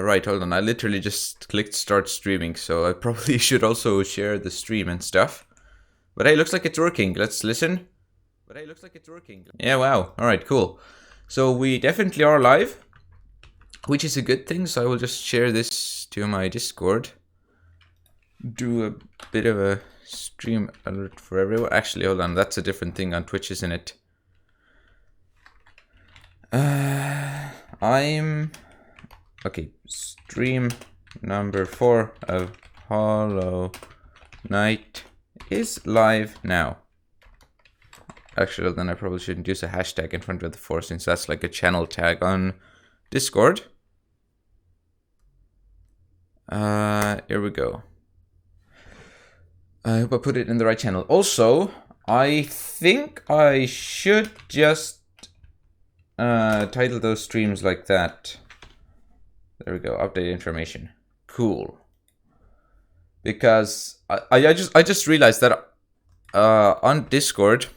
right, hold on. I literally just clicked start streaming, so I probably should also share the stream and stuff. But hey, looks like it's working. Let's listen. Yeah, wow. Alright, cool. So we definitely are live, which is a good thing. So I will just share this to my Discord. Do a bit of a stream alert for everyone. Actually, hold on. That's a different thing on Twitch, isn't it? Okay, stream number 4 of Hollow Knight is live now. Actually, then I probably shouldn't use a hashtag in front of the 4 since that's like a channel tag on Discord. Here we go. I hope I put it in the right channel. Also, I think I should just title those streams like that. There we go. Update information. Cool. Because I just realized that on Discord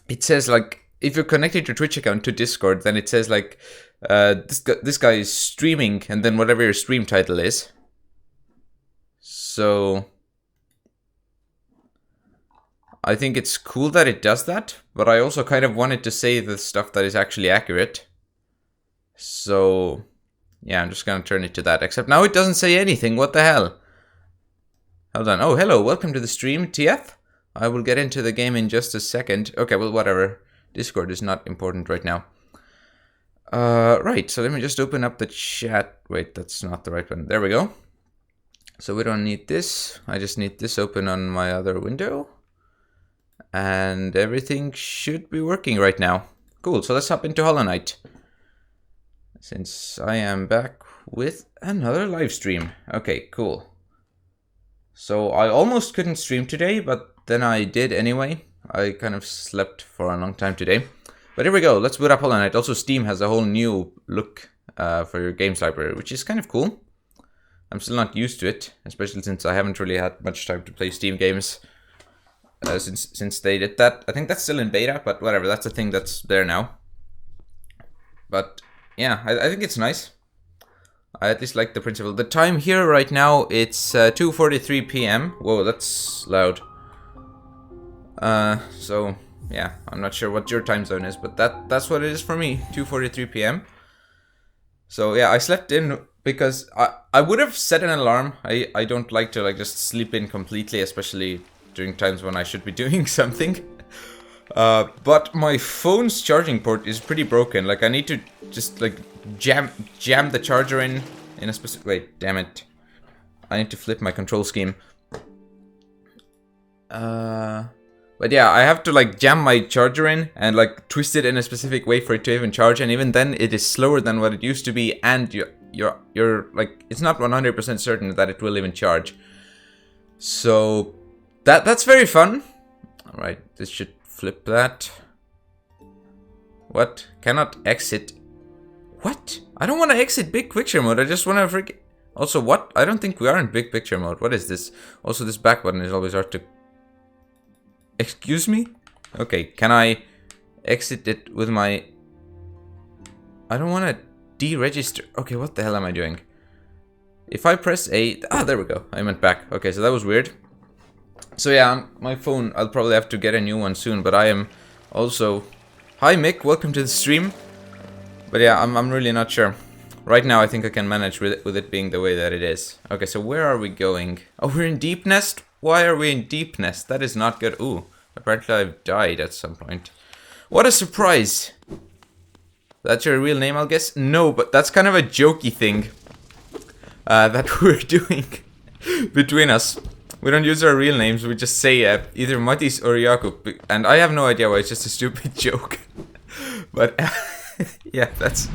it says like if you're connected your Twitch account to Discord, then it says like this guy is streaming and then whatever your stream title is. So I think it's cool that it does that, but I also kind of wanted to say the stuff that is actually accurate. So yeah, I'm just gonna turn it to that, except now it doesn't say anything. What the hell? Hold on. Oh, hello, welcome to the stream, TF. I will get into the game in just a second. Okay, well, whatever. Discord is not important right now. Right, so let me just open up the chat. Wait, that's not the right one. There we go. So we don't need this. I just need this open on my other window. And everything should be working right now. Cool, so let's hop into Hollow Knight. Since I am back with another live stream. Okay, cool. So I almost couldn't stream today, but then I did anyway. I kind of slept for a long time today. But here we go, let's boot up Hollow Knight. Also, Steam has a whole new look for your games library, which is kind of cool. I'm still not used to it, especially since I haven't really had much time to play Steam games since they did that. I think that's still in beta, but whatever, that's a thing that's there now. But yeah, I think it's nice. I at least like the principle. The time here right now, it's 2:43 p.m. Whoa, that's loud. So yeah, I'm not sure what your time zone is, but that's what it is for me, 2:43 p.m. So yeah, I slept in because I would have set an alarm. I don't like to like just sleep in completely, especially during times when I should be doing something. But my phone's charging port is pretty broken. Like I need to just like jam the charger in a specific. Wait, damn it! I need to flip my control scheme. But yeah, I have to like jam my charger in and like twist it in a specific way for it to even charge, and even then it is slower than what it used to be, and you're like it's not 100% certain that it will even charge. So that's very fun. All right, this should flip that. What? Cannot exit. What? I don't want to exit big picture mode. I just want to freak. Also, what? I don't think we are in big picture mode. What is this? Also, this back button is always hard to. Excuse me? Okay, can I exit it with my... I don't want to deregister. Okay, what the hell am I doing? If I press A... Ah, there we go. I went back. Okay, so that was weird. So yeah, my phone, I'll probably have to get a new one soon, but I am also... Hi Mick, welcome to the stream. But yeah, I'm really not sure. Right now I think I can manage with it being the way that it is. Okay, so where are we going? Oh, we're in Deep Nest? Why are we in Deep Nest? That is not good. Ooh, apparently I've died at some point. What a surprise! That's your real name, I'll guess? No, but that's kind of a jokey thing that we're doing between us. We don't use our real names, we just say either Matis or Jakub. And I have no idea why, it's just a stupid joke. But yeah, that's...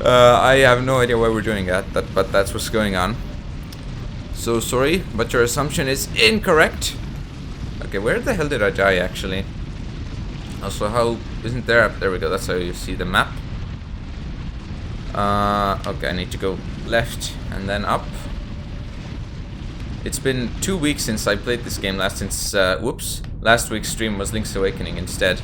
I have no idea why we're doing that, but that's what's going on. So sorry, but your assumption is incorrect. Okay, where the hell did I die actually? Also, how isn't there? There we go. That's how you see the map. Okay, I need to go left and then up. It's been 2 weeks since I played this game last. Last week's stream was Link's Awakening instead.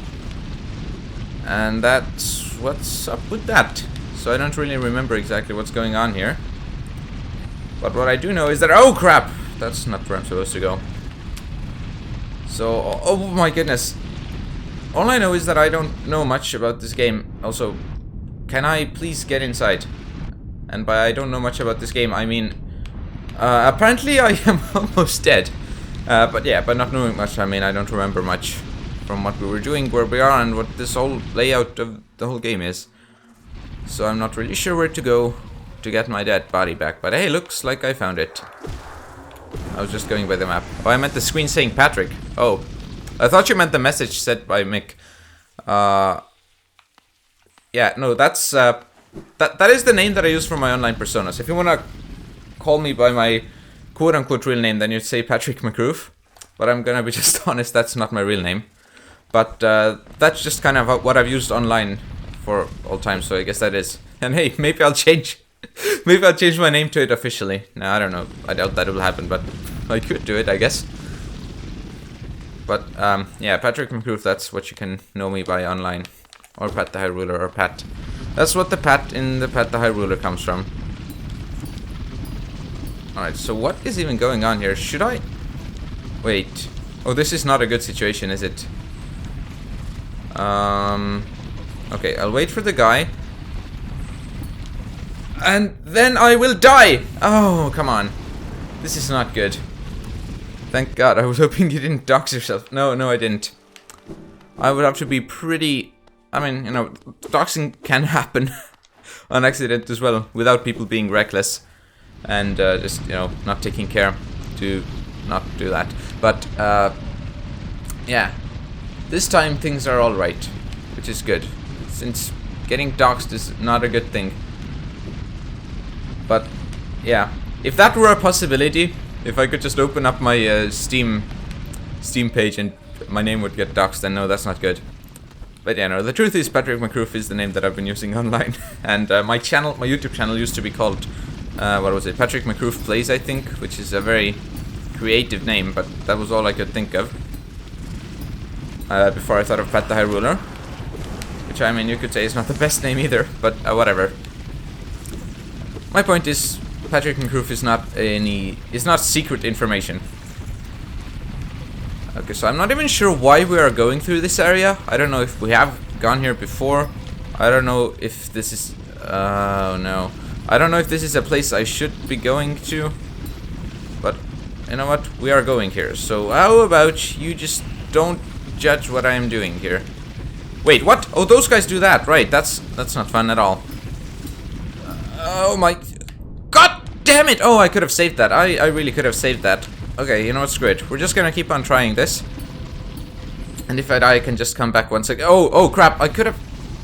And that's what's up with that. so I don't really remember exactly what's going on here. But what I do know is that... Oh, crap! That's not where I'm supposed to go. So, oh my goodness. All I know is that I don't know much about this game. Also, can I please get inside? And by I don't know much about this game, I mean... apparently I am almost dead. But yeah, by not knowing much, I mean I don't remember much from what we were doing, where we are, and what this whole layout of the whole game is. So I'm not really sure where to go to get my dead body back. But hey, looks like I found it. I was just going by the map. Oh, I meant the screen saying Patrick. Oh, I thought you meant the message said by Mick. Yeah, no, that's that is the name that I use for my online personas. If you wanna call me by my quote-unquote real name, then you'd say Patrick McRoof. But I'm gonna be just honest, that's not my real name. But that's just kind of what I've used online for all time, so I guess that is. And hey, maybe I'll change maybe I'll change my name to it officially. No, I don't know. I doubt that will happen, but I could do it, I guess. But yeah, Patrick McRoof, that's what you can know me by online. Or Pat the High Ruler, or Pat. That's what the Pat in the Pat the High Ruler comes from. Alright, so what is even going on here? Should I... Wait. Oh, this is not a good situation, is it? Okay, I'll wait for the guy. And then I will die! Oh, come on. This is not good. Thank God, I was hoping you didn't dox yourself. No, I didn't. I would have to be pretty... I mean, you know, doxing can happen on accident as well, without people being reckless. And just, you know, not taking care to not do that. But, yeah. This time things are alright, which is good. Since getting doxed is not a good thing. But, yeah. If that were a possibility, if I could just open up my Steam page and my name would get doxed, then no, that's not good. But yeah, no, the truth is Patrick McRoof is the name that I've been using online. And my YouTube channel used to be called, what was it, Patrick McRoof Plays, I think, which is a very creative name, but that was all I could think of. Before I thought of Pat the High Ruler. Which, I mean, you could say is not the best name either, but whatever. My point is, Patrick McRoof is not secret information. Okay, so I'm not even sure why we are going through this area. I don't know if we have gone here before. I don't know if this is... Oh, no. I don't know if this is a place I should be going to. But, you know what? We are going here. So, how about you just don't judge what I am doing here. Wait, what? Oh, those guys do that. Right, that's not fun at all. Oh, my... God damn it! Oh, I could have saved that. I really could have saved that. Okay, you know what, screw it. We're just gonna keep on trying this. And if I die, I can just come back once again. Oh, crap, I could have...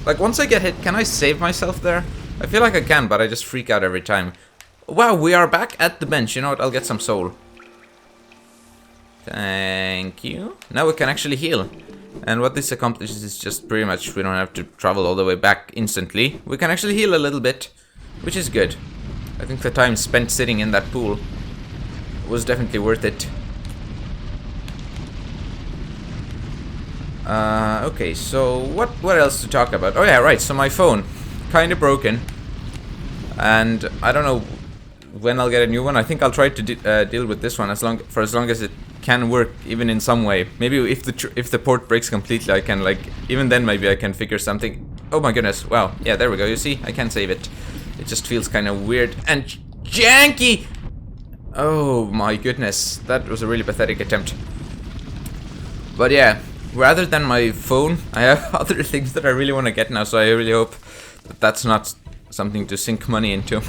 Like, once I get hit, can I save myself there? I feel like I can, but I just freak out every time. Wow, we are back at the bench. You know what, I'll get some soul. Thank you. Now we can actually heal. And what this accomplishes is just pretty much we don't have to travel all the way back instantly. We can actually heal a little bit, which is good. I think the time spent sitting in that pool was definitely worth it. Okay, so what else to talk about? Oh yeah, right, so my phone, kind of broken. And I don't know when I'll get a new one. I think I'll try to deal with this one as long as it can work, even in some way. Maybe if the port breaks completely, I can, like, even then maybe I can figure something. Oh my goodness, wow, yeah, there we go, you see, I can save it. It just feels kind of weird and janky. Oh my goodness, that was a really pathetic attempt. But yeah, rather than my phone, I have other things that I really want to get now, so I really hope that that's not something to sink money into.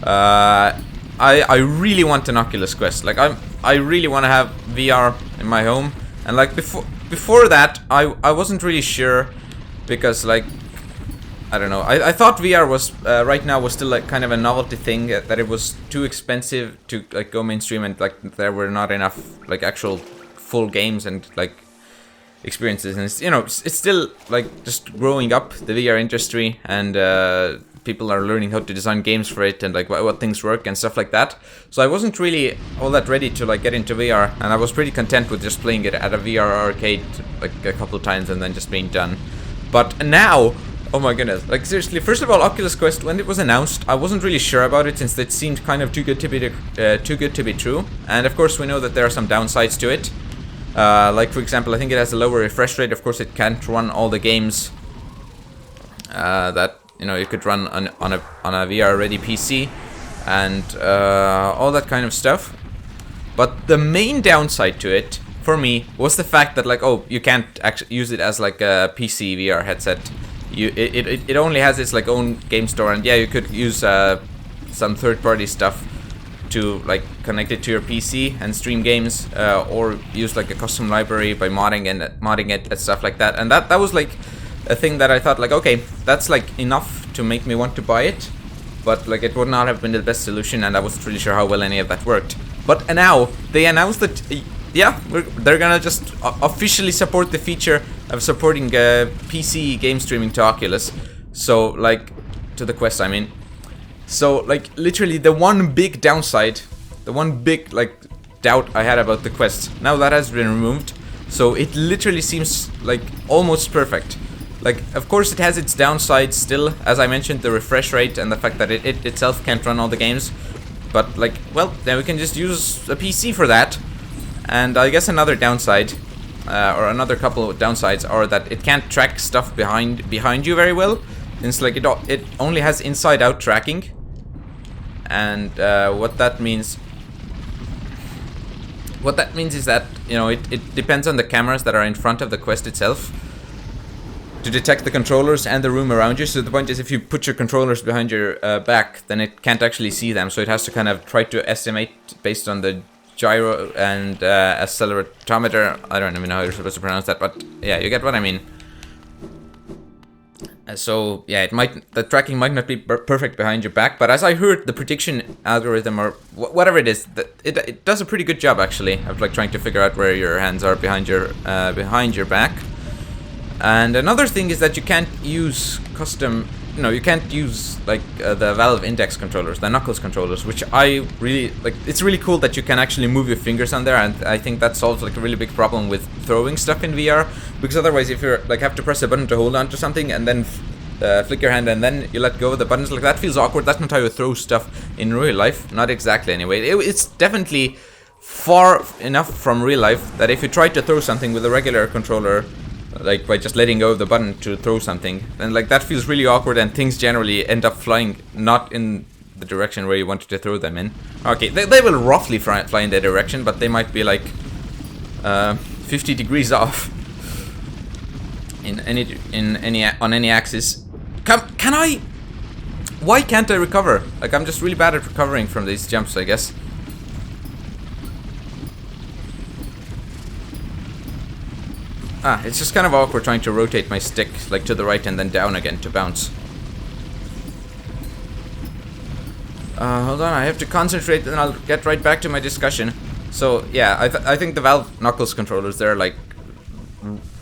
I really want an Oculus Quest. Like, I really want to have VR in my home. And like before that, I wasn't really sure, because like, I don't know. I thought VR was right now was still like kind of a novelty thing, that it was too expensive to like go mainstream, and like there were not enough like actual full games and like experiences. And it's, you know, it's still like just growing up, the VR industry, and people are learning how to design games for it, and like what things work and stuff like that. So I wasn't really all that ready to like get into VR, and I was pretty content with just playing it at a VR arcade like a couple of times and then just being done. But now, Oh my goodness. Like, seriously, first of all, Oculus Quest, when it was announced, I wasn't really sure about it since it seemed kind of too good to be true. And of course, we know that there are some downsides to it. Like, for example, I think it has a lower refresh rate. Of course, it can't run all the games that, you know, you could run on a VR-ready PC and all that kind of stuff. But the main downside to it, for me, was the fact that, like, oh, you can't actually use it as like a PC VR headset. It only has its like own game store, and yeah, you could use some third-party stuff to like connect it to your PC and stream games, or use like a custom library by modding it and stuff like that. And that was like a thing that I thought, like, okay, that's like enough to make me want to buy it, but like it would not have been the best solution, and I wasn't really sure how well any of that worked. But now they announced that yeah, they're gonna just officially support the feature of supporting PC game streaming to Oculus. So, like, to the Quest, I mean. So, like, literally the one big downside, the one big, like, doubt I had about the Quest, now that has been removed. So, it literally seems, like, almost perfect. Like, of course it has its downsides still, as I mentioned, the refresh rate and the fact that it itself can't run all the games. But, like, well, then we can just use a PC for that. And I guess another downside, or another couple of downsides, are that it can't track stuff behind you very well, since like it only has inside-out tracking. And what that means is that, you know, it depends on the cameras that are in front of the Quest itself to detect the controllers and the room around you. So the point is, if you put your controllers behind your back, then it can't actually see them. So it has to kind of try to estimate based on the gyro and accelerometer. I don't even know how you're supposed to pronounce that, but yeah, you get what I mean. So yeah, the tracking might not be perfect behind your back, but as I heard, the prediction algorithm or whatever it is, it does a pretty good job actually of like trying to figure out where your hands are behind your back. And another thing is that you can't use custom. No, you can't use like the Valve Index controllers, the Knuckles controllers, which I really like. It's really cool that you can actually move your fingers on there, and I think that solves like a really big problem with throwing stuff in VR. Because otherwise, if you're like have to press a button to hold on to something and then flick your hand and then you let go of the buttons, like that feels awkward. That's not how you throw stuff in real life. Not exactly anyway. It's definitely far enough from real life that if you try to throw something with a regular controller, like by just letting go of the button to throw something, and like that feels really awkward, and things generally end up flying not in the direction where you wanted to throw them in. Okay, they will roughly fly in their direction, but they might be like 50 degrees off on any axis. Can I? Why can't I recover? Like, I'm just really bad at recovering from these jumps, I guess. It's just kind of awkward trying to rotate my stick like to the right and then down again to bounce. Hold on, I have to concentrate and I'll get right back to my discussion. So yeah, I think the Valve Knuckles controllers, they're like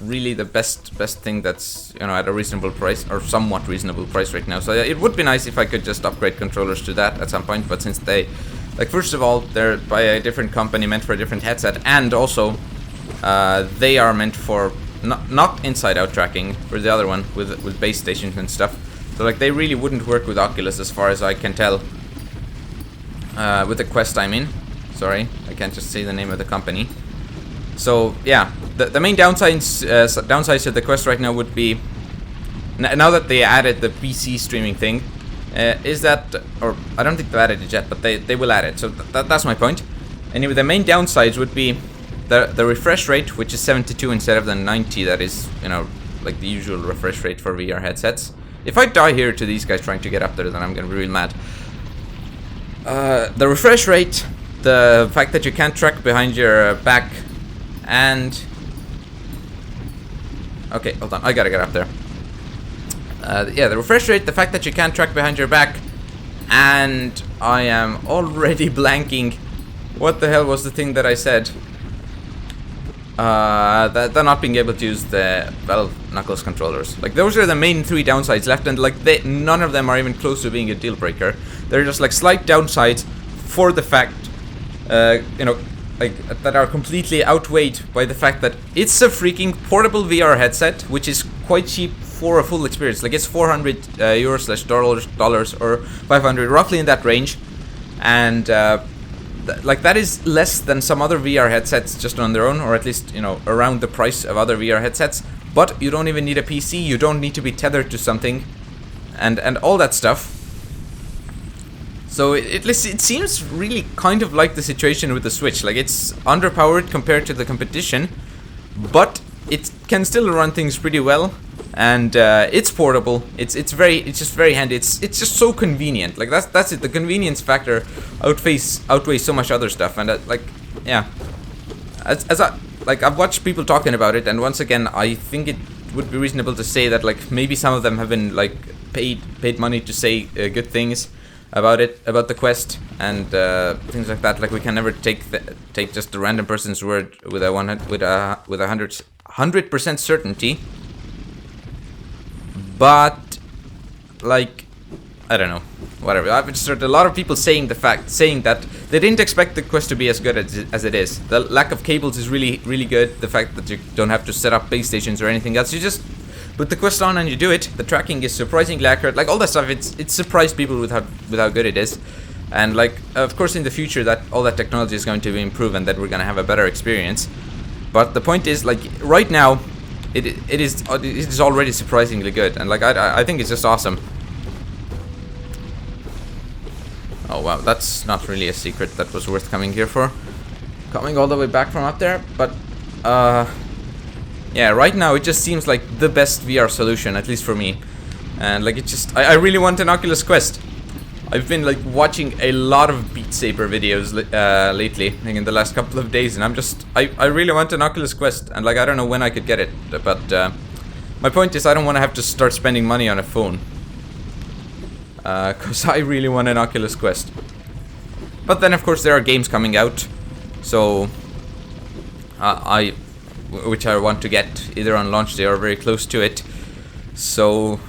really the best thing that's, you know, at a reasonable price, or somewhat reasonable price right now. So it would be nice if I could just upgrade controllers to that at some point, but since they, like, first of all, they're by a different company meant for a different headset, and also they are meant for not inside-out tracking for the other one with base stations and stuff. So like they really wouldn't work with Oculus as far as I can tell. With the Quest, I mean. Sorry, I can't just say the name of the company. So yeah, the main downsides to the Quest right now would be, now that they added the PC streaming thing, is that, or I don't think they've added it yet, but they will add it. So that's my point. Anyway, the main downsides would be the refresh rate, which is 72 instead of the 90 that is, you know, like the usual refresh rate for VR headsets. If I die here to these guys trying to get up there, then I'm gonna be real mad. The refresh rate, the fact that you can't track behind your back, and okay, hold on, I gotta get up there. Yeah, the refresh rate, the fact that you can't track behind your back, and I am already blanking. What the hell was the thing that I said? They're not being able to use the Valve Knuckles controllers. Like, those are the main three downsides left, and like none of them are even close to being a deal breaker. They're just like slight downsides for the fact, you know, like that are completely outweighed by the fact that it's a freaking portable VR headset, which is quite cheap for a full experience. Like it's 400 euros / dollars or 500, roughly in that range, and like that is less than some other VR headsets just on their own, or at least, you know, around the price of other VR headsets. But you don't even need a PC, you don't need to be tethered to something, and all that stuff. So it seems really kind of like the situation with the Switch. Like it's underpowered compared to the competition, but it can still run things pretty well, and it's portable. It's just very handy. It's just so convenient. Like that's it. The convenience factor outweighs so much other stuff. And like, yeah, I've watched people talking about it, and once again, I think it would be reasonable to say that like maybe some of them have been like paid money to say good things about it, about the Quest, and things like that. Like we can never take just the random person's word with a 100% certainty. But like, I don't know, whatever. I've just heard a lot of people saying that they didn't expect the Quest to be as good as it is. The lack of cables is really good. The fact that you don't have to set up base stations or anything else, you just put the Quest on and you do it. The tracking is surprisingly accurate. Like all that stuff, it's surprised people with how good it is. And like, of course, in the future, that all that technology is going to improve and that we're gonna have a better experience. But the point is, like, right now, it is already surprisingly good, and like I think it's just awesome. Oh wow, that's not really a secret that was worth coming here for. Coming all the way back from up there, but yeah, right now it just seems like the best VR solution, at least for me. And like, it just, I really want an Oculus Quest. I've been like watching a lot of Beat Saber videos lately, like in the last couple of days, and I really want an Oculus Quest, and like I don't know when I could get it, but my point is I don't want to have to start spending money on a phone, cause I really want an Oculus Quest. But then of course there are games coming out, so which I want to get either on launch day or very close to it. So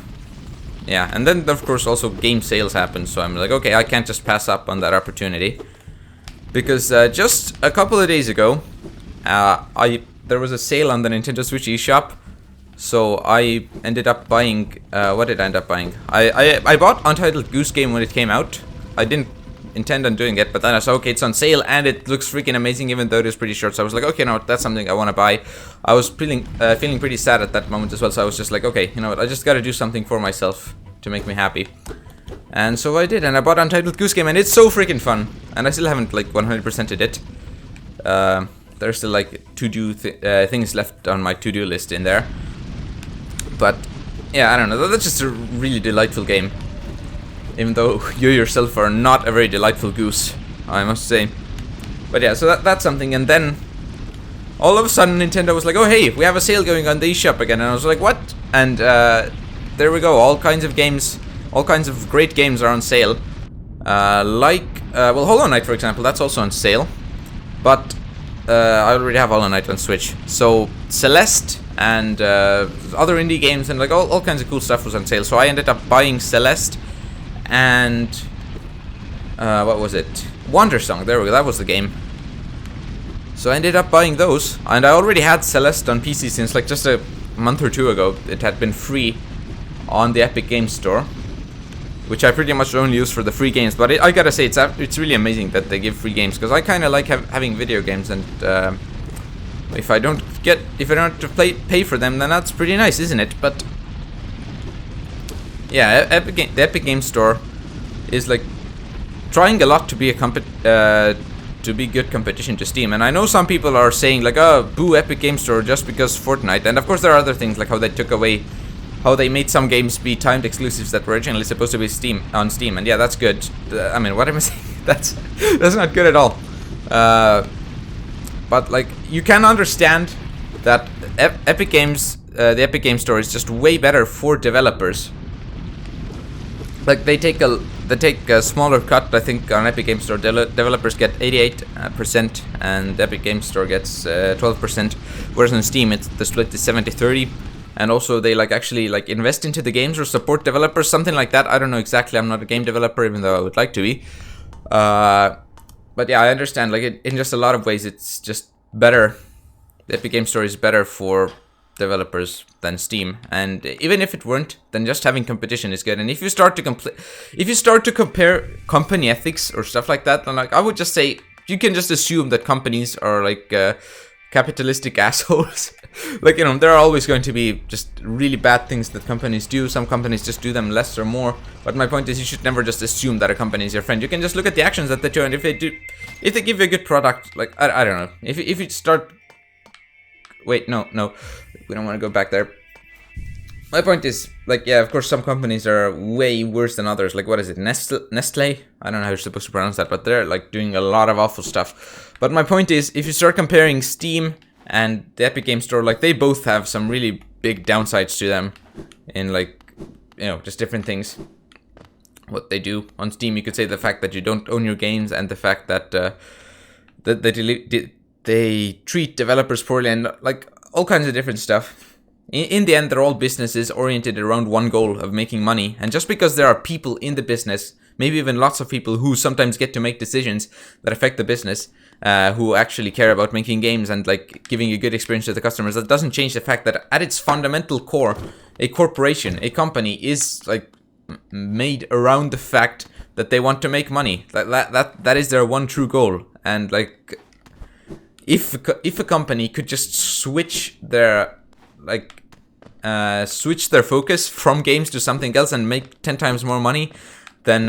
yeah, and then of course also game sales happen, so I'm like, okay, I can't just pass up on that opportunity. Because just a couple of days ago, there was a sale on the Nintendo Switch eShop, so I ended up buying, what did I end up buying? I bought Untitled Goose Game when it came out. I didn't intend on doing it, but then I saw, okay, it's on sale and it looks freaking amazing even though it is pretty short, so I was like, okay, no, that's something I want to buy. I was feeling pretty sad at that moment as well, so I was just like, okay, you know what, I just gotta do something for myself to make me happy. And so I did, and I bought Untitled Goose Game, and it's so freaking fun, and I still haven't like 100%ed it. There's still like things left on my to-do list in there, but yeah, I don't know, that's just a really delightful game. Even though you yourself are not a very delightful goose, I must say. But yeah, so that's something. And then all of a sudden Nintendo was like, oh hey, we have a sale going on the eShop again. And I was like, what? And there we go, all kinds of games, all kinds of great games are on sale. Well, Hollow Knight, for example, that's also on sale. But I already have Hollow Knight on Switch. So Celeste and other indie games and like all kinds of cool stuff was on sale. So I ended up buying Celeste and what was it? Wandersong, there we go, that was the game. So I ended up buying those, and I already had Celeste on PC since like just a month or two ago. It had been free on the Epic Games Store, which I pretty much only use for the free games. But I gotta say, it's really amazing that they give free games, because I kind of like having video games, and if I don't have to pay for them, then that's pretty nice, isn't it? But yeah, the Epic Games Store is like trying a lot to be good competition to Steam. And I know some people are saying like, oh, boo Epic Games Store just because Fortnite. And of course there are other things, like how they made some games be timed exclusives that were originally supposed to be on Steam. And yeah, that's good. I mean, what am I saying? That's not good at all. But like, you can understand that Epic Games, the Epic Games Store is just way better for developers. Like they take a smaller cut. I think on Epic Games Store developers get 88%, and Epic Games Store gets 12%. Whereas on Steam, the split is 70-30, and also they actually invest into the games or support developers, something like that. I don't know exactly. I'm not a game developer, even though I would like to be. But yeah, I understand. Like in just a lot of ways, it's just better. The Epic Games Store is better for developers than Steam, and even if it weren't, then just having competition is good. And if you start to compare company ethics or stuff like that, then like I would just say you can just assume that companies are like capitalistic assholes. Like, you know, there are always going to be just really bad things that companies do. Some companies just do them less or more. But my point is, you should never just assume that a company is your friend. You can just look at the actions that they do, and if they give you a good product, like I don't know, if you start, wait, no, we don't want to go back there. My point is, like, yeah, of course, some companies are way worse than others. Like, what is it, Nestle? I don't know how you're supposed to pronounce that, but they're like doing a lot of awful stuff. But my point is, if you start comparing Steam and the Epic Game Store, like, they both have some really big downsides to them in, like, you know, just different things. What they do on Steam, you could say the fact that you don't own your games, and the fact that they treat developers poorly, and like all kinds of different stuff. In the end, they're all businesses oriented around one goal of making money. And just because there are people in the business, maybe even lots of people who sometimes get to make decisions that affect the business, who actually care about making games and like giving a good experience to the customers, that doesn't change the fact that at its fundamental core, a corporation, a company is like made around the fact that they want to make money. That is their one true goal. And like, if a company could just switch their focus from games to something else and make 10 times more money, then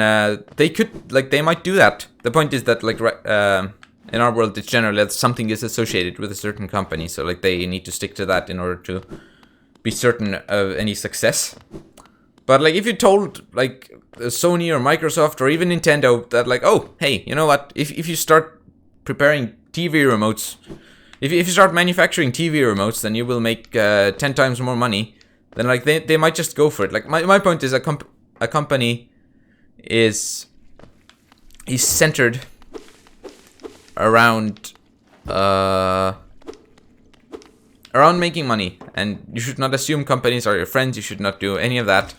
they might do that. The point is that like in our world, it's generally that something is associated with a certain company, so like they need to stick to that in order to be certain of any success. But like if you told like Sony or Microsoft or even Nintendo that like, oh hey, you know what, if you start preparing TV remotes, if you start manufacturing TV remotes, then you will make 10 times more money. Then like they might just go for it. Like my point is, a company is centered around making money, and you should not assume companies are your friends. You should not do any of that.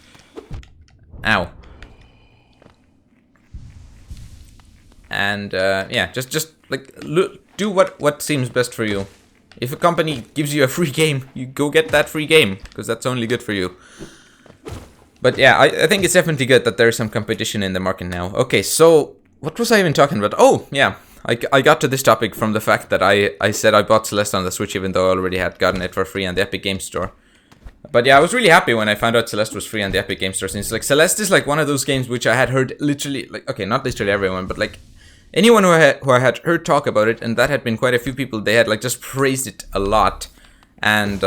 Ow. And yeah, just like do what seems best for you. If a company gives you a free game, you go get that free game, because that's only good for you. But yeah, I think it's definitely good that there's some competition in the market now. Okay, so what was I even talking about? Oh, yeah, I got to this topic from the fact that I said I bought Celeste on the Switch, even though I already had gotten it for free on the Epic Game Store. But yeah, I was really happy when I found out Celeste was free on the Epic Game Store, since like Celeste is like one of those games which I had heard literally, like, okay, not literally everyone, but like anyone who I had heard talk about it, and that had been quite a few people, they had like just praised it a lot. And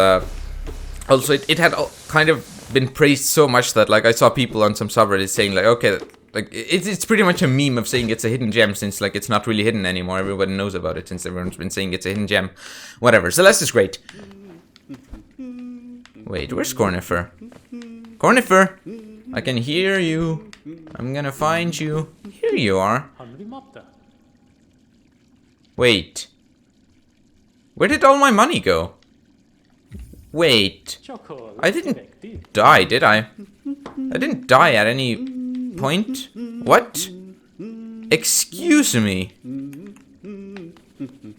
also it had kind of been praised so much that like I saw people on some subreddits saying like, okay, like it's pretty much a meme of saying it's a hidden gem, since like it's not really hidden anymore. Everybody knows about it since everyone's been saying it's a hidden gem. Whatever, Celeste is great. Wait, where's Cornifer? Cornifer! I can hear you. I'm gonna find you. Here you are. Wait. Where did all my money go? Wait. I didn't die, did I? I didn't die at any point. What? Excuse me.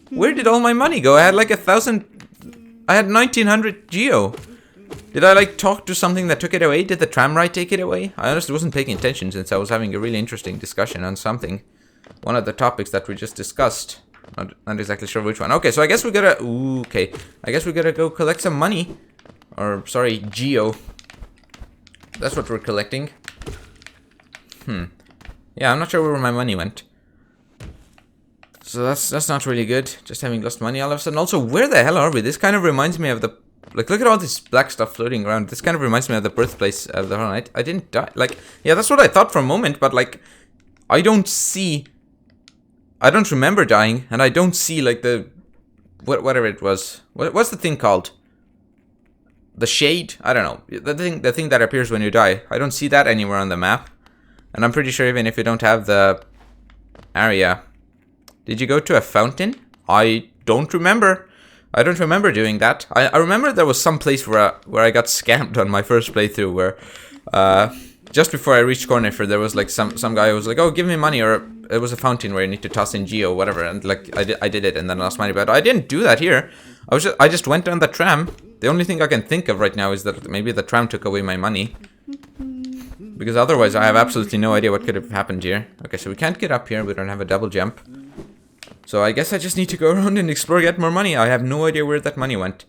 Where did all my money go? I had like 1,000... I had 1,900 Geo. Did I like talk to something that took it away? Did the tram ride take it away? I honestly wasn't paying attention, since I was having a really interesting discussion on something. One of the topics that we just discussed. Not exactly sure which one. Okay, so I guess we gotta... Ooh, okay. I guess we gotta go collect some money. Or, sorry, Geo. That's what we're collecting. Yeah, I'm not sure where my money went. So that's not really good. Just having lost money all of a sudden. Also, where the hell are we? This kind of reminds me of the... Like, look at all this black stuff floating around. This kind of reminds me of the birthplace of the Hollow Knight. I didn't die. Like, yeah, that's what I thought for a moment, but, like, I don't remember dying, and I don't see, like, the... Whatever it was. What's the thing called? The shade? I don't know. The thing that appears when you die. I don't see that anywhere on the map. And I'm pretty sure even if you don't have the area... Did you go to a fountain? I don't remember. I don't remember doing that. I remember there was some place where I got scammed on my first playthrough, where just before I reached Cornifer, there was like some guy who was like, oh, give me money, or it was a fountain where you need to toss in Geo, whatever, and like I did it and then lost money. But I didn't do that here. I just went on the tram The only thing I can think of right now is that maybe the tram took away my money. Because otherwise I have absolutely no idea what could have happened here. Okay, so we can't get up here. We don't have a double jump. So I guess I just need to go around and explore, get more money. I have no idea where that money went.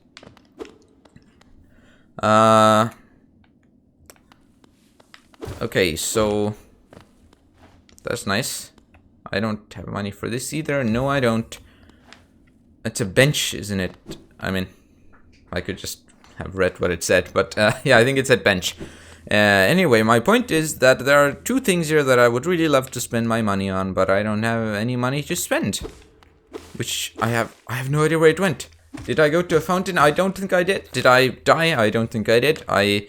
Okay, so that's nice. I don't have money for this either. No, I don't. It's a bench, isn't it? I mean, I could just have read what it said, but yeah, I think it said bench. Anyway, my point is that there are two things here that I would really love to spend my money on, but I don't have any money to spend. Which I have no idea where it went. Did I go to a fountain? I don't think I did. Did I die? I don't think I did. I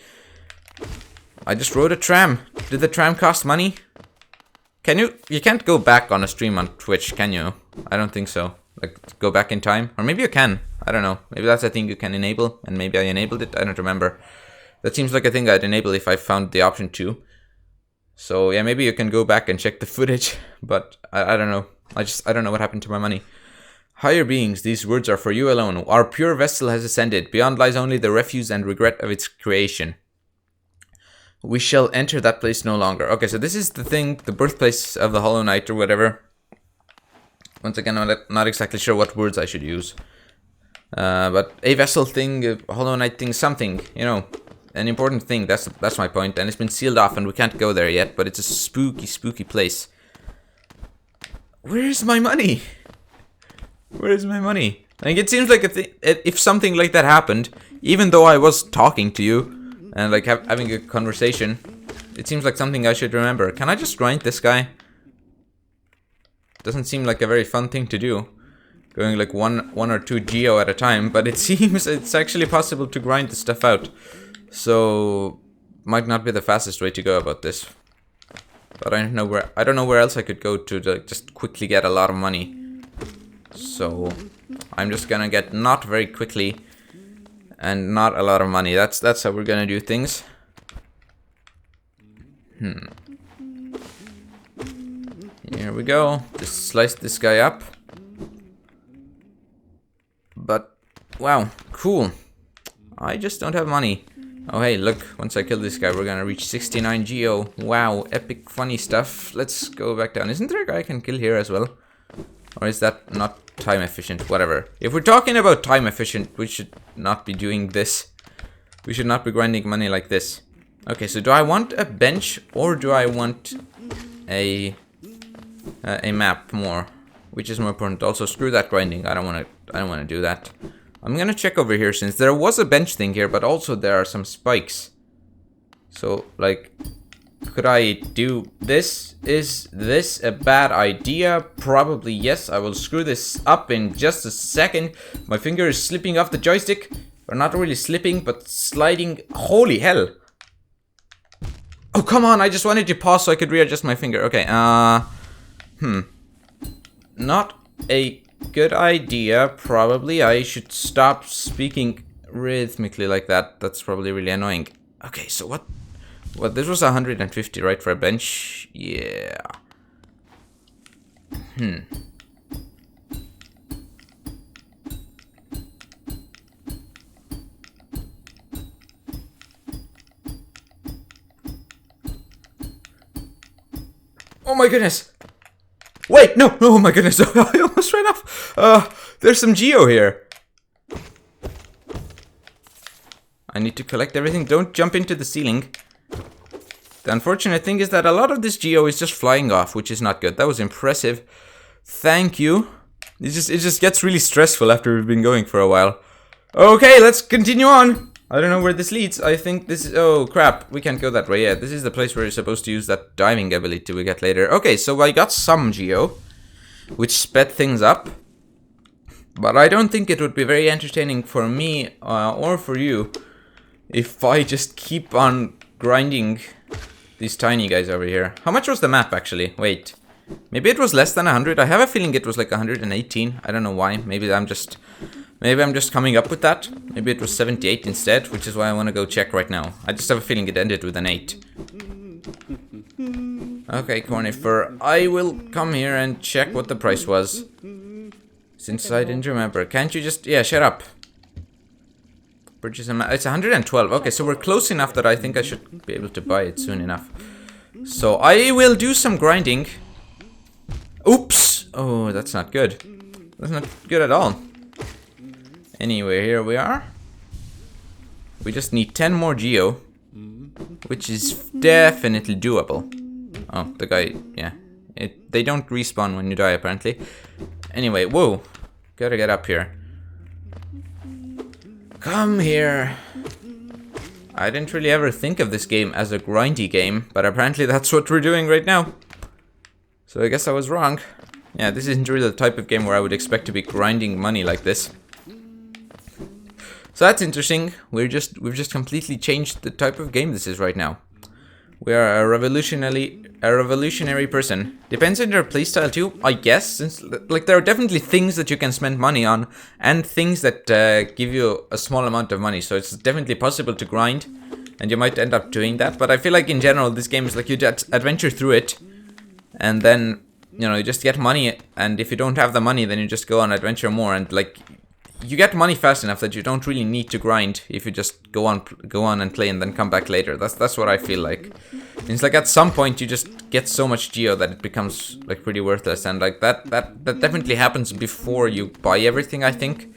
just rode a tram. Did the tram cost money? Can you can't go back on a stream on Twitch, can you? I don't think so. Like, go back in time? Or maybe you can. I don't know. Maybe that's a thing you can enable, and maybe I enabled it. I don't remember. That seems like a thing I'd enable if I found the option to. So yeah, maybe you can go back and check the footage, but I don't know. I don't know what happened to my money. Higher beings, these words are for you alone. Our pure vessel has ascended. Beyond lies only the refuse and regret of its creation. We shall enter that place no longer. Okay, so this is the thing, the birthplace of the Hollow Knight or whatever. Once again, I'm not exactly sure what words I should use. But a vessel thing, a Hollow Knight thing, something, you know. An important thing, that's my point. And it's been sealed off and we can't go there yet, but it's a spooky, spooky place. Where's my money? Where's my money? Like, it seems like if something like that happened, even though I was talking to you and like having a conversation, it seems like something I should remember. Can I just grind this guy? Doesn't seem like a very fun thing to do, going like one or two geo at a time, but it seems it's actually possible to grind the stuff out. So might not be the fastest way to go about this. But I don't know where else I could go to just quickly get a lot of money. So I'm just gonna get not very quickly and not a lot of money. That's how we're gonna do things. Here we go. Just slice this guy up. But wow, cool. I just don't have money. Oh hey, look, once I kill this guy, we're gonna reach 69 geo. Wow, epic funny stuff. Let's go back down. Isn't there a guy I can kill here as well? Or is that not time efficient? Whatever. If we're talking about time efficient, we should not be doing this. We should not be grinding money like this. Okay, so do I want a bench or do I want a map more? Which is more important? Also, screw that grinding. I don't want to do that. I'm gonna check over here since there was a bench thing here, but also there are some spikes. So, like, could I do this? Is this a bad idea? Probably yes. I will screw this up in just a second. My finger is slipping off the joystick. Or not really slipping, but sliding. Holy hell. Oh, come on. I just wanted to pause so I could readjust my finger. Okay, not a good idea, probably. I should stop speaking rhythmically like that. That's probably really annoying. Okay, so what? Well, this was 150, right, for a bench? Yeah. Oh my goodness! Wait, no, oh my goodness, I almost ran off. There's some geo here. I need to collect everything. Don't jump into the ceiling. The unfortunate thing is that a lot of this geo is just flying off, which is not good. That was impressive. Thank you. It just gets really stressful after we've been going for a while. Okay, let's continue on. I don't know where this leads. I think this is... Oh, crap. We can't go that way yet. This is the place where you're supposed to use that diving ability we get later. Okay, so I got some geo, which sped things up. But I don't think it would be very entertaining for me or for you if I just keep on grinding these tiny guys over here. How much was the map, actually? Wait. Maybe it was less than 100. I have a feeling it was like 118. I don't know why. Maybe I'm just coming up with that. Maybe it was 78 instead, which is why I want to go check right now. I just have a feeling it ended with an 8. Okay, Cornifer, I will come here and check what the price was. Since I didn't remember. Can't you just... Yeah, shut up. Bridges and it's 112. Okay, so we're close enough that I think I should be able to buy it soon enough. So I will do some grinding. Oops! Oh, that's not good. That's not good at all. Anyway, here we are. We just need 10 more geo, which is definitely doable. Oh, the guy, yeah. They don't respawn when you die, apparently. Anyway, whoa. Gotta get up here. Come here. I didn't really ever think of this game as a grindy game, but apparently that's what we're doing right now. So I guess I was wrong. Yeah, this isn't really the type of game where I would expect to be grinding money like this. So that's interesting. We've just completely changed the type of game this is right now. We are a revolutionary person. Depends on your playstyle too, I guess. Since like there are definitely things that you can spend money on, and things that give you a small amount of money. So it's definitely possible to grind, and you might end up doing that. But I feel like in general, this game is like you just adventure through it, and then you just get money. And if you don't have the money, then you just go on adventure more, and like you get money fast enough that you don't really need to grind if you just go on and play and then come back later. That's what I feel like. It's like at some point you just get so much geo that it becomes like pretty worthless, and like that definitely happens before you buy everything, I think.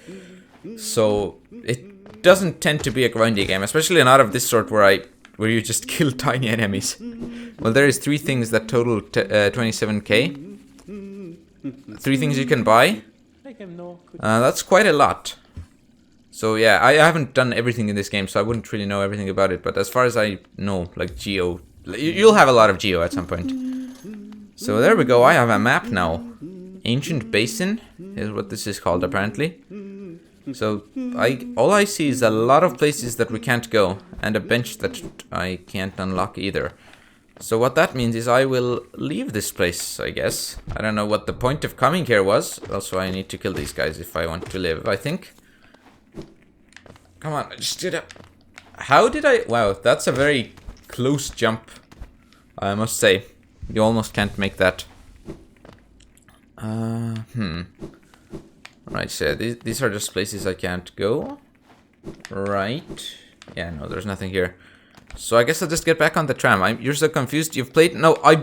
So it doesn't tend to be a grindy game, especially not of this sort where you just kill tiny enemies. Well, there is 3 things that total 27k. 3 things you can buy. That's quite a lot. So yeah, I haven't done everything in this game, so I wouldn't really know everything about it. But as far as I know, like geo, you'll have a lot of geo at some point. So there we go. I have a map now. Ancient Basin is what this is called, apparently. So all I see is a lot of places that we can't go, and a bench that I can't unlock either. So what that means is I will leave this place, I guess. I don't know what the point of coming here was. Also, I need to kill these guys if I want to live, I think. Come on, I just did it. How did I... Wow, that's a very close jump, I must say. You almost can't make that. Right, so these are just places I can't go. Right. Yeah, no, there's nothing here. So I guess I'll just get back on the tram. You're so confused. You've played... No, I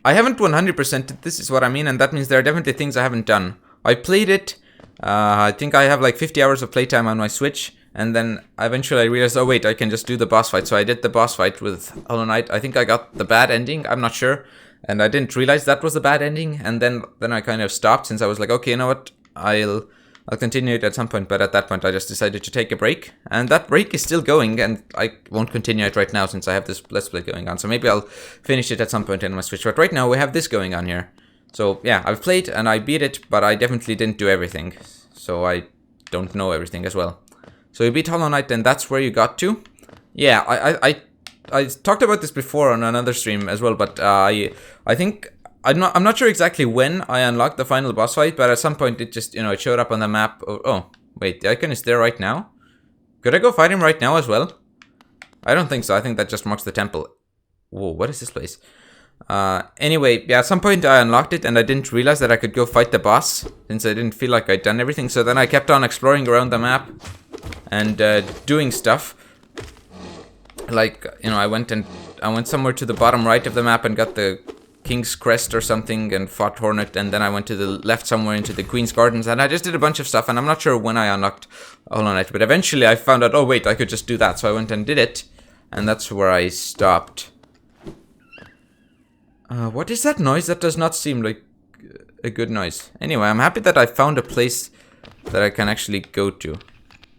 haven't 100%. This is what I mean, and that means there are definitely things I haven't done. I played it. I think I have like 50 hours of playtime on my Switch, and then eventually I realized, oh wait, I can just do the boss fight. So I did the boss fight with Hollow Knight. I think I got the bad ending. I'm not sure, and I didn't realize that was the bad ending. And then I kind of stopped, since I was like, okay, you know what? I'll continue it at some point, but at that point I just decided to take a break, and that break is still going, and I won't continue it right now since I have this Let's Play going on. So maybe I'll finish it at some point in my Switch, but right now we have this going on here. So yeah, I've played and I beat it, but I definitely didn't do everything, so I don't know everything as well. So you beat Hollow Knight, and that's where you got to? Yeah, I talked about this before on another stream as well, but I think... I'm not sure exactly when I unlocked the final boss fight, but at some point it just, it showed up on the map. Oh, wait, the icon is there right now? Could I go fight him right now as well? I don't think so. I think that just marks the temple. Whoa, what is this place? Anyway, yeah, at some point I unlocked it, and I didn't realize that I could go fight the boss, since I didn't feel like I'd done everything. So then I kept on exploring around the map and doing stuff. Like, I went somewhere to the bottom right of the map and got the King's Crest or something and fought Hornet, and then I went to the left somewhere into the Queen's Gardens, and I just did a bunch of stuff, and I'm not sure when I unlocked Hollow Knight, but eventually I found out, oh wait, I could just do that, so I went and did it, and that's where I stopped. What is that noise? That does not seem like a good noise. Anyway, I'm happy that I found a place that I can actually go to.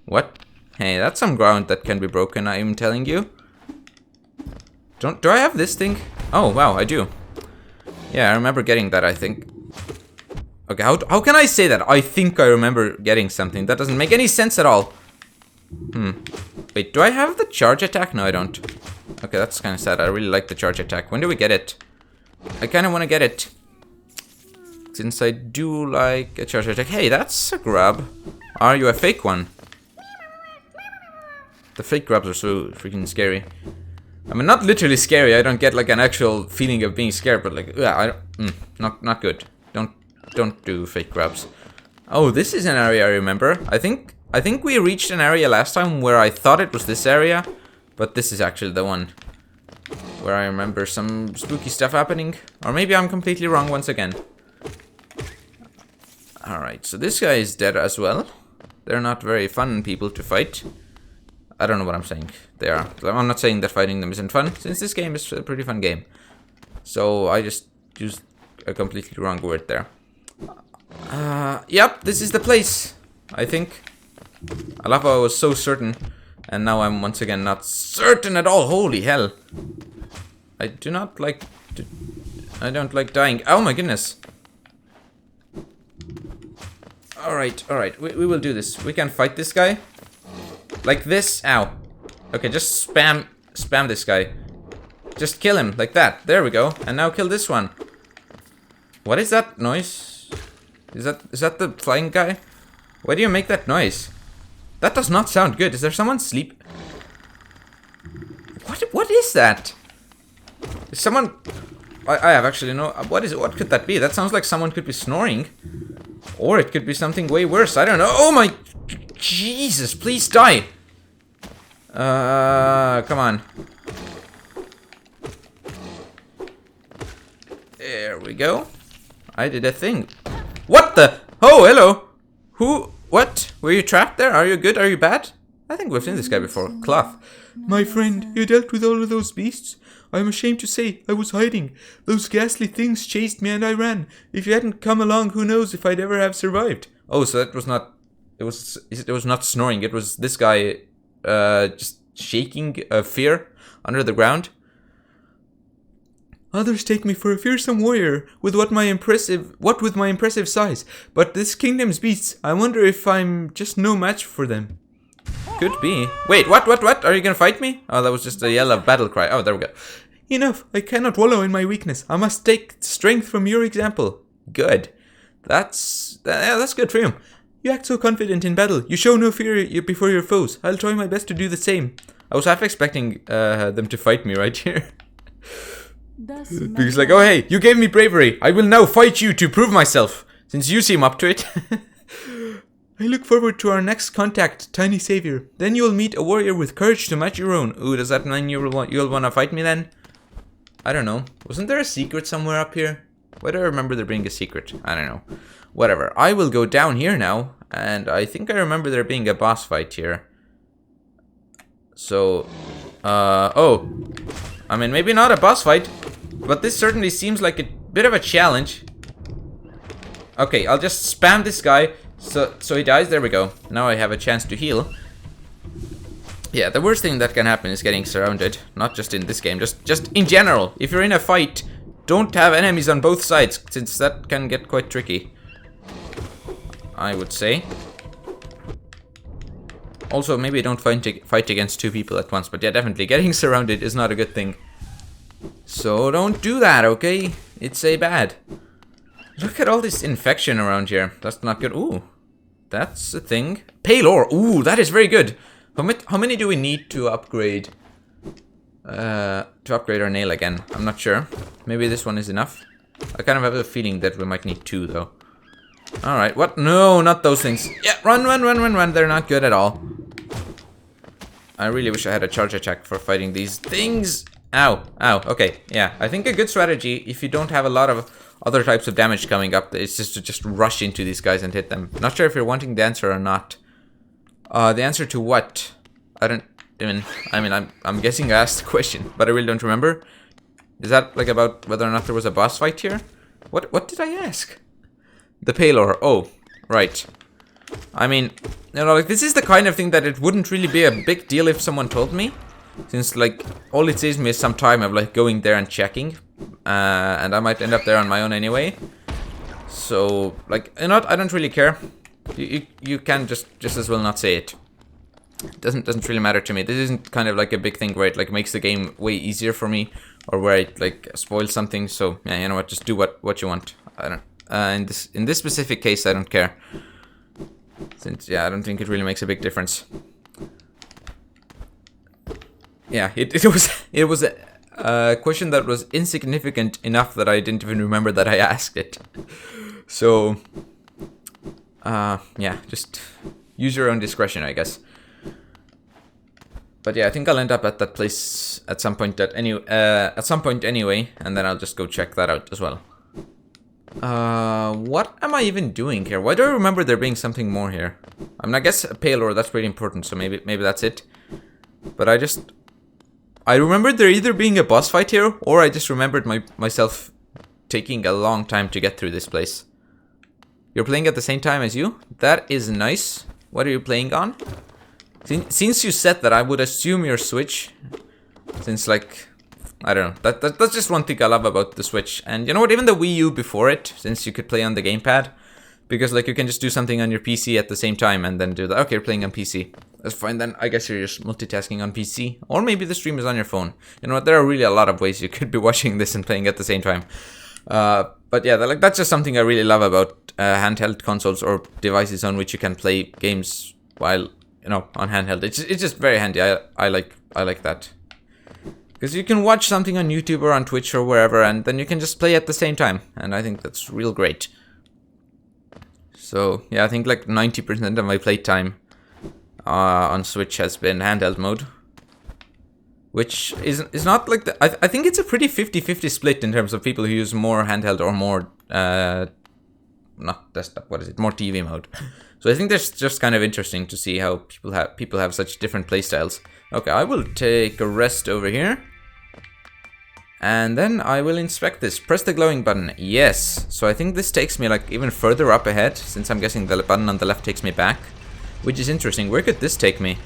What? Hey, that's some ground that can be broken, I'm telling you. Do I have this thing? Oh, wow, I do. Yeah, I remember getting that, I think. Okay, how can I say that? I think I remember getting something. That doesn't make any sense at all. Wait, do I have the charge attack? No, I don't. Okay, that's kind of sad. I really like the charge attack. When do we get it? I kind of want to get it, since I do like a charge attack. Hey, that's a grub. Are you a fake one? The fake grubs are so freaking scary. I mean, not literally scary. I don't get like an actual feeling of being scared, but like, yeah, not good. Don't do fake grabs. Oh, this is an area I remember. I think I think we reached an area last time where I thought it was this area, but this is actually the one where I remember some spooky stuff happening. Or maybe I'm completely wrong once again. Alright, so this guy is dead as well. They're not very fun people to fight. I don't know what I'm saying. They are. I'm not saying that fighting them isn't fun, since this game is a pretty fun game. So I just used a completely wrong word there. Yep, this is the place, I think. I love how I was so certain, and now I'm once again not certain at all. Holy hell. I do not like... I don't like dying. Oh my goodness. Alright, we will do this. We can fight this guy. Like this. Ow. Okay, just spam this guy. Just kill him, like that. There we go. And now kill this one. What is that noise? Is that the flying guy? Why do you make that noise? That does not sound good. Is there someone sleep? What is that? Is someone... I have actually no... What could that be? That sounds like someone could be snoring. Or it could be something way worse. I don't know. Oh my... Jesus, please die. Come on. There we go. I did a thing. What the... Oh, hello. Who... What? Were you trapped there? Are you good? Are you bad? I think we've seen this guy before. Cloth. My friend, you dealt with all of those beasts? I am ashamed to say, I was hiding. Those ghastly things chased me and I ran. If you hadn't come along, who knows if I'd ever have survived. Oh, so that was not... It was not snoring. It was this guy just shaking fear under the ground. Others take me for a fearsome warrior with with my impressive size. But this kingdom's beasts, I wonder if I'm just no match for them. Could be. Wait, what? Are you gonna fight me? Oh, that was just a yell of battle cry. Oh, there we go. Enough. I cannot wallow in my weakness. I must take strength from your example. Good. That's good for you. You act so confident in battle. You show no fear before your foes. I'll try my best to do the same. I was half expecting them to fight me right here. Because like, oh hey, you gave me bravery. I will now fight you to prove myself. Since you seem up to it. I look forward to our next contact, tiny savior. Then you'll meet a warrior with courage to match your own. Ooh, does that mean you'll want to fight me then? I don't know. Wasn't there a secret somewhere up here? Why do I remember there being a secret? I don't know. Whatever. I will go down here now. And I think I remember there being a boss fight here. So, oh. I mean, maybe not a boss fight. But this certainly seems like a bit of a challenge. Okay, I'll just spam this guy. So he dies. There we go. Now I have a chance to heal. Yeah, the worst thing that can happen is getting surrounded. Not just in this game, just in general. If you're in a fight, don't have enemies on both sides, since that can get quite tricky, I would say. Also, maybe don't fight against two people at once. But yeah, definitely, getting surrounded is not a good thing. So don't do that, okay? It's a bad. Look at all this infection around here. That's not good. Ooh, that's a thing. Pale ore. Ooh, that is very good. How many do we need to upgrade? To upgrade our nail again? I'm not sure. Maybe this one is enough. I kind of have a feeling that we might need 2 though. All right. What? No, not those things. Yeah, run. They're not good at all. I really wish I had a charge attack for fighting these things. Ow. Okay. Yeah, I think a good strategy if you don't have a lot of other types of damage coming up is just to just rush into these guys and hit them. Not sure if you're wanting the answer or not. The answer to what? I mean, I'm guessing I asked the question, but I really don't remember. Is that like about whether or not there was a boss fight here? What did I ask? The pale ore. Oh, right. I mean, you know, like this is the kind of thing that it wouldn't really be a big deal if someone told me, since like all it saves me is some time of like going there and checking, and I might end up there on my own anyway. So like, you know what? I don't really care. You can just as well not say it. It doesn't really matter to me. This isn't kind of like a big thing where it like makes the game way easier for me, or where it like spoils something. So yeah, you know what? Just do what you want. I don't. In this specific case, I don't care. Since yeah, I don't think it really makes a big difference. Yeah, it was a question that was insignificant enough that I didn't even remember that I asked it. So yeah, just use your own discretion, I guess. But yeah, I think I'll end up at that place at some point anyway, and then I'll just go check that out as well. What am I even doing here? Why do I remember there being something more here? I mean, I guess a pale ore, that's pretty important, so maybe that's it. But I remembered there either being a boss fight here, or I just remembered myself taking a long time to get through this place. You're playing at the same time as you? That is nice. What are you playing on? Since you said that, I would assume your Switch. Since, like, I don't know. That's just one thing I love about the Switch. And you know what? Even the Wii U before it, since you could play on the gamepad. Because, like, you can just do something on your PC at the same time and then do that. Okay, you're playing on PC. That's fine then. I guess you're just multitasking on PC. Or maybe the stream is on your phone. You know what? There are really a lot of ways you could be watching this and playing at the same time. But yeah, that's just something I really love about handheld consoles or devices on which you can play games while, you know, on handheld. It's just very handy. I like that. Because you can watch something on YouTube or on Twitch or wherever, and then you can just play at the same time. And I think that's real great. So, yeah, I think like 90% of my playtime on Switch has been handheld mode. Which is not like the... I think it's a pretty 50-50 split in terms of people who use more handheld or more... not desktop, what is it? More TV mode. So I think that's just kind of interesting to see how people have such different playstyles. Okay, I will take a rest over here. And then I will inspect this. Press the glowing button. Yes. So I think this takes me like even further up ahead, since I'm guessing the button on the left takes me back. Which is interesting. Where could this take me?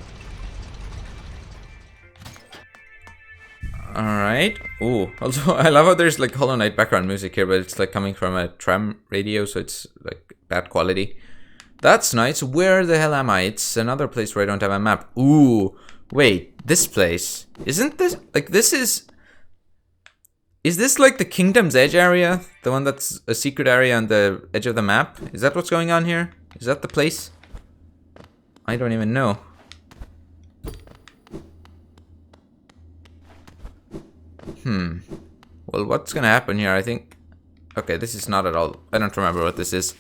Alright. Ooh. Also, I love how there's like Hollow Knight background music here, but it's like coming from a tram radio, so it's like bad quality. That's nice. Where the hell am I? It's another place where I don't have a map. Ooh. Wait. This place. Isn't this... Like, this is... Is this like the Kingdom's Edge area? The one that's a secret area on the edge of the map? Is that what's going on here? Is that the place? I don't even know. Well, what's gonna happen here? I think... Okay, this is not at all... I don't remember what this is.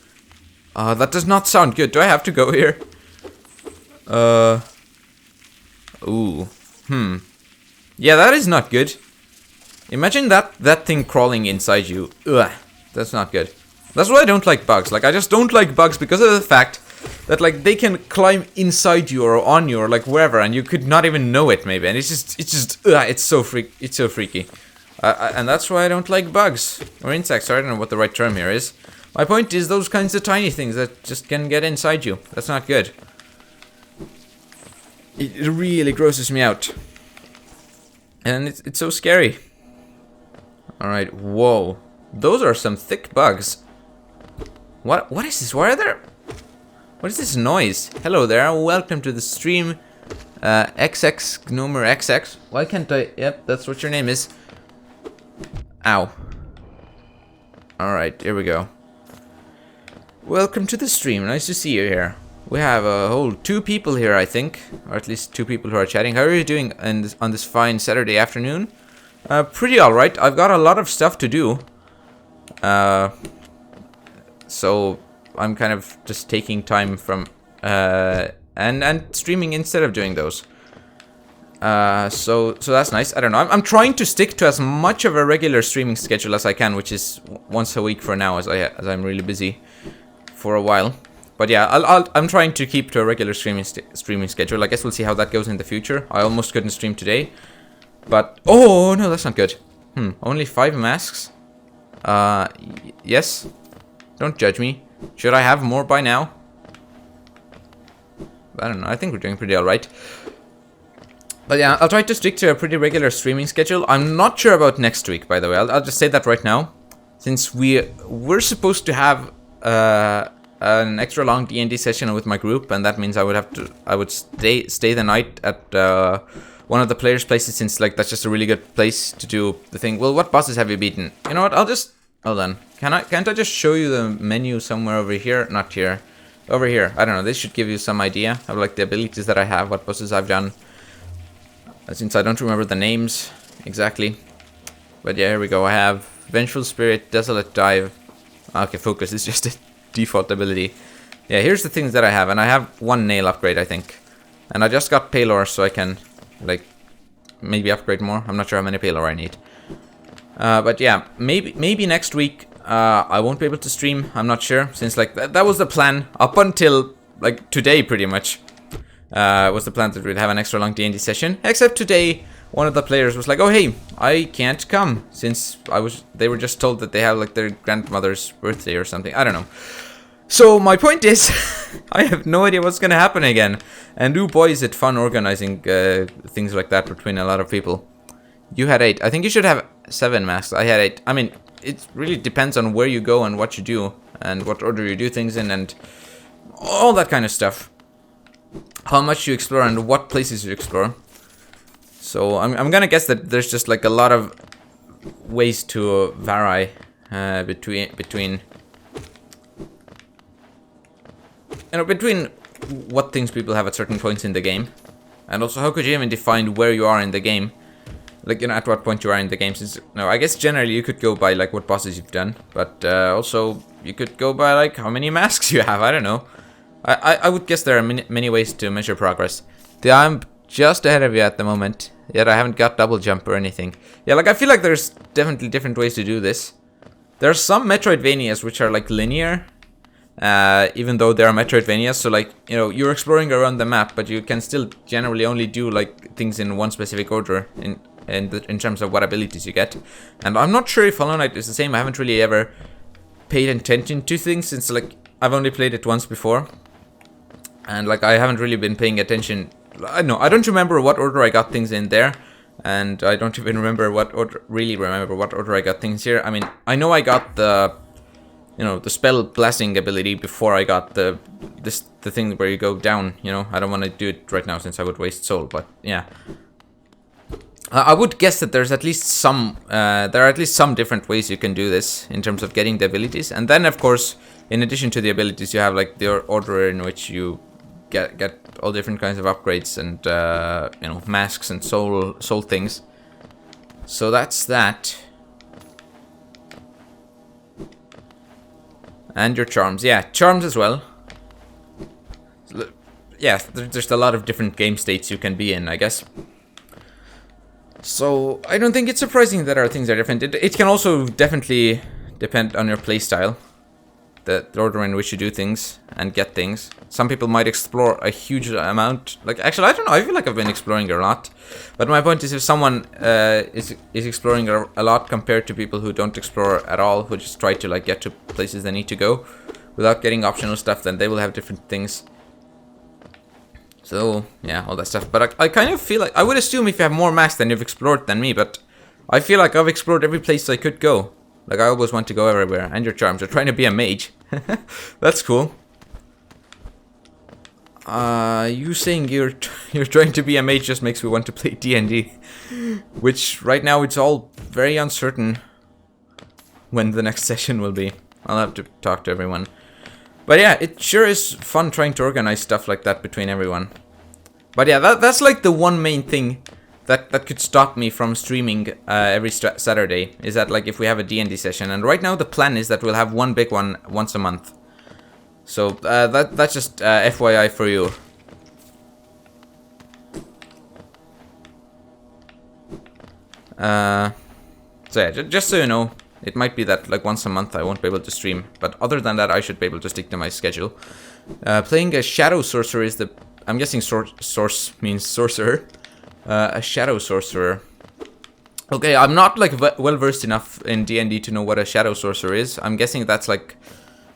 That does not sound good. Do I have to go here? Ooh. Yeah, that is not good. Imagine that thing crawling inside you. Ugh. That's not good. That's why I don't like bugs. Like, I just don't like bugs because of the fact that, like, they can climb inside you or on you or, like, wherever, and you could not even know it, maybe. And it's so freaky. And that's why I don't like bugs. Or insects, I don't know what the right term here is. My point is those kinds of tiny things that just can get inside you. That's not good. It really grosses me out. And it's so scary. Alright, whoa. Those are some thick bugs. What is this? Why are there... What is this noise? Hello there, welcome to the stream. XX Gnomer XX. Why can't I... Yep, that's what your name is. Ow. Alright, here we go. Welcome to the stream, nice to see you here. We have a whole 2 people here, I think. Or at least 2 people who are chatting. How are you doing on this fine Saturday afternoon? Pretty alright. I've got a lot of stuff to do. So I'm kind of just taking time from and streaming instead of doing those. So that's nice. I don't know. I'm trying to stick to as much of a regular streaming schedule as I can, which is once a week for now, as I'm really busy for a while. But yeah, I'm trying to keep to a regular streaming schedule. I guess we'll see how that goes in the future. I almost couldn't stream today. But, oh, no, that's not good. Only 5 masks? Yes. Don't judge me. Should I have more by now? I don't know, I think we're doing pretty alright. But yeah, I'll try to stick to a pretty regular streaming schedule. I'm not sure about next week, by the way. I'll just say that right now. Since we're supposed to have an extra long D&D session with my group, and that means I would stay the night at one of the players' places, since like that's just a really good place to do the thing. Well, what bosses have you beaten? You know what? I'll just hold on. Can't I just show you the menu somewhere over here? Not here. Over here. I don't know. This should give you some idea of like the abilities that I have, what bosses I've done. Since I don't remember the names exactly. But yeah, here we go. I have Vengeful Spirit, Desolate Dive. Okay, Focus is just a default ability. Yeah, here's the things that I have, and I have one nail upgrade, I think. And I just got Palor, so I can, like, maybe upgrade more. I'm not sure how many Palor I need. But yeah, maybe next week I won't be able to stream. I'm not sure, since like that was the plan up until like today, pretty much. Was the plan that we'd have an extra long D&D session. Except today, one of the players was like, "Oh hey, I can't come," since they were just told that they have like their grandmother's birthday or something. I don't know. So my point is, I have no idea what's gonna happen again. And oh boy, is it fun organizing things like that between a lot of people. You had 8. I think you should have 7 masks. I had 8. I mean, it really depends on where you go and what you do, and what order you do things in, and all that kind of stuff. How much you explore and what places you explore. So I'm gonna guess that there's just like a lot of ways to vary between what things people have at certain points in the game, and also how could you even define where you are in the game. Like, you know, at what point you are in the game, since, no, I guess generally you could go by, like, what bosses you've done, but also you could go by, like, how many masks you have, I don't know. I would guess there are many ways to measure progress. I'm just ahead of you at the moment, yet I haven't got double jump or anything. Yeah, like, I feel like there's definitely different ways to do this. There are some Metroidvanias which are, like, linear, even though they are Metroidvanias, so, like, you know, you're exploring around the map, but you can still generally only do, like, things in one specific order, in terms of what abilities you get. And I'm not sure if Hollow Knight is the same. I haven't really ever paid attention to things, since like I've only played it once before, and like I haven't really been paying attention. I don't remember what order I got things in there, and I don't even remember what order I got things here. I mean, I know I got the, you know, the spell blasting ability before I got the thing where you go down. You know, I don't want to do it right now since I would waste soul, but yeah. I would guess that there's at least some, there are at least some different ways you can do this in terms of getting the abilities. And then, of course, in addition to the abilities, you have like the order in which you get all different kinds of upgrades and, you know, masks and soul things. So that's that. And your charms. Yeah, charms as well. Yeah, there's a lot of different game states you can be in, I guess. So, I don't think it's surprising that our things are different. It can also definitely depend on your playstyle. The order in which you do things and get things. Some people might explore a huge amount. Like, actually, I don't know. I feel like I've been exploring a lot. But my point is, if someone is exploring a lot compared to people who don't explore at all, who just try to like get to places they need to go without getting optional stuff, then they will have different things. So, yeah, all that stuff. But I kind of feel like, I would assume if you have more masks than you've explored than me, but I feel like I've explored every place I could go. Like, I always want to go everywhere. And your charms. You're trying to be a mage. That's cool. You saying you're trying to be a mage just makes me want to play D&D. Which, right now, it's all very uncertain when the next session will be. I'll have to talk to everyone. But yeah, it sure is fun trying to organize stuff like that between everyone. But yeah, that's like the one main thing that could stop me from streaming every Saturday, is that like if we have a D&D session. And right now the plan is that we'll have one big one once a month. So that's just FYI for you. So yeah, just so you know, it might be that like once a month I won't be able to stream, but other than that I should be able to stick to my schedule. Playing a Shadow Sorcerer is the... I'm guessing source means sorcerer. A Shadow Sorcerer. Okay, I'm not like well versed enough in D&D to know what a Shadow Sorcerer is. I'm guessing that's like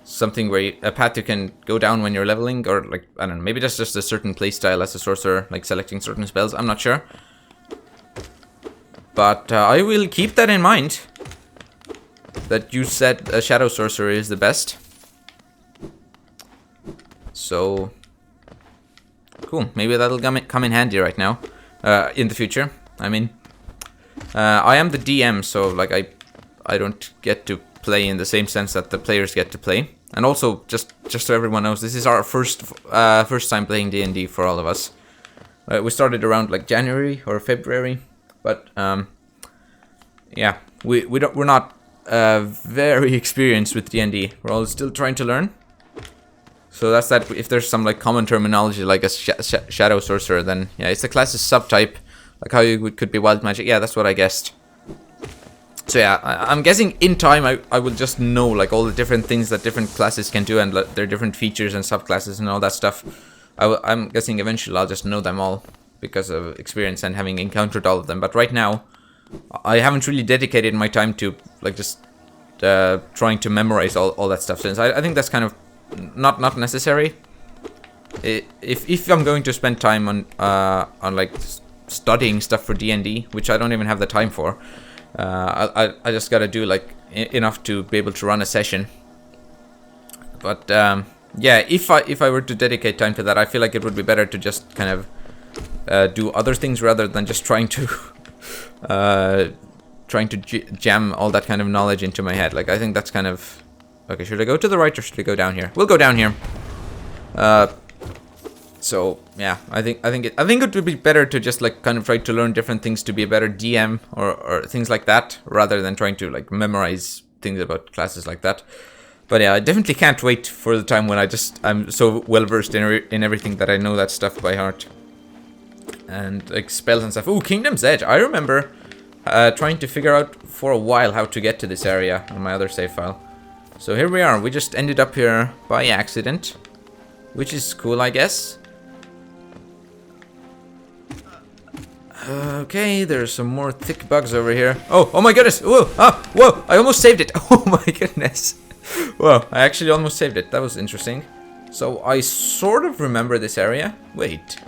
something where a path you can go down when you're leveling, or like, I don't know, maybe that's just a certain playstyle as a sorcerer, like selecting certain spells. I'm not sure. But I will keep that in mind. That you said a Shadow Sorcerer is the best. So, cool. Maybe that'll come in handy right now. In the future, I mean. I am the DM, so like I don't get to play in the same sense that the players get to play. And also, just so everyone knows, this is our first time playing D&D for all of us. We started around like January or February, but yeah, we're not very experienced with D&D. We're all still trying to learn. So that's that. If there's some like common terminology like a shadow sorcerer, then yeah, it's the class's subtype, like how you could be wild magic. Yeah, that's what I guessed. So yeah, I'm guessing in time I will just know like all the different things that different classes can do and their different features and subclasses and all that stuff. I'm guessing eventually I'll just know them all because of experience and having encountered all of them. But right now, I haven't really dedicated my time to like just trying to memorize all that stuff. Since I think that's kind of not necessary. If I'm going to spend time on like studying stuff for D&D, which I don't even have the time for, I just gotta do like enough to be able to run a session. But yeah, if I were to dedicate time to that, I feel like it would be better to just kind of do other things rather than just trying to jam all that kind of knowledge into my head. Like I think that's kind of okay. Should I go to the right or should I go down here? We'll go down here. So yeah, I think it would be better to just like kind of try to learn different things to be a better DM or things like that, rather than trying to like memorize things about classes like that. But yeah, I definitely can't wait for the time when I'm so well versed in everything that I know that stuff by heart. And like spells and stuff. Ooh, Kingdom's Edge. I remember trying to figure out for a while how to get to this area on my other save file. So here we are. We just ended up here by accident, which is cool, I guess. Okay, there's some more thick bugs over here. Oh my goodness! Whoa! Ah, whoa! I almost saved it! Oh my goodness! Whoa, I actually almost saved it. That was interesting. So I sort of remember this area. Wait,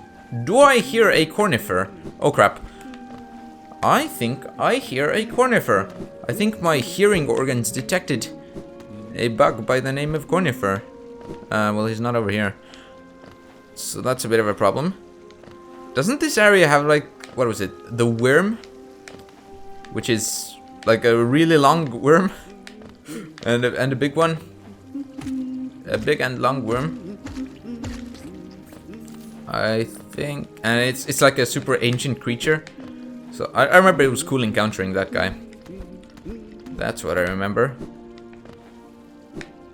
do I hear a Cornifer? Oh crap! I think I hear a Cornifer. I think my hearing organs detected a bug by the name of Cornifer. Well, he's not over here, so that's a bit of a problem. Doesn't this area have like, what was it? The worm? Which is like a really long worm. and a big one. A big and long worm. I think. And it's like a super ancient creature. So I remember it was cool encountering that guy. That's what I remember.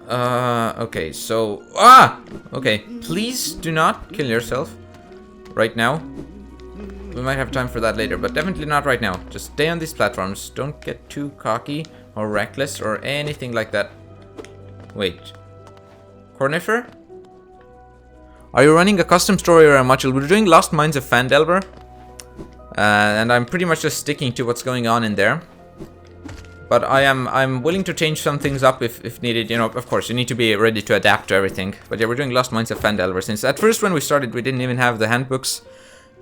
Okay, so... Ah! Okay, please do not kill yourself right now. We might have time for that later, but definitely not right now. Just stay on these platforms. Don't get too cocky or reckless or anything like that. Wait. Cornifer? Are you running a custom story or a module? We're doing Lost Mines of Phandelver. And I'm pretty much just sticking to what's going on in there. But I'm willing to change some things up if needed. You know, of course, you need to be ready to adapt to everything. But yeah, we're doing Lost Mines of Phandelver. Since at first when we started, we didn't even have the handbooks.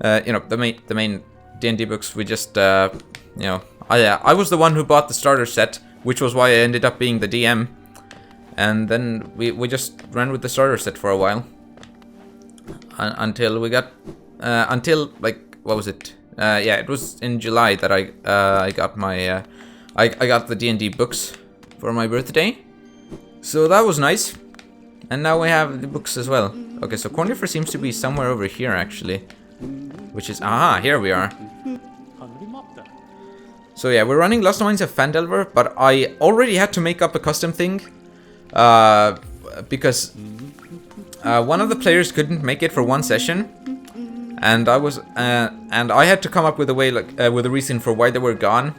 You know, the main D&D books. We just, you know, I was the one who bought the starter set, which was why I ended up being the DM. And then we just ran with the starter set for a while. Until we got, until like, what was it? Yeah, it was in July that I got my, I got the D&D books for my birthday. So that was nice. And now we have the books as well. Okay, so Cornifer seems to be somewhere over here actually. Which is, aha, here we are. So yeah, we're running Lost Mines of Phandelver, but I already had to make up a custom thing. Because one of the players couldn't make it for one session. And I had to come up with a way, like, with a reason for why they were gone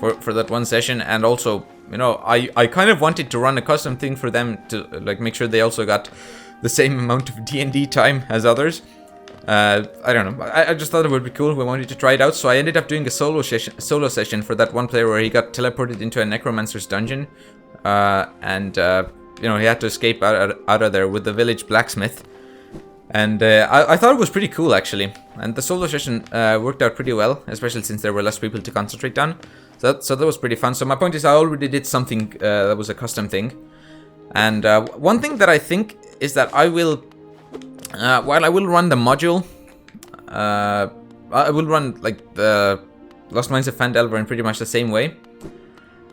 for that one session. And also, you know, I kind of wanted to run a custom thing for them to, like, make sure they also got the same amount of D&D time as others. I don't know. I just thought it would be cool. We wanted to try it out, so I ended up doing a solo session for that one player where he got teleported into a necromancer's dungeon, and you know, he had to escape out of there with the village blacksmith. And I thought it was pretty cool actually, and the solo session worked out pretty well, especially since there were less people to concentrate on. So that was pretty fun. So my point is, I already did something that was a custom thing, and one thing that I think is that I will. While I will run the module, I will run like the Lost Mines of Phandelver in pretty much the same way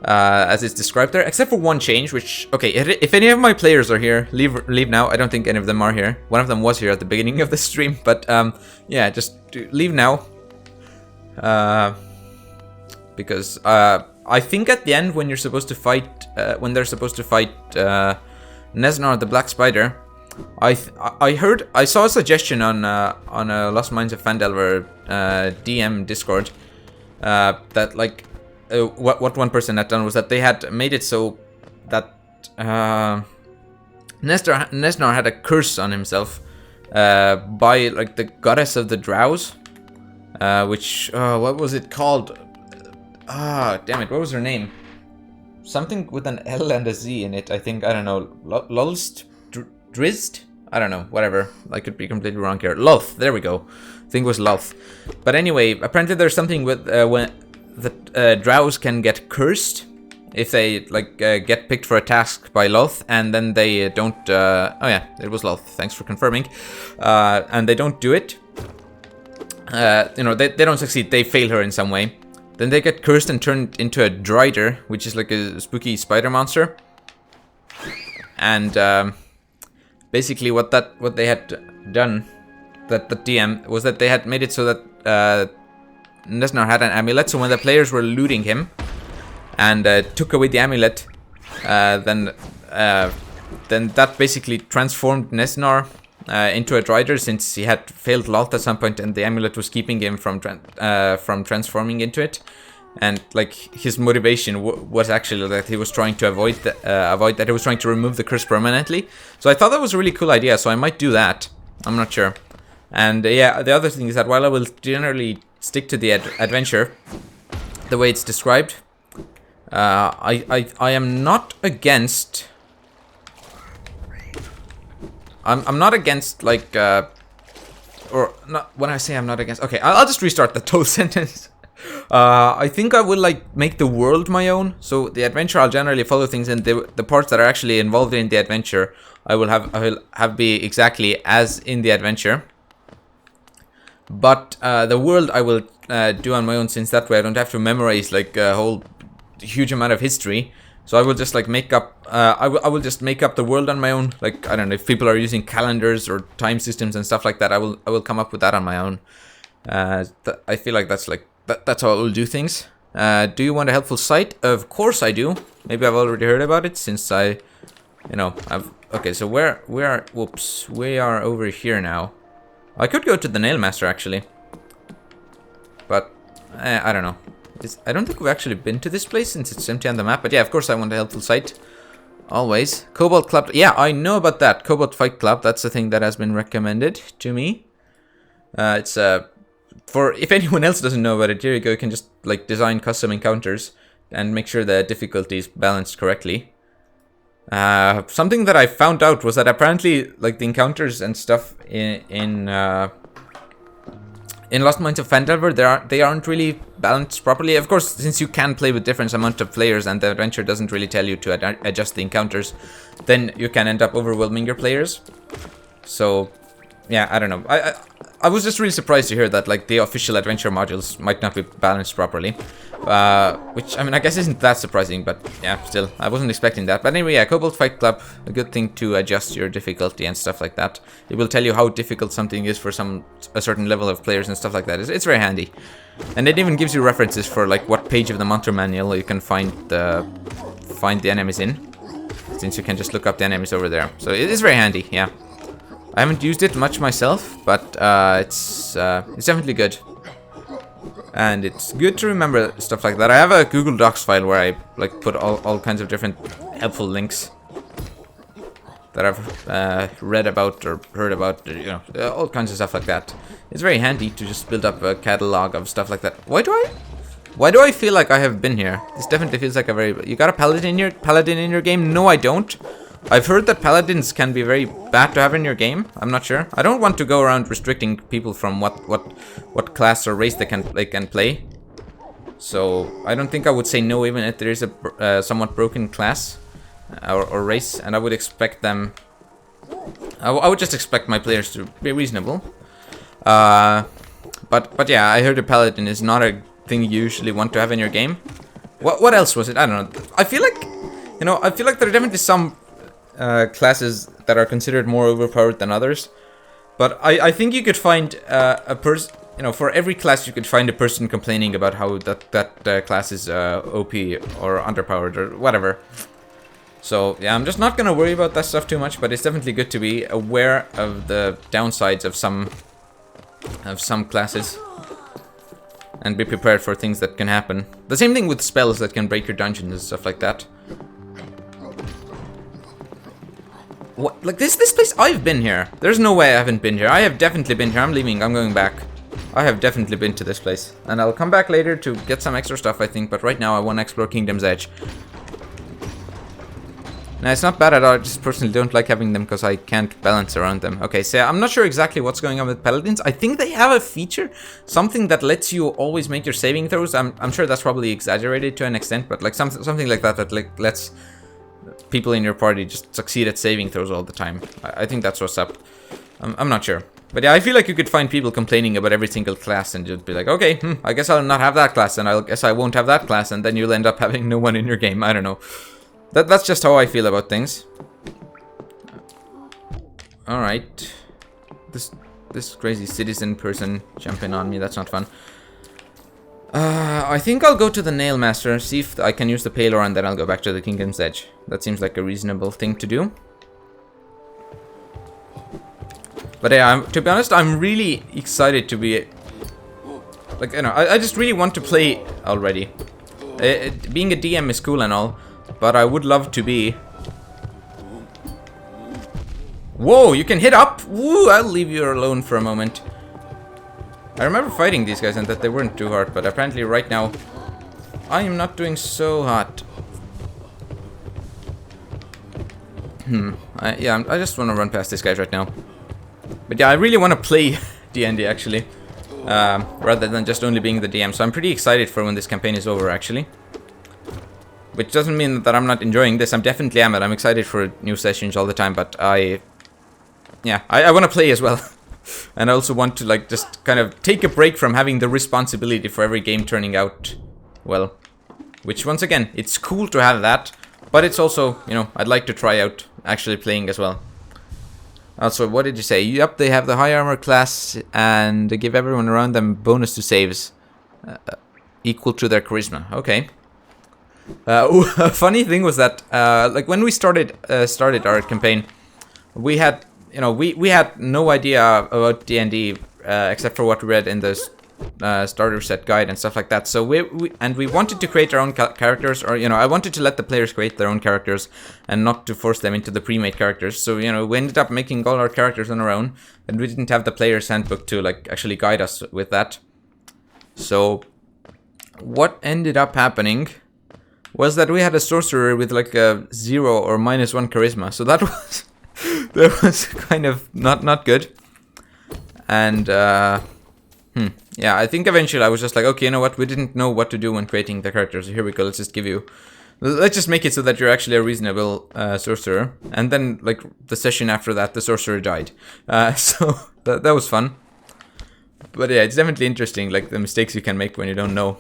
as it's described there, except for one change. Which, okay, if any of my players are here, leave now. I don't think any of them are here. One of them was here at the beginning of the stream, but yeah, just leave now. Because I think at the end when you're supposed to fight, when they're supposed to fight Nesnar the Black Spider. I saw a suggestion on Lost Minds of Phandelver DM Discord that like what one person had done was that they had made it so that Nesnar had a curse on himself by like the goddess of the drows, which what was it called? Damn it, what was her name? Something with an L and a Z in it, I think. I don't know. Lulst? Drizzt? I don't know, whatever. I could be completely wrong here. Lolth, there we go. I think it was Lolth. But anyway, apparently there's something with when the drows can get cursed if they like get picked for a task by Lolth, and then they don't. Oh yeah, it was Lolth. Thanks for confirming. And they don't do it. You know, they don't succeed. They fail her in some way. Then they get cursed and turned into a Drider, which is like a spooky spider monster. And basically, what they had done, that the DM was that they had made it so that Nesnar had an amulet. So when the players were looting him and took away the amulet, then that basically transformed Nesnar into a Drider, since he had failed Lolth at some point, and the amulet was keeping him from transforming into it. And like his motivation was actually that he was trying to avoid that. He was trying to remove the curse permanently. So I thought that was a really cool idea. So I might do that. I'm not sure. And yeah, the other thing is that while I will generally stick to the adventure the way it's described, I am not against. I'm not against, like, or not. When I say I'm not against, okay, I'll just restart the whole sentence. I think I will like make the world my own. So the adventure, I'll generally follow things, and the parts that are actually involved in the adventure, I will have be exactly as in the adventure. But the world I will do on my own, since that way I don't have to memorize like a whole huge amount of history. So I will just like make up. I will just make up the world on my own. Like, I don't know if people are using calendars or time systems and stuff like that. I will come up with that on my own. I feel like that's like that's how I will do things. Do you want a helpful site? Of course I do. Maybe I've already heard about it since I've. Okay, so whoops, we are over here now. I could go to the Nailmaster actually, but I don't know. I don't think we've actually been to this place since it's empty on the map. But yeah, of course I want a helpful site. Always. Cobalt Club. Yeah, I know about that. Cobalt Fight Club. That's the thing that has been recommended to me. It's for if anyone else doesn't know about it, here you go. You can just like design custom encounters and make sure the difficulty is balanced correctly. Something that I found out was that apparently like the encounters and stuff in Lost Minds of Phandelver, they aren't really balanced properly. Of course, since you can play with different amount of players and the adventure doesn't really tell you to adjust the encounters, then you can end up overwhelming your players. So, yeah, I don't know. I was just really surprised to hear that like the official adventure modules might not be balanced properly. Which, I mean, I guess isn't that surprising, but yeah, still, I wasn't expecting that. But anyway, yeah, Cobalt Fight Club, a good thing to adjust your difficulty and stuff like that. It will tell you how difficult something is for a certain level of players and stuff like that. It's very handy. And it even gives you references for like what page of the Monster Manual you can find the enemies in, since you can just look up the enemies over there. So it is very handy, yeah. I haven't used it much myself, but it's definitely good. And it's good to remember stuff like that. I have a Google Docs file where I like put all kinds of different helpful links that I've read about or heard about, you know, all kinds of stuff like that. It's very handy to just build up a catalog of stuff like that. Why do I feel like I have been here? This definitely feels like a very... You got a paladin in your game? No, I don't. I've heard that paladins can be very bad to have in your game. I'm not sure. I don't want to go around restricting people from what class or race they can play. So I don't think I would say no, even if there is a somewhat broken class or race, and I would expect them. I would just expect my players to be reasonable. But yeah, I heard a paladin is not a thing you usually want to have in your game. What else was it? I don't know. I feel like there are definitely some classes that are considered more overpowered than others, but I think you could find a person, for every class you could find a person complaining about how that class is OP or underpowered or whatever. So yeah, I'm just not gonna worry about that stuff too much, but it's definitely good to be aware of the downsides of some classes and be prepared for things that can happen. The same thing with spells that can break your dungeons and stuff like that. What? Like this place, I've been here. There's no way I haven't been here. I have definitely been here. I'm leaving. I'm going back. I have definitely been to this place. And I'll come back later to get some extra stuff, I think. But right now, I want to explore Kingdom's Edge. Now, it's not bad at all. I just personally don't like having them because I can't balance around them. Okay, so I'm not sure exactly what's going on with Paladins. I think they have a feature. Something that lets you always make your saving throws. I'm sure that's probably exaggerated to an extent. But like something like that like lets people in your party just succeed at saving throws all the time. I think that's what's up. I'm not sure. But yeah, I feel like you could find people complaining about every single class and just be like, okay, I guess I'll not have that class, and I guess I won't have that class, and then you'll end up having no one in your game. I don't know. That's just how I feel about things. Alright. This crazy citizen person jumping on me, that's not fun. I think I'll go to the Nail Master, see if I can use the Paylor, and then I'll go back to the Kingdom's Edge. That seems like a reasonable thing to do. But yeah, to be honest, I'm really excited to be... Like, you know, I just really want to play already. Being a DM is cool and all, but I would love to be... Whoa, you can hit up? Woo, I'll leave you alone for a moment. I remember fighting these guys and that they weren't too hard, but apparently right now I am not doing so hot. I just want to run past these guys right now. But yeah, I really want to play D&D actually, rather than just only being the DM. So I'm pretty excited for when this campaign is over actually. Which doesn't mean that I'm not enjoying this. I'm definitely am. I'm excited for new sessions all the time, but I want to play as well. And I also want to like just kind of take a break from having the responsibility for every game turning out well. Which once again, it's cool to have that, but it's also, you know, I'd like to try out actually playing as well. Also, what did you say? Yep, they have the high armor class and they give everyone around them bonus to saves equal to their charisma. Okay. A funny thing was that like when we started our campaign, we had we had no idea about D&D except for what we read in the starter set guide and stuff like that. So we wanted to create our own characters, or I wanted to let the players create their own characters and not to force them into the pre-made characters. So we ended up making all our characters on our own, and we didn't have the player's handbook to like actually guide us with that. So what ended up happening was that we had a sorcerer with like a 0 or -1 charisma. So that was that was kind of not good. And yeah, I think eventually I was just like, okay, you know what? We didn't know what to do when creating the characters. So here we go. Let's just make it so that you're actually a reasonable sorcerer. And then like the session after that, the sorcerer died. So that was fun. But yeah, it's definitely interesting, like the mistakes you can make when you don't know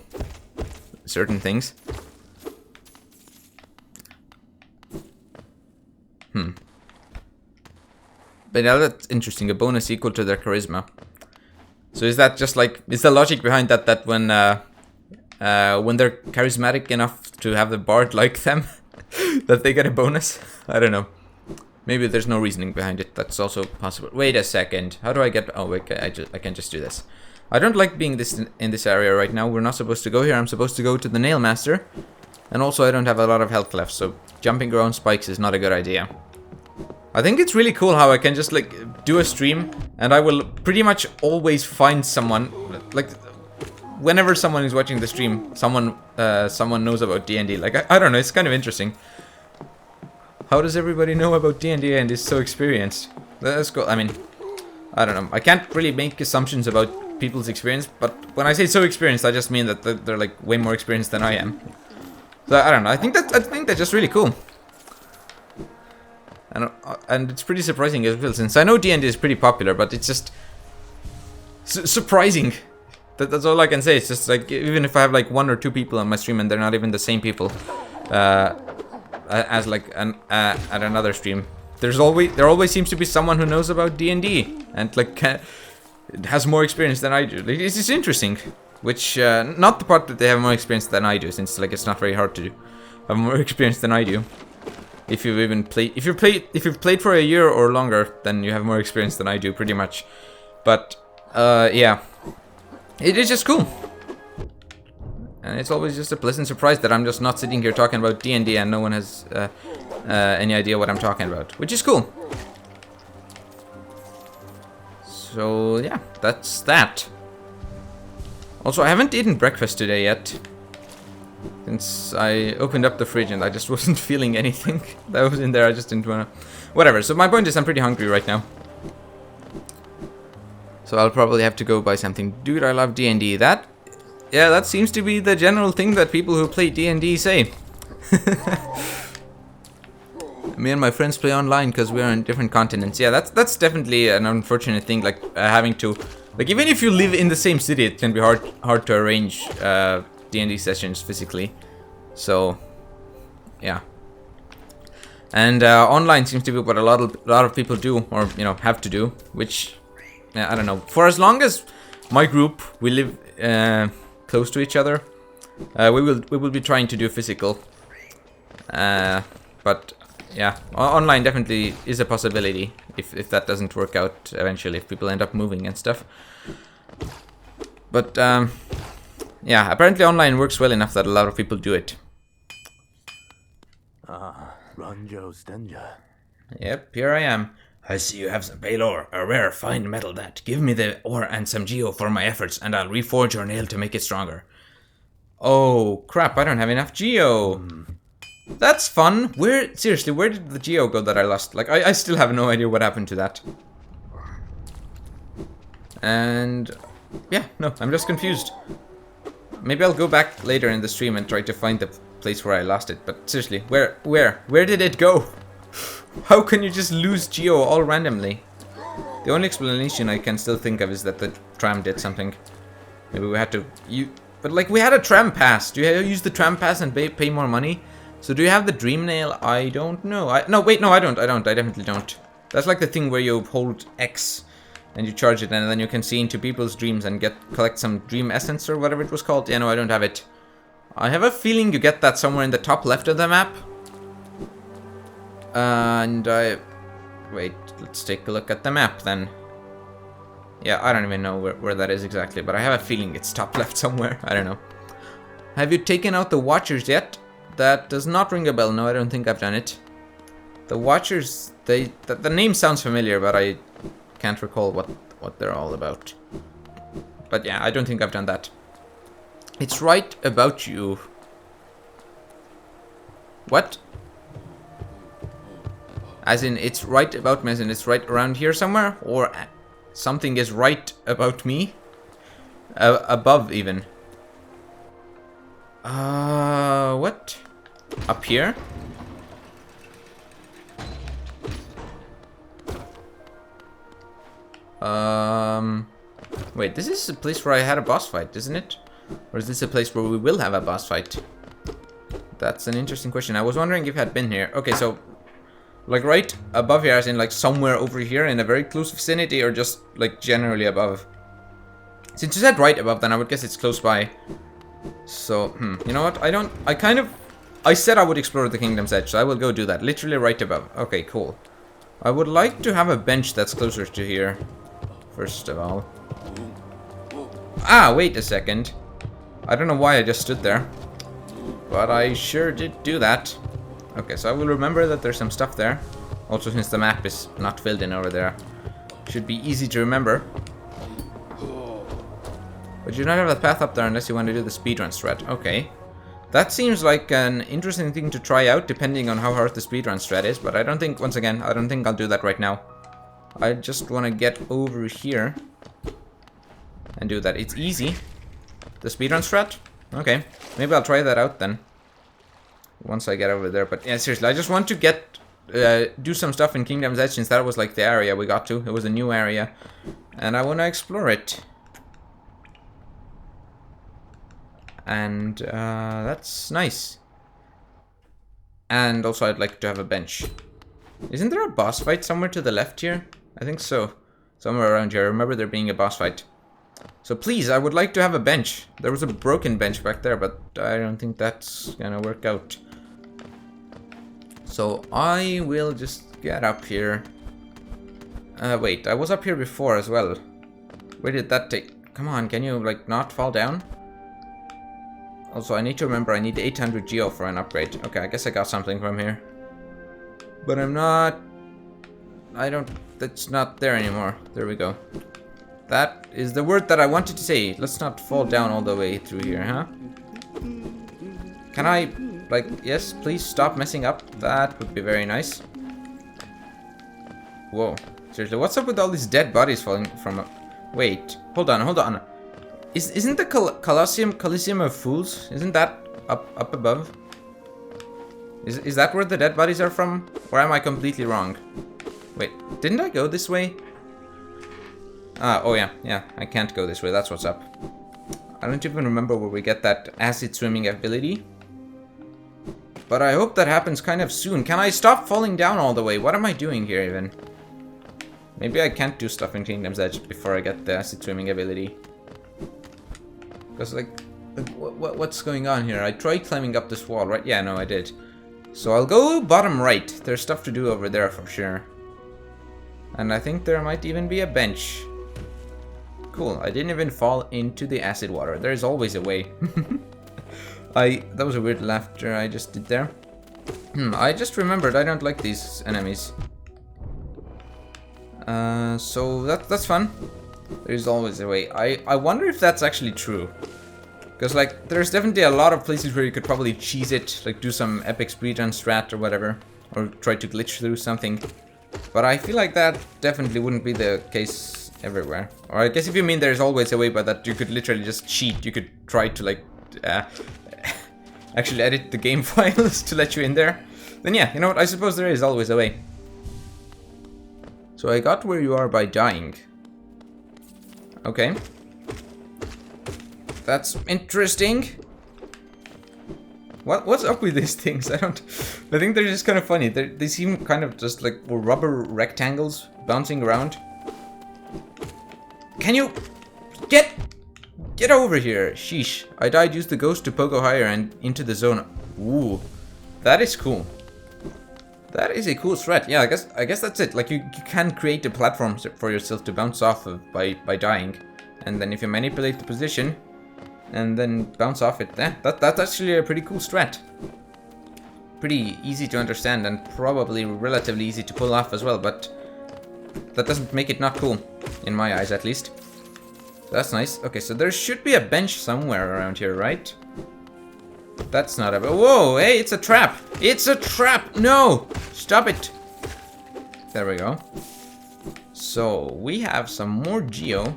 certain things. But yeah, that's interesting. A bonus equal to their charisma. So is that just like, is the logic behind that when they're charismatic enough to have the bard like them, that they get a bonus? I don't know. Maybe there's no reasoning behind it. That's also possible. Wait a second. How do I get? Oh wait, I can just do this. I don't like being in this area right now. We're not supposed to go here. I'm supposed to go to the Nail Master, and also I don't have a lot of health left. So jumping around spikes is not a good idea. I think it's really cool how I can just like do a stream and I will pretty much always find someone, like whenever someone is watching the stream, someone knows about D&D. Like I don't know, it's kind of interesting. How does everybody know about D&D and is so experienced? That's cool. I mean, I don't know. I can't really make assumptions about people's experience, but when I say so experienced, I just mean that they're like way more experienced than I am. So I don't know. I think that's just really cool. And it's pretty surprising as well, since I know D&D is pretty popular, but it's just surprising. That's all I can say. It's just like, even if I have like 1 or 2 people on my stream and they're not even the same people as like at another stream, there always seems to be someone who knows about D&D and like has more experience than I do. It's just interesting. Which not the part that they have more experience than I do, since like it's not very hard to have more experience than I do. If you've even played, if you've played for a year or longer, then you have more experience than I do, pretty much. But yeah, it is just cool, and it's always just a pleasant surprise that I'm just not sitting here talking about D&D and no one has any idea what I'm talking about, which is cool. So yeah, that's that. Also, I haven't eaten breakfast today yet, since I opened up the fridge and I just wasn't feeling anything that was in there. I just didn't wanna... Whatever, so my point is I'm pretty hungry right now. So I'll probably have to go buy something. Dude, I love D&D. That... Yeah, that seems to be the general thing that people who play D&D say. Me and my friends play online because we're on different continents. Yeah, that's definitely an unfortunate thing, like having to... Like, even if you live in the same city, it can be hard to arrange D&D sessions physically. So, yeah. And online seems to be what a lot of people do, or, you know, have to do, which... Yeah, I don't know. For as long as my group, we live close to each other, we will be trying to do physical. But yeah, online definitely is a possibility if that doesn't work out eventually, if people end up moving and stuff. But yeah, apparently online works well enough that a lot of people do it. Ah, Ranjo Stenja. Yep, here I am. I see you have some pale ore, a rare fine metal that. Give me the ore and some geo for my efforts, and I'll reforge your nail to make it stronger. Oh, crap, I don't have enough geo. That's fun. Seriously, where did the geo go that I lost? Like, I still have no idea what happened to that. And... yeah, no, I'm just confused. Maybe I'll go back later in the stream and try to find the place where I lost it. But seriously, where did it go? How can you just lose geo all randomly? The only explanation I can still think of is that the tram did something. Maybe we had to... But like, we had a tram pass. Do you use the tram pass and pay more money? So do you have the dream nail? I don't know. No, wait, no, I don't. I definitely don't. That's like the thing where you hold X and you charge it and then you can see into people's dreams and collect some dream essence or whatever it was called. Yeah, no, I don't have it. I have a feeling you get that somewhere in the top left of the map. And wait, let's take a look at the map then. Yeah, I don't even know where that is exactly, but I have a feeling it's top left somewhere. I don't know. Have you taken out the Watchers yet? That does not ring a bell. No, I don't think I've done it. The Watchers, the name sounds familiar, but I can't recall what they're all about. But yeah, I don't think I've done that. It's right about you. What? As in, it's right about me, as in it's right around here somewhere? Or something is right about me? Above, even. What? Up here? Wait, this is a place where I had a boss fight, isn't it? Or is this a place where we will have a boss fight? That's an interesting question. I was wondering if I had been here. Okay, so... like right above here, as in like somewhere over here in a very close vicinity, or just like generally above? Since you said right above, then I would guess it's close by. So, you know what? I said I would explore the Kingdom's Edge, so I will go do that. Literally right above. Okay, cool. I would like to have a bench that's closer to here, first of all. Ah, wait a second. I don't know why I just stood there, but I sure did do that. Okay, so I will remember that there's some stuff there. Also, since the map is not filled in over there, should be easy to remember. But you don't have a path up there unless you want to do the speedrun strat. Okay. That seems like an interesting thing to try out, depending on how hard the speedrun strat is. But I don't think, once again, I don't think I'll do that right now. I just want to get over here and do that. It's easy. The speedrun strat? Okay. Maybe I'll try that out then, once I get over there. But yeah, seriously, I just want to get do some stuff in Kingdom's Edge, since that was like the area we got to. It was a new area, and I want to explore it. And that's nice. And also I'd like to have a bench. Isn't there a boss fight somewhere to the left here? I think so. Somewhere around here. I remember there being a boss fight. So please, I would like to have a bench. There was a broken bench back there, but I don't think that's gonna work out. So I will just get up here. Wait, I was up here before as well. Where did that take? Come on, can you like not fall down? Also, I need to remember I need 800 geo for an upgrade. Okay, I guess I got something from here. But I'm not... That's not there anymore. There we go. That is the word that I wanted to say. Let's not fall down all the way through here, huh? Can I, like, yes, please stop messing up. That would be very nice. Whoa. Seriously, what's up with all these dead bodies falling from up? Wait, hold on. Isn't the Coliseum of Fools? Isn't that up above? Is that where the dead bodies are from? Or am I completely wrong? Wait, didn't I go this way? Oh yeah, I can't go this way, that's what's up. I don't even remember where we get that acid swimming ability. But I hope that happens kind of soon. Can I stop falling down all the way? What am I doing here even? Maybe I can't do stuff in Kingdom's Edge before I get the acid swimming ability. Because like what's going on here? I tried climbing up this wall, right? Yeah, no, I did. So I'll go bottom right. There's stuff to do over there for sure. And I think there might even be a bench. Cool, I didn't even fall into the acid water. There's always a way. That was a weird laughter I just did there. I just remembered I don't like these enemies. So that's fun. There's always a way. I wonder if that's actually true. Because like there's definitely a lot of places where you could probably cheese it, like do some epic speedrun strat or whatever, or try to glitch through something. But I feel like that definitely wouldn't be the case everywhere. Or I guess if you mean there's always a way, but that you could literally just cheat. You could try to like actually edit the game files to let you in there. Then yeah, you know what? I suppose there is always a way. So I got where you are by dying. Okay. That's interesting. What's up with these things? I think they're just kind of funny. They seem kind of just like rubber rectangles bouncing around. Can you get over here? Sheesh. I died, used the ghost to pogo higher and into the zone. Ooh. That is cool. That is a cool threat. Yeah, I guess that's it. Like you can create a platform for yourself to bounce off of by dying. And then if you manipulate the position and then bounce off it, that's actually a pretty cool strat. Pretty easy to understand and probably relatively easy to pull off as well, but that doesn't make it not cool, in my eyes at least. So that's nice. Okay, so there should be a bench somewhere around here, right? That's not a... Whoa, hey, it's a trap! It's a trap! No! Stop it! There we go. So, we have some more geo.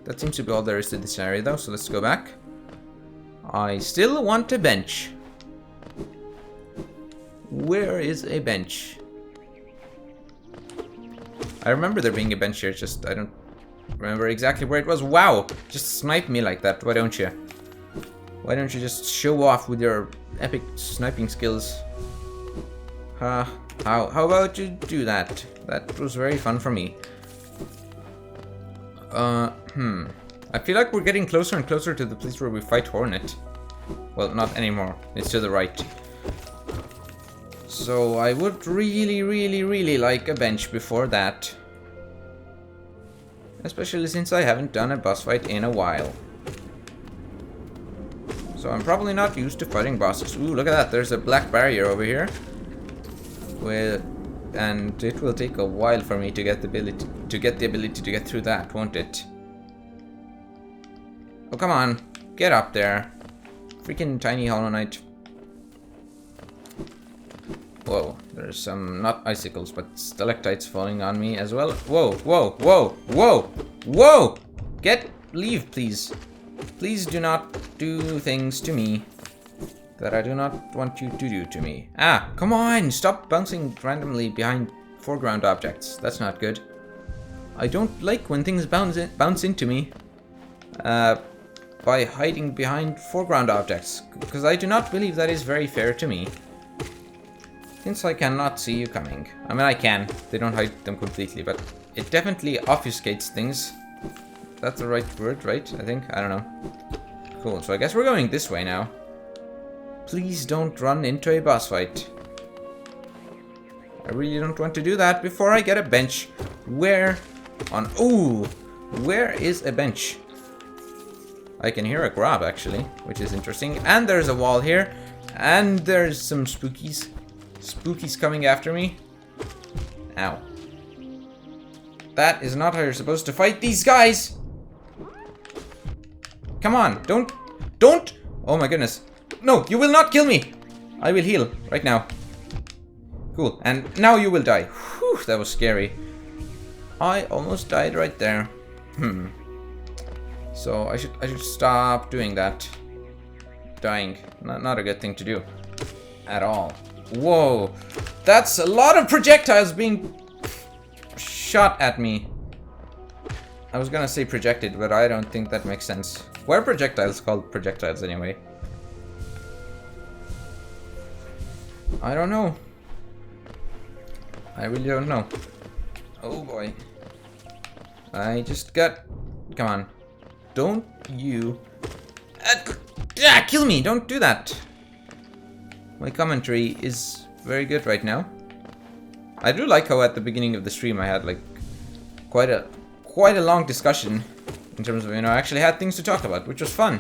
That seems to be all there is to this area though, so let's go back. I still want a bench. Where is a bench? I remember there being a bench here, just I don't remember exactly where it was. Wow! Just snipe me like that, why don't you? Why don't you just show off with your epic sniping skills? How about you do that? That was very fun for me. I feel like we're getting closer and closer to the place where we fight Hornet. Well, not anymore. It's to the right. So I would really like a bench before that. Especially since I haven't done a boss fight in a while. So I'm probably not used to fighting bosses. Ooh, look at that. There's a black barrier over here. And it will take a while for me to get the ability to get through that, won't it? Oh, come on. Get up there. Freaking tiny Hollow Knight. Whoa, there's some, not icicles, but stalactites falling on me as well. Whoa, whoa, whoa, whoa, whoa! Leave, please. Please do not do things to me that I do not want you to do to me. Ah, come on! Stop bouncing randomly behind foreground objects. That's not good. I don't like when things bounce into me by hiding behind foreground objects, because I do not believe that is very fair to me. Since I cannot see you coming. I mean, I can. They don't hide them completely, but it definitely obfuscates things. That's the right word, right? I think. I don't know. Cool. So I guess we're going this way now. Please don't run into a boss fight. I really don't want to do that before I get a bench. Where on... Ooh! Where is a bench? I can hear a grab, actually, which is interesting. And there's a wall here. And there's some spookies. Spookies coming after me. Ow. That is not how you're supposed to fight these guys! Come on, don't! Oh my goodness. No, you will not kill me! I will heal right now. Cool, and now you will die. Whew, that was scary. I almost died right there. So I should stop doing that. Dying. Not a good thing to do. At all. Whoa. That's a lot of projectiles being shot at me. I was gonna say projected, but I don't think that makes sense. Why are projectiles called projectiles anyway? I don't know. I really don't know. Oh boy. I just got... Come on. Don't you... kill me! Don't do that! My commentary is very good right now. I do like how at the beginning of the stream I had like quite a long discussion in terms of, you know, I actually had things to talk about, which was fun.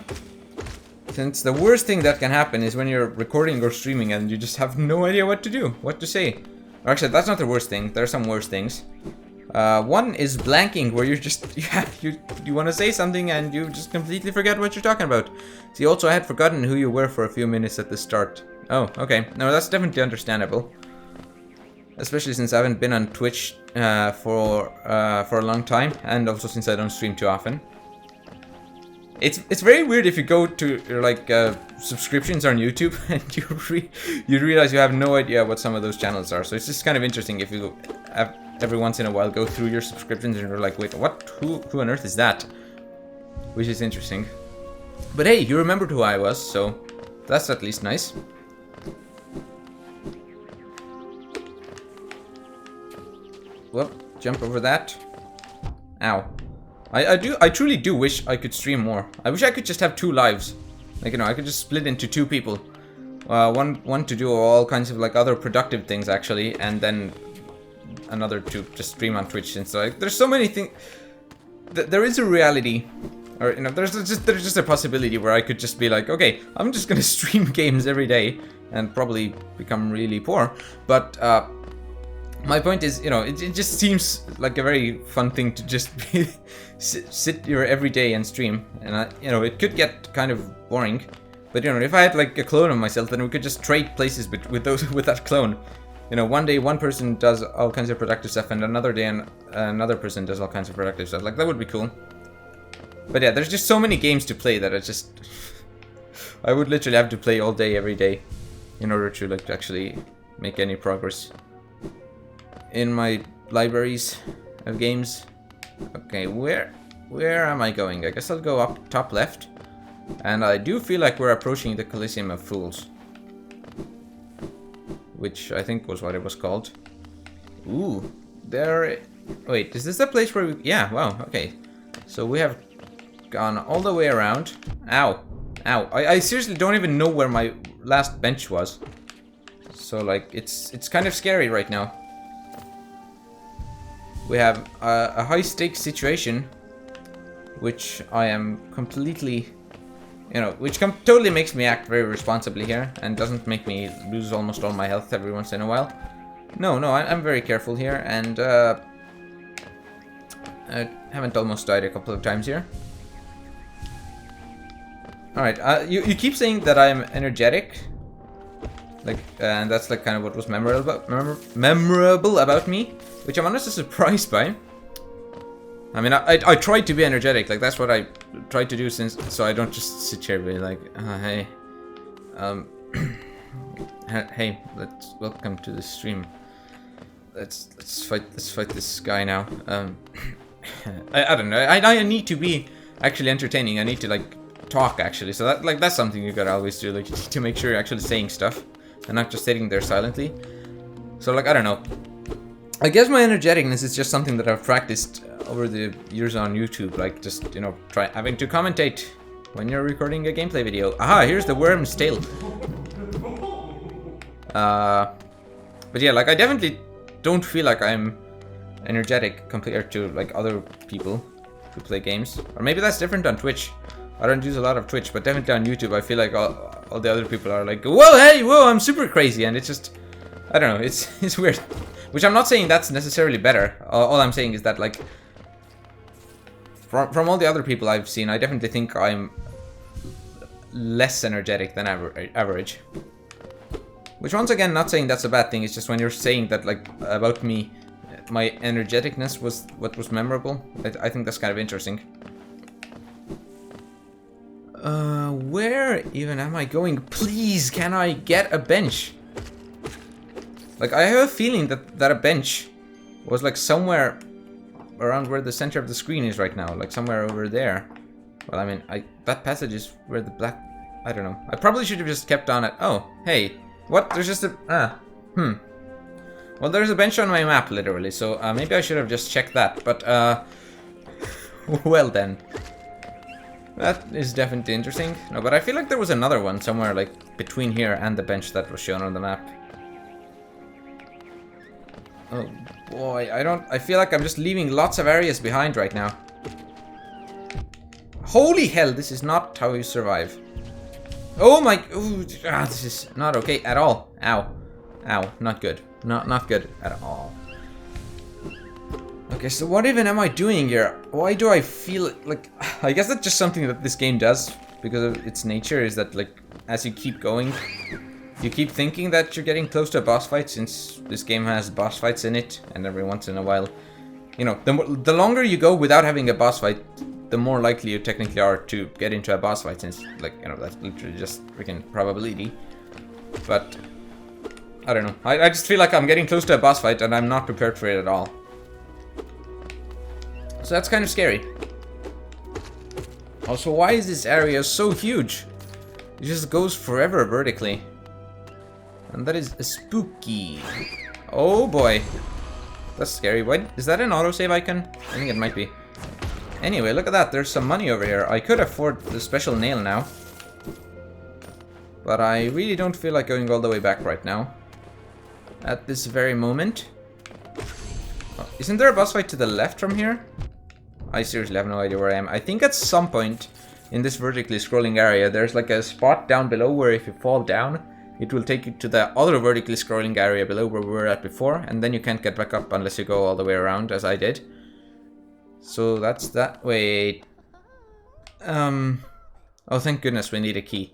Since the worst thing that can happen is when you're recording or streaming and you just have no idea what to do, what to say. Or actually, that's not the worst thing. There are some worse things. One is blanking, where you're just you want to say something and you just completely forget what you're talking about. See, also I had forgotten who you were for a few minutes at the start. Oh, okay. No, that's definitely understandable. Especially since I haven't been on Twitch for a long time, and also since I don't stream too often. It's very weird if you go to like subscriptions on YouTube and you realize you have no idea what some of those channels are. So it's just kind of interesting if you every once in a while go through your subscriptions and you're like, wait, what? Who on earth is that? Which is interesting. But hey, you remembered who I was, so that's at least nice. Whoop, jump over that. Ow. I truly do wish I could stream more. I wish I could just have 2 lives. Like, you know, I could just split into 2 people. One to do all kinds of like other productive things actually, and then another to just stream on Twitch. And so like, there's so many things. There is a reality, or you know, there's just a possibility where I could just be like, okay, I'm just gonna stream games every day and probably become really poor. But my point is, you know, it just seems like a very fun thing to just be sit here every day and stream, and you know, it could get kind of boring. But you know, if I had like a clone of myself, then we could just trade places with that clone. You know, one day one person does all kinds of productive stuff, and another day another person does all kinds of productive stuff. Like, that would be cool. But yeah, there's just so many games to play that I would literally have to play all day every day in order to like actually make any progress in my libraries of games. Okay, where am I going? I guess I'll go up top left. And I do feel like we're approaching the Coliseum of Fools, which I think was what it was called. Ooh, there... Wait, is this the place where we... Yeah, wow, okay. So we have gone all the way around. Ow. Ow. I seriously don't even know where my last bench was. So, like, it's kind of scary right now. We have a high-stakes situation, which I am completely... You know, which totally makes me act very responsibly here, and doesn't make me lose almost all my health every once in a while. No, I'm very careful here, and I haven't almost died a couple of times here. Alright, you keep saying that I'm energetic, like, and that's like kind of what was memorable about me, which I'm honestly surprised by. I mean, I tried to be energetic, like that's what I tried to do so I don't just sit here and be like, hey, hey, welcome to the stream. Let's fight this guy now. I don't know. I need to be actually entertaining. I need to like talk actually. So that's something you gotta always do, like to make sure you're actually saying stuff and not just sitting there silently. So like, I don't know. I guess my energeticness is just something that I've practiced over the years on YouTube, like just, you know, try having to commentate when you're recording a gameplay video. Aha, here's the worm's tail. But yeah, like I definitely don't feel like I'm energetic compared to like other people who play games. Or maybe that's different on Twitch. I don't use a lot of Twitch, but definitely on YouTube I feel like all the other people are like, whoa, hey, whoa, I'm super crazy, and it's just, I don't know, it's weird. Which I'm not saying that's necessarily better. All I'm saying is that, like, from all the other people I've seen, I definitely think I'm less energetic than average. Which, once again, not saying that's a bad thing. It's just when you're saying that, like, about me, my energeticness was what was memorable. I think that's kind of interesting. Where even am I going? Please, can I get a bench? Like, I have a feeling that a bench was, like, somewhere around where the center of the screen is right now. Like, somewhere over there. Well, I mean, that passage is where the black... I don't know. I probably should have just kept on it. Oh, hey. What? There's just a... Well, there's a bench on my map, literally. So, maybe I should have just checked that. But, well then. That is definitely interesting. No, but I feel like there was another one somewhere, like, between here and the bench that was shown on the map. Oh boy, I feel like I'm just leaving lots of areas behind right now. Holy hell, this is not how you survive. Oh my, ooh, this is not okay at all. Ow, ow, not good. Not good at all. Okay, so what even am I doing here? Why do I feel like, I guess that's just something that this game does because of its nature, is that, like, as you keep going, you keep thinking that you're getting close to a boss fight, since this game has boss fights in it, and every once in a while, you know, the longer you go without having a boss fight, the more likely you technically are to get into a boss fight, since, like, you know, that's literally just freaking probability. But, I don't know. I just feel like I'm getting close to a boss fight, and I'm not prepared for it at all. So that's kind of scary. Also, why is this area so huge? It just goes forever vertically. And that is spooky. Oh boy. That's scary. What? Is that an autosave icon? I think it might be. Anyway, look at that. There's some money over here. I could afford the special nail now. But I really don't feel like going all the way back right now. At this very moment. Oh, isn't there a boss fight to the left from here? I seriously have no idea where I am. I think at some point in this vertically scrolling area, there's like a spot down below where if you fall down, it will take you to the other vertically scrolling area below where we were at before, and then you can't get back up unless you go all the way around, as I did. So that's that. Wait. Oh, thank goodness we need a key.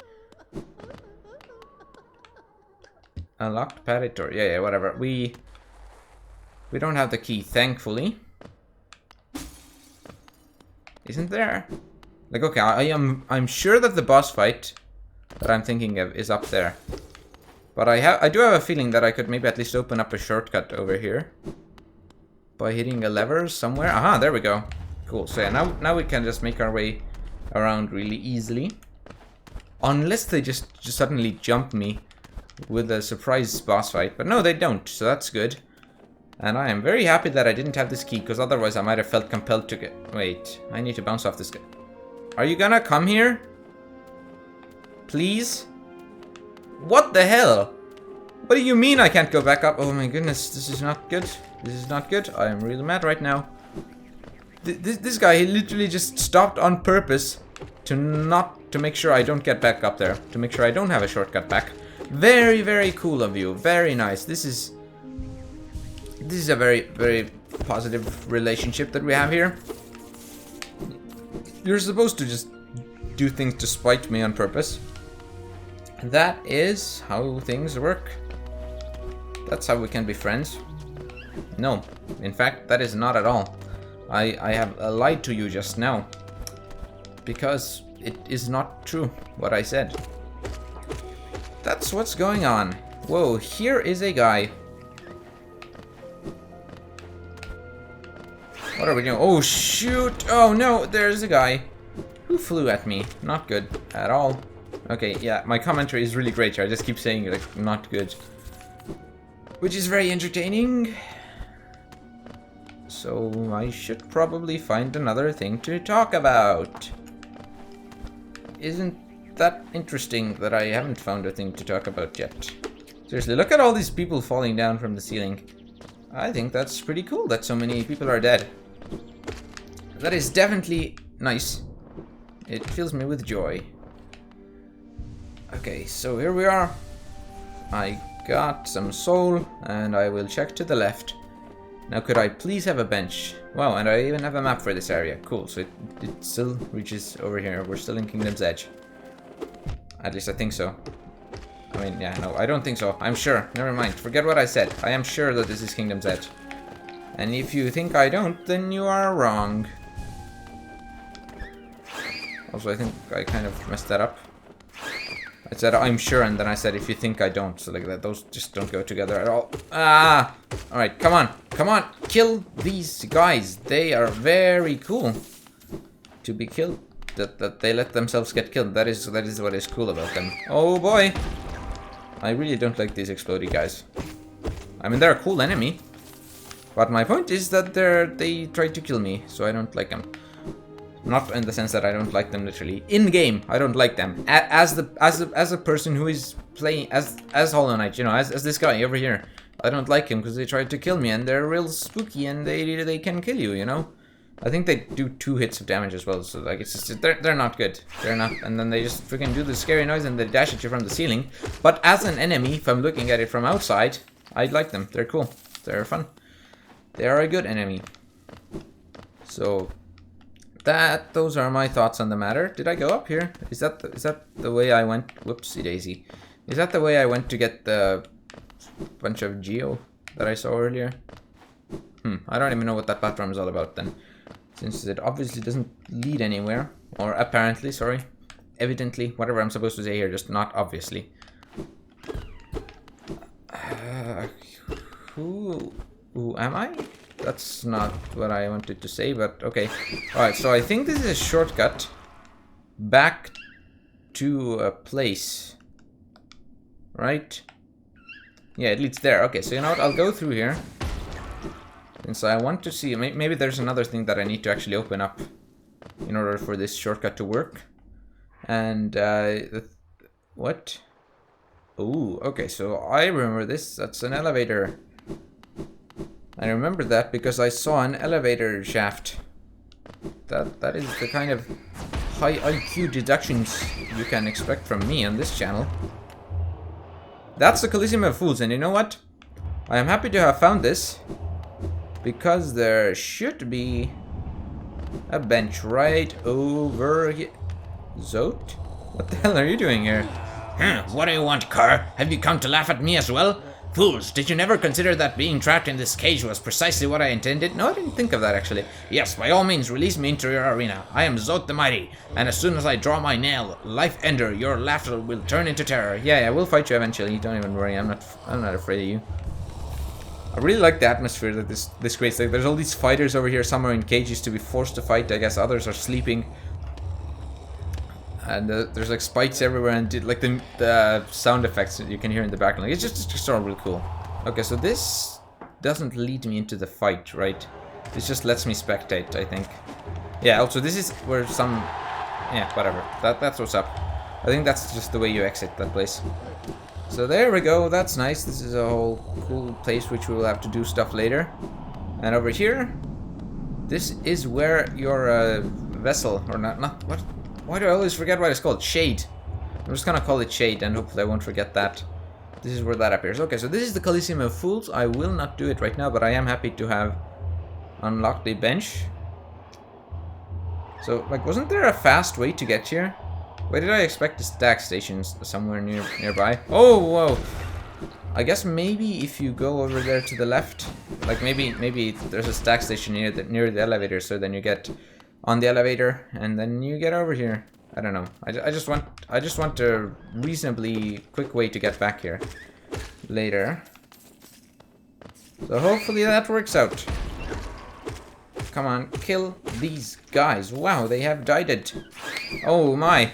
Unlocked padded door. Yeah, whatever. We don't have the key, thankfully. Isn't there? Like, okay, I'm sure that the boss fight that I'm thinking of is up there. But I do have a feeling that I could maybe at least open up a shortcut over here by hitting a lever somewhere. Aha, there we go. Cool. So yeah, now we can just make our way around really easily. Unless they just suddenly jump me with a surprise boss fight. But no, they don't, so that's good. And I am very happy that I didn't have this key, because otherwise I might have felt compelled to get... Wait, I need to bounce off this guy. Are you gonna come here? Please? What the hell? What do you mean I can't go back up? Oh my goodness, this is not good. This is not good. I am really mad right now. This guy, he literally just stopped on purpose to make sure I don't get back up there. To make sure I don't have a shortcut back. Very, very cool of you. Very nice. This is a very, very positive relationship that we have here. You're supposed to just do things to spite me on purpose. That is how things work. That's how we can be friends. No, in fact, that is not at all. I have lied to you just now. Because it is not true what I said. That's what's going on. Whoa, here is a guy. What are we doing? Oh, shoot! Oh, no, there's a guy who flew at me. Not good at all. Okay, yeah, my commentary is really great here. I just keep saying, like, not good. Which is very entertaining. So, I should probably find another thing to talk about. Isn't that interesting that I haven't found a thing to talk about yet? Seriously, look at all these people falling down from the ceiling. I think that's pretty cool that so many people are dead. That is definitely nice. It fills me with joy. Okay, so here we are. I got some soul, and I will check to the left. Now, could I please have a bench? Wow, and I even have a map for this area. Cool, so it still reaches over here. We're still in Kingdom's Edge. At least I think so. I mean, yeah, no, I don't think so. I'm sure. Never mind. Forget what I said. I am sure that this is Kingdom's Edge. And if you think I don't, then you are wrong. Also, I think I kind of messed that up. I said I'm sure, and then I said if you think I don't. So like that, those just don't go together at all. Ah! Alright, come on. Come on. Kill these guys. They are very cool to be killed. That they let themselves get killed. That is what is cool about them. Oh boy. I really don't like these explodey guys. I mean, they're a cool enemy. But my point is that they tried to kill me, so I don't like them. Not in the sense that I don't like them literally. In game, I don't like them. As a person who is playing as Hollow Knight, you know, as this guy over here, I don't like him because they tried to kill me and they're real spooky and they can kill you, you know. I think they do 2 hits of damage as well, so like it's just they're not good. They're not, and then they just freaking do the scary noise and they dash at you from the ceiling. But as an enemy, if I'm looking at it from outside, I like them. They're cool. They're fun. They are a good enemy. So those are my thoughts on the matter. Did I go up here? Is that the way I went? Whoopsie daisy. Is that the way I went to get the bunch of geo that I saw earlier? I don't even know what that platform is all about then. Since it obviously doesn't lead anywhere. Or apparently, sorry. Evidently, whatever I'm supposed to say here, just not obviously. Who am I? That's not what I wanted to say, but okay. Alright, so I think this is a shortcut back to a place. Right? Yeah, it leads there. Okay, so you know what? I'll go through here. Since I want to see, maybe there's another thing that I need to actually open up in order for this shortcut to work. And, what? Ooh, okay, so I remember this. That's an elevator. I remember that because I saw an elevator shaft. That is the kind of high IQ deductions you can expect from me on this channel. That's the Coliseum of Fools, and you know what? I am happy to have found this. Because there should be a bench right over here. Zote? What the hell are you doing here? What do you want, Car? Have you come to laugh at me as well? Fools, did you never consider that being trapped in this cage was precisely what I intended? No, I didn't think of that actually. Yes, by all means, release me into your arena. I am Zote the Mighty, and as soon as I draw my nail, Life Ender, your laughter will turn into terror. Yeah, we'll fight you eventually. Don't even worry. I'm not afraid of you. I really like the atmosphere that this creates. Like, there's all these fighters over here, some are in cages to be forced to fight. I guess others are sleeping. And there's like spikes everywhere, and like the sound effects that you can hear in the background. Like, it's just all really cool. Okay, so this doesn't lead me into the fight, right? This just lets me spectate, I think. Yeah. Also, this is where some. Yeah, whatever. That's what's up. I think that's just the way you exit that place. So there we go, that's nice. This is a whole cool place which we will have to do stuff later. And over here, this is where your vessel, or not what? Why do I always forget what it's called? Shade. I'm just gonna call it Shade, and hopefully I won't forget that. This is where that appears. Okay, so this is the Coliseum of Fools. I will not do it right now, but I am happy to have unlocked a bench. So, like, wasn't there a fast way to get here? Where did I expect the stack stations somewhere nearby? Oh, whoa! I guess maybe if you go over there to the left, like maybe there's a stack station near the elevator, so then you get on the elevator and then you get over here. I don't know. I just want a reasonably quick way to get back here later. So hopefully that works out. Come on, kill these guys. Wow, they have died it. Oh my.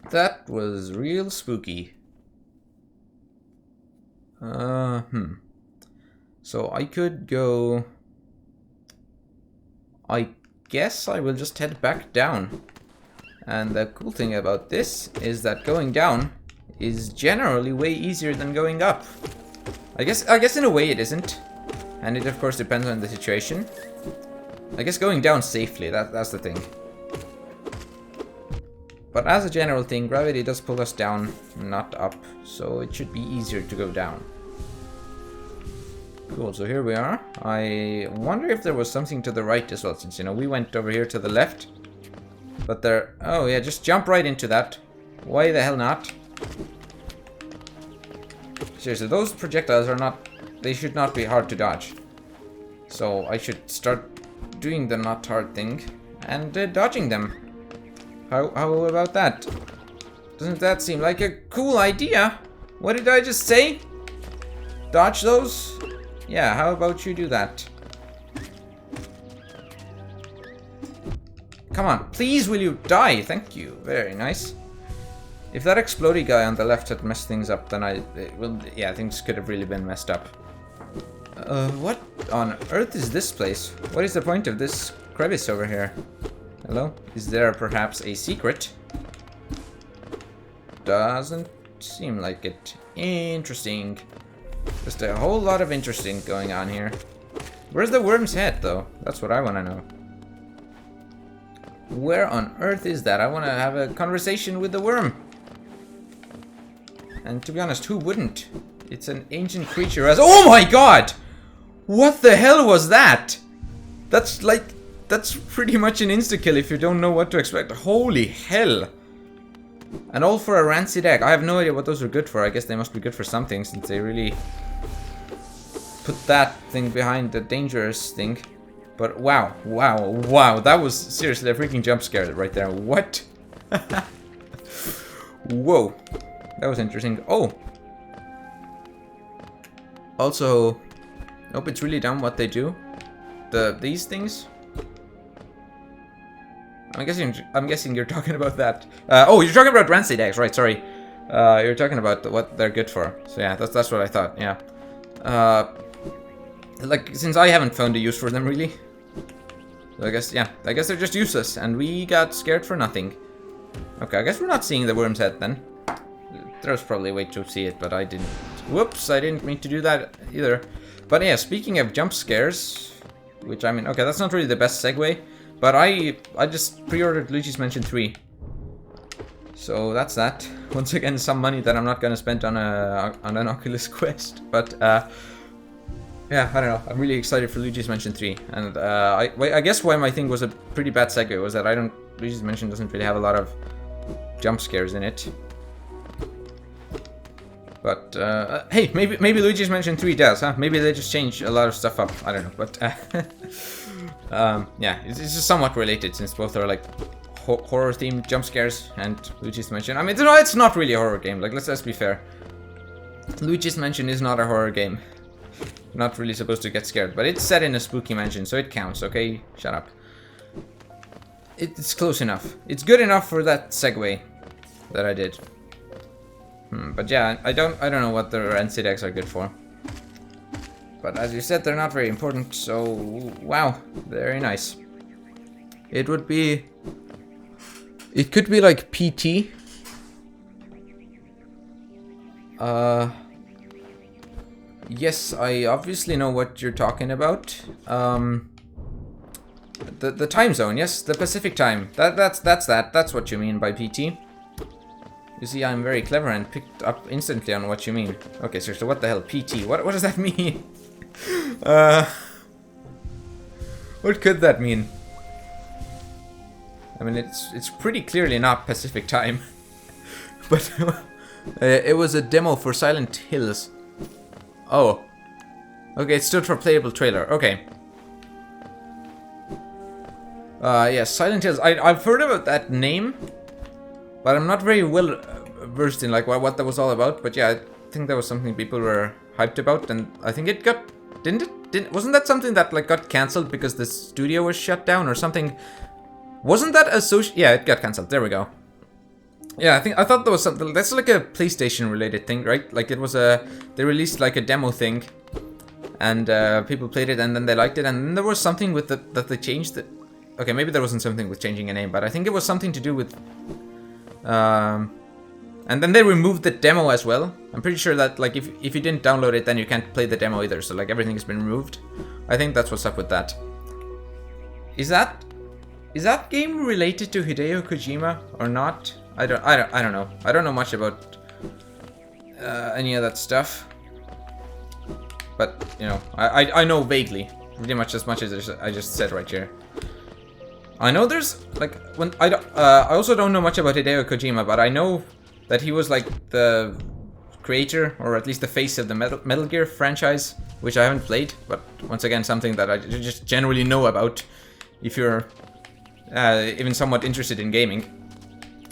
That was real spooky. So I could go... I guess I will just head back down. And the cool thing about this is that going down is generally way easier than going up. I guess in a way it isn't. And it of course depends on the situation. I guess going down safely, that's the thing. But as a general thing, gravity does pull us down, not up. So it should be easier to go down. Cool, so here we are. I wonder if there was something to the right as well, since, you know, we went over here to the left. But there... Oh, yeah, just jump right into that. Why the hell not? Seriously, those projectiles are not... They should not be hard to dodge. So I should start doing the not hard thing and dodging them. How about that? Doesn't that seem like a cool idea? What did I just say? Dodge those? Yeah, how about you do that? Come on, please will you die? Thank you. Very nice. If that explodey guy on the left had messed things up, then yeah, things could have really been messed up. What on earth is this place? What is the point of this crevice over here? Hello? Is there perhaps a secret? Doesn't seem like it. Interesting. Just a whole lot of interesting going on here. Where's the worm's head, though? That's what I want to know. Where on earth is that? I want to have a conversation with the worm. And to be honest, who wouldn't? It's an ancient creature as... Oh my god! What the hell was that? That's like... That's pretty much an insta-kill if you don't know what to expect. Holy hell. And all for a rancid egg. I have no idea what those are good for. I guess they must be good for something since they really put that thing behind the dangerous thing. But wow, wow, wow. That was seriously a freaking jump scare right there. What? Whoa. That was interesting. Oh. Also, nope, it's really dumb what they do. These things. I'm guessing you're talking about that. Oh, you're talking about rancid eggs, right? Sorry. You're talking about what they're good for. So yeah, that's what I thought. Yeah. Like since I haven't found a use for them really. So I guess they're just useless, and we got scared for nothing. Okay, I guess we're not seeing the worm's head then. There's probably a way to see it, but I didn't. Whoops, I didn't mean to do that either. But yeah, speaking of jump scares, which I mean, okay, that's not really the best segue. But I just pre-ordered Luigi's Mansion 3. So that's that. Once again, some money that I'm not gonna spend on an Oculus Quest. But yeah, I don't know. I'm really excited for Luigi's Mansion 3. And I guess why my thing was a pretty bad segue was that Luigi's Mansion doesn't really have a lot of jump scares in it. But hey, maybe Luigi's Mansion 3 does, huh? Maybe they just change a lot of stuff up. I don't know, but yeah, it's just somewhat related since both are like horror themed jump scares and Luigi's Mansion. I mean, it's not really a horror game. Like, let's be fair. Luigi's Mansion is not a horror game. You're not really supposed to get scared, but it's set in a spooky mansion, so it counts. Okay, shut up. It's close enough. It's good enough for that segue that I did. But yeah, I don't know what the rancid eggs are good for. But as you said, they're not very important, so wow, very nice. It could be like PT. Yes, I obviously know what you're talking about. The time zone, yes, the Pacific time. That's what you mean by PT. You see, I'm very clever and picked up instantly on what you mean. Okay, seriously, what the hell? PT? What does that mean? What could that mean? I mean, it's pretty clearly not Pacific time. But it was a demo for Silent Hills. Oh. Okay, it stood for playable trailer. Okay. Yeah, Silent Hills. I've heard about that name, but I'm not very well versed in like what that was all about. But yeah, I think that was something people were hyped about, and I think it got wasn't that something that like got cancelled because the studio was shut down or something? Wasn't that yeah, it got cancelled. There we go. Yeah, I thought there was something that's like a PlayStation related thing, right? Like it was they released like a demo thing, and people played it and then they liked it, and then there was something with that they changed it. Okay, maybe there wasn't something with changing a name, but I think it was something to do with And then they removed the demo as well. I'm pretty sure that like if you didn't download it, then you can't play the demo either. So like everything has been removed. I think that's what's up with that. Is that game related to Hideo Kojima or not? I don't know. I don't know much about any of that stuff. But you know, I know vaguely, pretty much as I just said right here. I know there's like I also don't know much about Hideo Kojima, but I know that he was like the creator, or at least the face of the Metal Gear franchise, which I haven't played, but once again something that I just generally know about if you're even somewhat interested in gaming.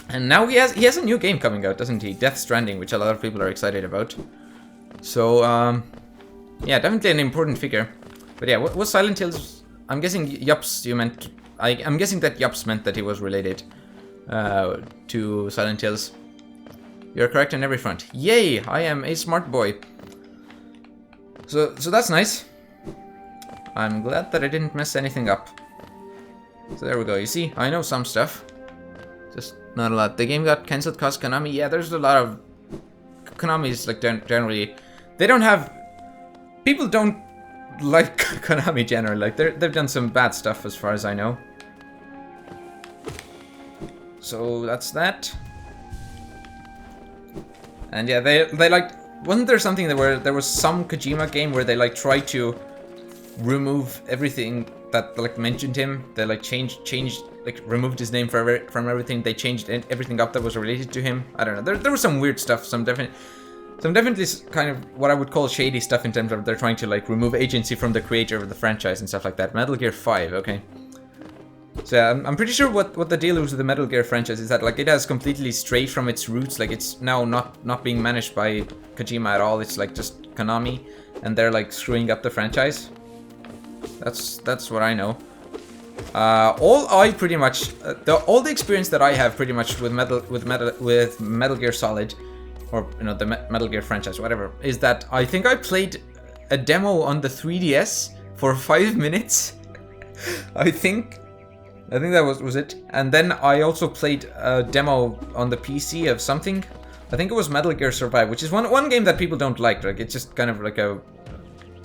And now he has a new game coming out, doesn't he? Death Stranding, which a lot of people are excited about. So yeah, definitely an important figure. But yeah, what was Silent Hills? I'm guessing Yups you meant. I'm guessing that Yups meant that he was related to Silent Hills. You're correct on every front. Yay! I am a smart boy. So that's nice. I'm glad that I didn't mess anything up. So there we go. You see, I know some stuff. Just not a lot. The game got cancelled cause Konami. Yeah, there's a lot of Konami's like generally. They don't have. People don't like Konami generally. Like they've done some bad stuff as far as I know. So that's that. And yeah, they like, wasn't there something that there was some Kojima game where they like tried to remove everything that like mentioned him? They like changed like removed his name from everything. They changed everything up that was related to him. I don't know. There was some weird stuff. Some definitely kind of what I would call shady stuff in terms of they're trying to like remove agency from the creator of the franchise and stuff like that. Metal Gear 5, okay. So yeah, I'm pretty sure what the deal is with the Metal Gear franchise is that like it has completely strayed from its roots. Like it's now not being managed by Kojima at all. It's like just Konami, and they're like screwing up the franchise. That's what I know. All the experience that I have pretty much with Metal Gear Solid, or you know the Metal Gear franchise, whatever, is that I think I played a demo on the 3DS for 5 minutes. I think that was it. And then I also played a demo on the PC of something. I think it was Metal Gear Survive, which is one game that people don't like. Like it's just kind of like a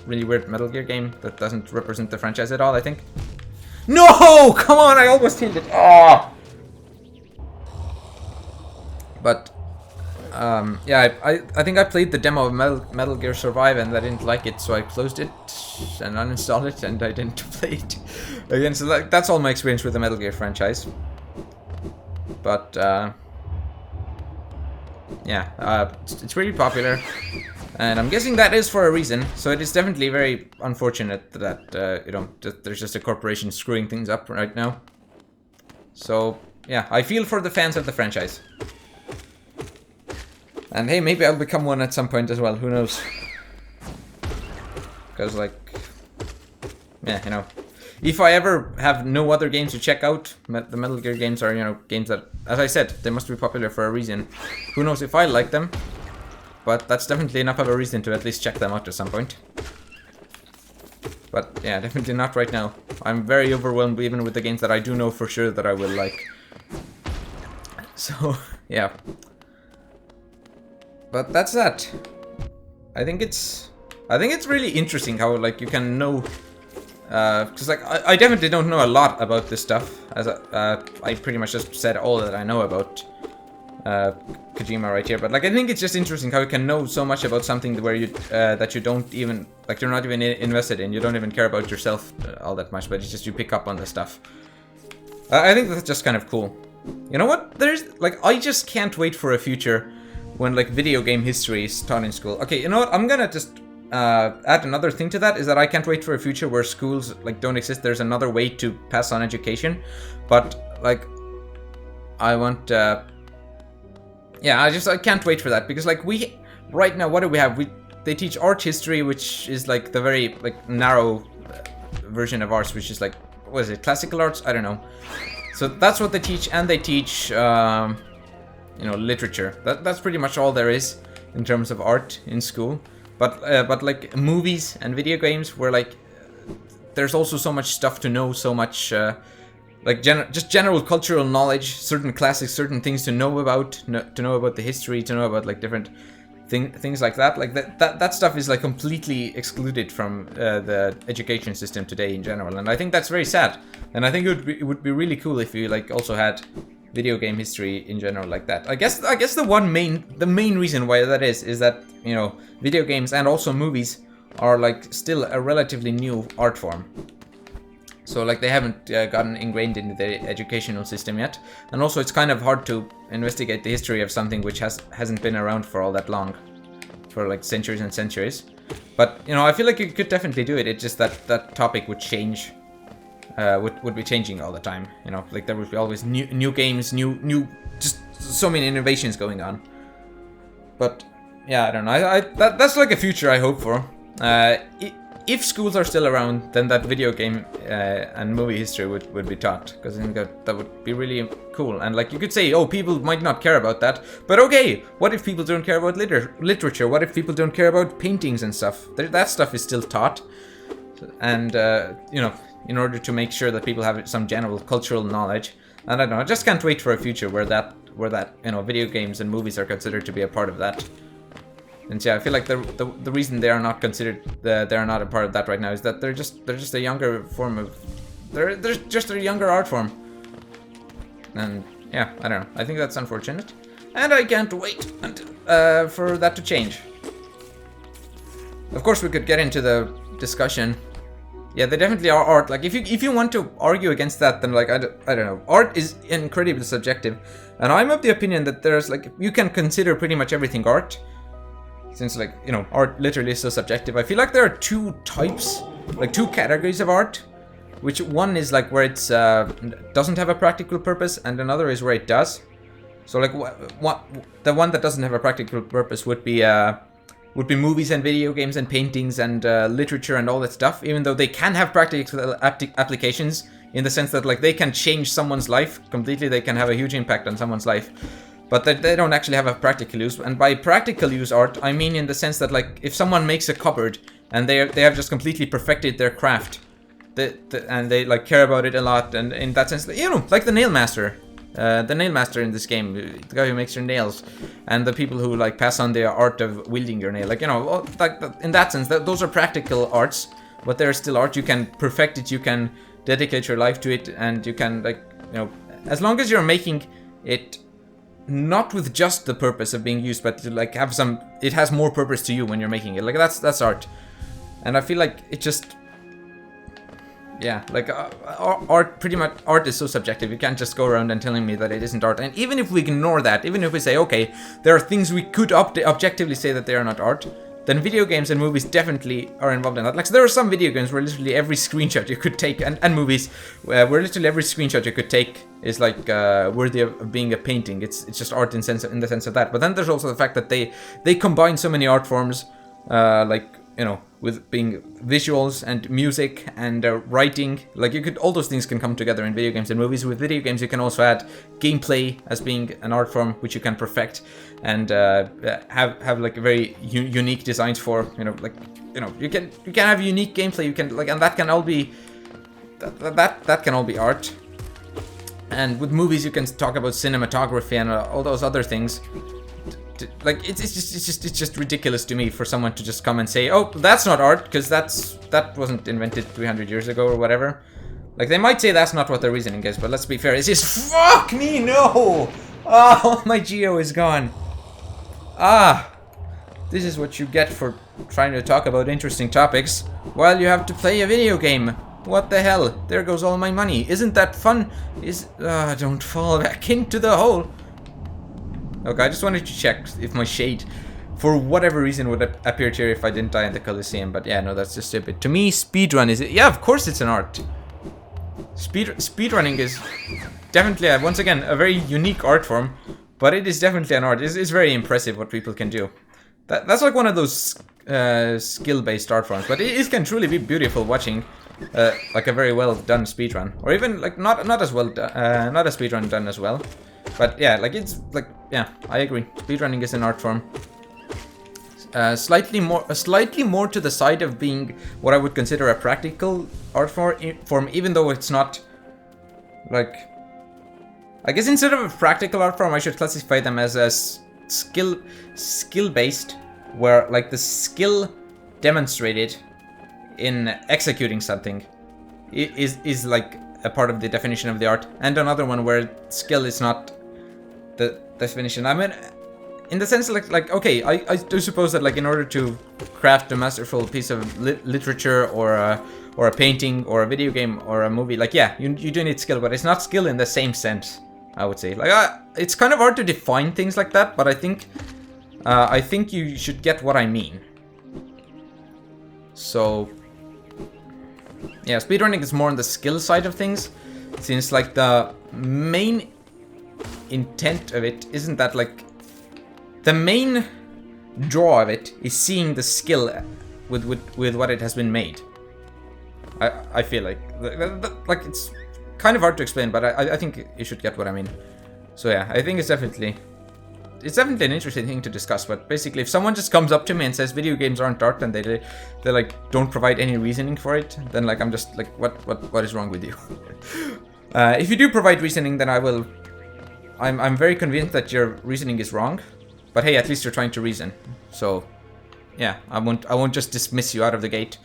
really weird Metal Gear game that doesn't represent the franchise at all, I think. No! Come on, I almost hit it. Oh! But yeah, I think I played the demo of Metal Gear Survive and I didn't like it, so I closed it and uninstalled it, and I didn't play it again. So that's all my experience with the Metal Gear franchise. But yeah, it's really popular, and I'm guessing that is for a reason. So it is definitely very unfortunate that you know there's just a corporation screwing things up right now. So yeah, I feel for the fans of the franchise. And hey, maybe I'll become one at some point as well, who knows? Because like, yeah, you know, if I ever have no other games to check out, the Metal Gear games are, you know, games that, as I said, they must be popular for a reason. Who knows if I like them, but that's definitely enough of a reason to at least check them out at some point. But yeah, definitely not right now. I'm very overwhelmed even with the games that I do know for sure that I will like. So, yeah. But that's that. I think it's really interesting how like you can know, because like I definitely don't know a lot about this stuff, as I pretty much just said all that I know about Kojima right here. But like I think it's just interesting how you can know so much about something where you that you don't even like, you're not even invested in, you don't even care about yourself all that much, but it's just you pick up on the stuff. I think that's just kind of cool. You know what? There's like, I just can't wait for a future when like video game history is taught in school. Okay, you know what? I'm gonna just add another thing to that, is that I can't wait for a future where schools like don't exist. There's another way to pass on education, but like I want yeah, I can't wait for that, because like we right now, what do we have? They teach art history, which is like the very like narrow version of arts, which is like, what is it, classical arts? I don't know. So that's what they teach, and they teach you know, literature. That's pretty much all there is in terms of art in school. But like movies and video games, where like there's also so much stuff to know, so much you like just general cultural knowledge, certain classics, certain things to know about, to know about the history, to know about like different things like that. Like that stuff is like completely excluded from the education system today in general, and I think that's very sad. And I think it would be really cool if you like also had video game history in general like that. I guess the main reason why that is that, you know, video games and also movies are like still a relatively new art form. So like they haven't gotten ingrained into the educational system yet, and also it's kind of hard to investigate the history of something which hasn't been around for all that long, for like centuries and centuries. But you know, I feel like you could definitely do it. It's just that that topic would change, would be changing all the time. You know, like there would be always new games, new just so many innovations going on. But yeah, I don't know. That's like a future I hope for. If schools are still around, then that video game and movie history would be taught, because I think that would be really cool. And like you could say, oh, people might not care about that, but okay, what if people don't care about literature? What if people don't care about paintings and stuff? That stuff is still taught, and you know, in order to make sure that people have some general cultural knowledge. And I don't know, I just can't wait for a future where that you know, video games and movies are considered to be a part of that. And yeah, I feel like the reason they are not considered, they are not a part of that right now, is that they're just a younger form of, they're just a younger art form. And yeah, I don't know. I think that's unfortunate, and I can't wait until, for that to change. Of course, we could get into the discussion. Yeah, they definitely are art. Like if you want to argue against that, then like I don't know. Art is incredibly subjective, and I'm of the opinion that there's like, you can consider pretty much everything art. Since like, you know, art literally is so subjective. I feel like there are two types, like two categories of art, which one is like where it's doesn't have a practical purpose, and another is where it does. So like the one that doesn't have a practical purpose would be movies and video games and paintings and literature and all that stuff, even though they can have practical applications in the sense that like they can change someone's life completely, they can have a huge impact on someone's life. But they don't actually have a practical use. And by practical use art, I mean in the sense that like if someone makes a cupboard and they have just completely perfected their craft, and they like care about it a lot, and in that sense, you know, like the nail master in this game, the guy who makes your nails, and the people who like pass on the art of wielding your nail, like, you know, like in that sense, those are practical arts, but they're still art. You can perfect it, you can dedicate your life to it, and you can, like, you know, as long as you're making it not with just the purpose of being used, but to like have some, it has more purpose to you when you're making it. Like that's art. And I feel like it just, yeah, like art, pretty much art is so subjective. You can't just go around and telling me that it isn't art. And even if we ignore that, even if we say, okay, there are things we could objectively say that they are not art, then video games and movies definitely are involved in that. Like, so there are some video games where literally every screenshot you could take, and movies where literally every screenshot you could take is like worthy of being a painting. It's just art in the sense of that. But then there's also the fact that they combine so many art forms, like, you know, with being visuals and music and writing. Like, you could, all those things can come together in video games and movies. With video games, you can also add gameplay as being an art form which you can perfect and have like a very unique designs for. You know, like, you know, you can have unique gameplay. You can, like, and that can all be that can all be art. And with movies, you can talk about cinematography and all those other things. Like, it's just ridiculous to me for someone to just come and say, oh, that's not art, because that wasn't invented 300 years ago or whatever. Like, they might say that's not what their reasoning is, but let's be fair, it's just, fuck me, no! Oh, my Geo is gone. This is what you get for trying to talk about interesting topics while you have to play a video game. What the hell? There goes all my money. Isn't that fun? Don't fall back into the hole. Okay, I just wanted to check if my shade, for whatever reason, would appear here if I didn't die in the Colosseum. But yeah, no, that's just stupid. To me, speedrun is... Yeah, of course it's an art. Speedrunning is definitely, once again, a very unique art form. But it is definitely an art. It's very impressive what people can do. That's like one of those skill-based art forms. But it can truly be beautiful watching like a very well done speedrun. Or even like not as well done, not a speedrun done as well. But yeah, like, it's like, yeah, I agree. Speedrunning is an art form. Slightly more to the side of being what I would consider a practical art form, even though it's not like, I guess instead of a practical art form, I should classify them as a skill-based, where like the skill demonstrated in executing something is like a part of the definition of the art, and another one where skill is not the definition. I mean, in the sense like okay, I do suppose that like in order to craft a masterful piece of literature or a painting or a video game or a movie, like yeah, you do need skill, but it's not skill in the same sense, I would say. Like it's kind of hard to define things like that, but I think you should get what I mean. So yeah, speedrunning is more on the skill side of things, since like the main intent of it isn't that like the main draw of it is seeing the skill with what it has been made. I feel like it's kind of hard to explain, but I think you should get what I mean. So yeah, I think it's definitely an interesting thing to discuss. But basically, if someone just comes up to me and says video games aren't art, and they like don't provide any reasoning for it, then like I'm just like, what is wrong with you? If you do provide reasoning, then I'm very convinced that your reasoning is wrong. But hey, at least you're trying to reason. So yeah, I won't just dismiss you out of the gate.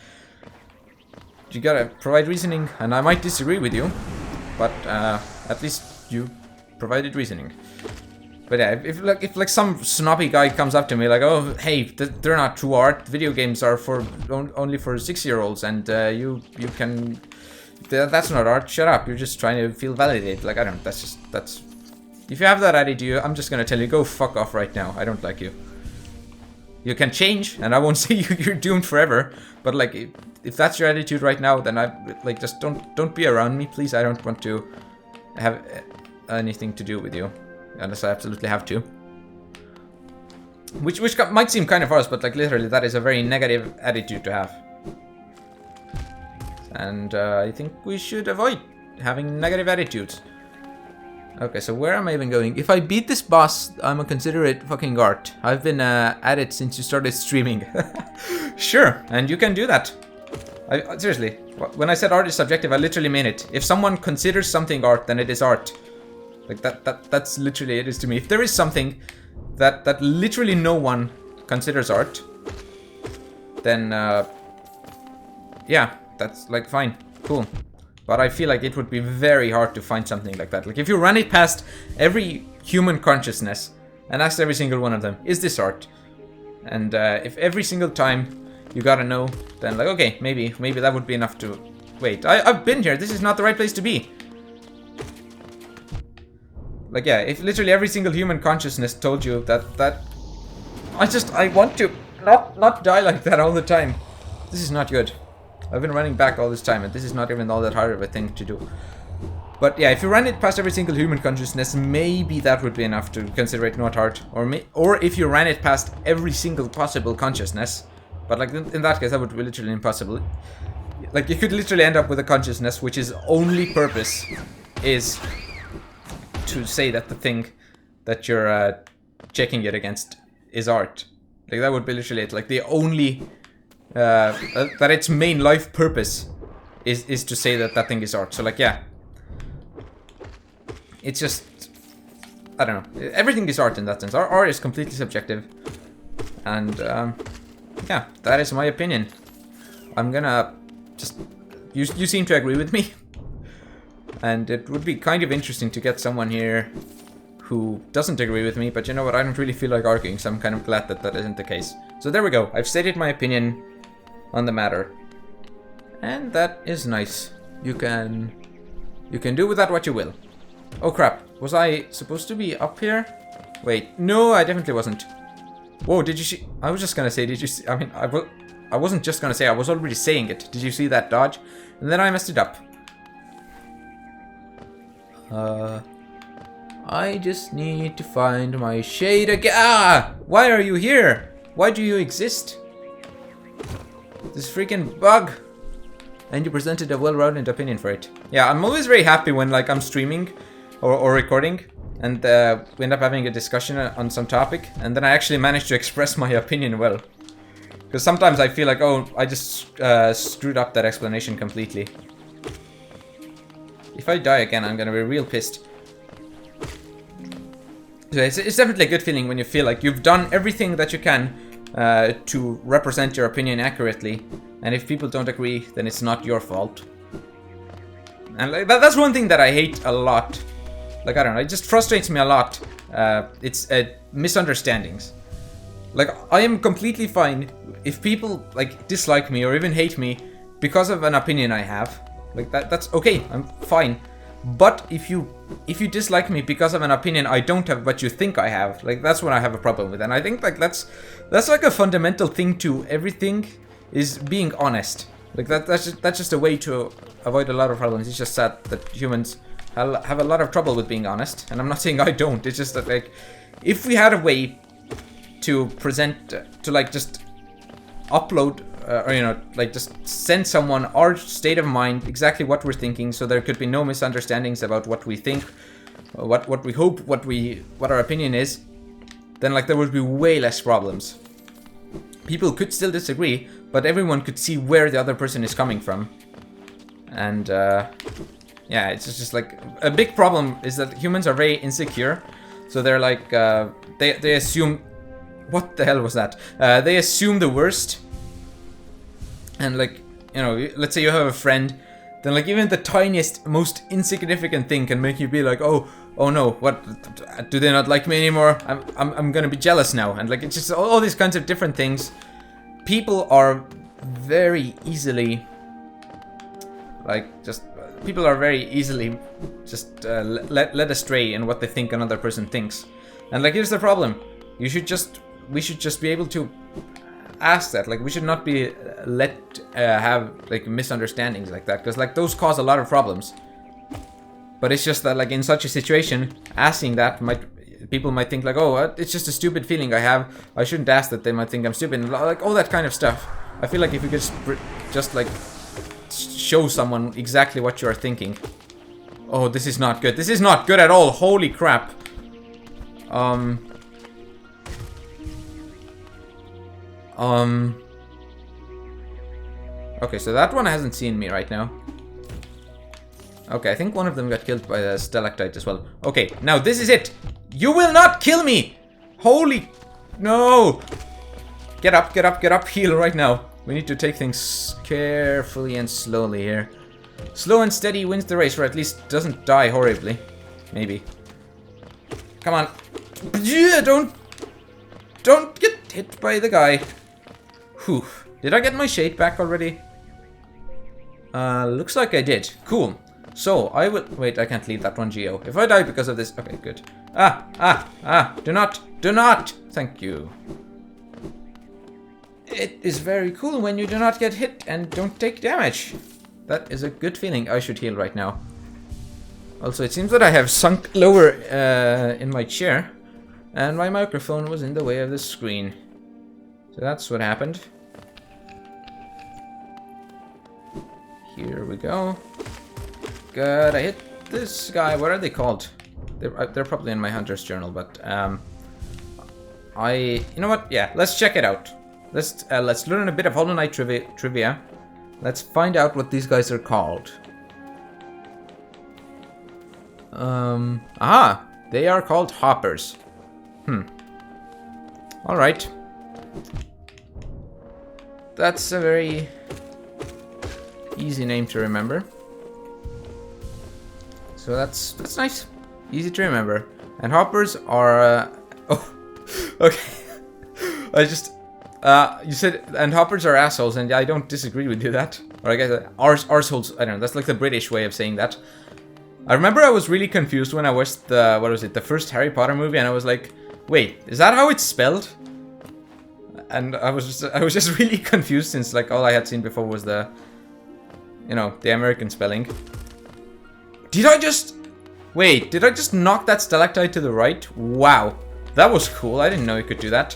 You gotta provide reasoning, and I might disagree with you, but at least you provided reasoning. But yeah, if like some snobby guy comes up to me like, oh hey, they're not true art. Video games are only for 6-year-olds, and you can. That's not art. Shut up. You're just trying to feel validated. Like I don't. That's. If you have that attitude, I'm just gonna tell you, go fuck off right now. I don't like you. You can change, and I won't say you're doomed forever. But like, if that's your attitude right now, then I like just don't be around me, please. I don't want to have anything to do with you, unless I absolutely have to. Which might seem kind of harsh, but like literally, that is a very negative attitude to have. And I think we should avoid having negative attitudes. Okay, so where am I even going? If I beat this boss, I'm gonna consider it fucking art. I've been at it since you started streaming. Sure, and you can do that. Seriously, when I said art is subjective, I literally mean it. If someone considers something art, then it is art. Like that's literally it is to me. If there is something that literally no one considers art, then yeah, that's like fine, cool. But I feel like it would be very hard to find something like that. Like if you run it past every human consciousness and ask every single one of them, is this art? And if every single time you gotta know, then like, okay, maybe that would be enough to... Wait, I've been here. This is not the right place to be. Like, yeah, if literally every single human consciousness told you that... I want to not die like that all the time. This is not good. I've been running back all this time, and this is not even all that hard of a thing to do. But yeah, if you run it past every single human consciousness, maybe that would be enough to consider it not art. Or if you ran it past every single possible consciousness. But like in that case, that would be literally impossible. Like you could literally end up with a consciousness which is only purpose is to say that the thing that you're checking it against is art. Like that would be literally it. Like the only... that its main life purpose is to say that thing is art. So like, yeah, it's just, I don't know, everything is art in that sense. Art is completely subjective, and yeah, that is my opinion. I'm gonna just, you seem to agree with me, and it would be kind of interesting to get someone here who doesn't agree with me, but you know what, I don't really feel like arguing, so I'm kind of glad that isn't the case. So there we go, I've stated my opinion on the matter, and that is nice. You can do with that what you will. Oh crap, was I supposed to be up here? Wait, no, I definitely wasn't. Whoa, did you see? I was just gonna say, did you see? I mean, I wasn't just gonna say, I was already saying it. Did you see that dodge? And then I messed it up. I just need to find my shade again. Ah! Why are you here? Why do you exist? This freaking bug. And you presented a well-rounded opinion for it. Yeah, I'm always very happy when like I'm streaming or recording and we end up having a discussion on some topic, and then I actually manage to express my opinion well. Because sometimes I feel like, oh, I just screwed up that explanation completely. if I die again, I'm gonna be real pissed. So it's definitely a good feeling when you feel like you've done everything that you can to represent your opinion accurately, and if people don't agree, then it's not your fault. And like, that's one thing that I hate a lot. Like, I don't know, it just frustrates me a lot. It's misunderstandings. Like, I am completely fine if people like dislike me or even hate me because of an opinion I have. Like that's okay, I'm fine. But if you dislike me because of an opinion I don't have but you think I have, like that's when I have a problem with. And I think like that's like a fundamental thing to everything, is being honest. Like that's just a way to avoid a lot of problems. It's just sad that humans have a lot of trouble with being honest, and I'm not saying I don't. It's just that like if we had a way to present to like just upload or you know, like just send someone our state of mind, exactly what we're thinking, so there could be no misunderstandings about what we think, what we hope, what our opinion is, then like there would be way less problems. People could still disagree, but everyone could see where the other person is coming from. And yeah, it's just like a big problem is that humans are very insecure, so they're like they assume, what the hell was that? They assume the worst. And like, you know, let's say you have a friend, then like even the tiniest, most insignificant thing can make you be like, oh no, what, do they not like me anymore? I'm gonna be jealous now. And like, it's just all these kinds of different things. People are very easily, like, people are very easily led astray in what they think another person thinks. And like, here's the problem. We should just be able to ask that. Like, we should not be let have like misunderstandings like that, because like those cause a lot of problems. But it's just that like in such a situation, asking that people might think like, oh, it's just a stupid feeling I have, I shouldn't ask that, they might think I'm stupid, and like all that kind of stuff. I feel like if you could just like show someone exactly what you're thinking. Oh, this is not good. This is not good at all. Holy crap. Okay, so that one hasn't seen me right now. Okay, I think one of them got killed by the stalactite as well. Okay, now this is it. You will not kill me! Holy... No! Get up, get up, get up. Heal right now. We need to take things carefully and slowly here. Slow and steady wins the race, or at least doesn't die horribly. Maybe. Come on. Yeah, don't get hit by the guy. Whew. Did I get my shade back already? Looks like I did. Cool. So, I will... Wait, I can't leave that one Geo. If I die because of this... Okay, good. Do not! Thank you. It is very cool when you do not get hit and don't take damage. That is a good feeling. I should heal right now. Also, it seems that I have sunk lower in my chair, and my microphone was in the way of the screen. So that's what happened. Here we go. Good, I hit this guy. What are they called? They're probably in my hunter's journal, but you know what? Yeah, let's check it out. Let's learn a bit of Hollow Knight trivia. Let's find out what these guys are called. They are called hoppers. Alright. That's a very easy name to remember. So that's nice. Easy to remember. And hoppers are oh, okay. I just you said, and hoppers are assholes, and I don't disagree with you that. Or I guess arseholes, I don't know, that's like the British way of saying that. I remember I was really confused when I watched the first Harry Potter movie, and I was like, wait, is that how it's spelled? And I was just really confused, since like all I had seen before was the American spelling. Did I just knock that stalactite to the right? Wow, that was cool. I didn't know you could do that.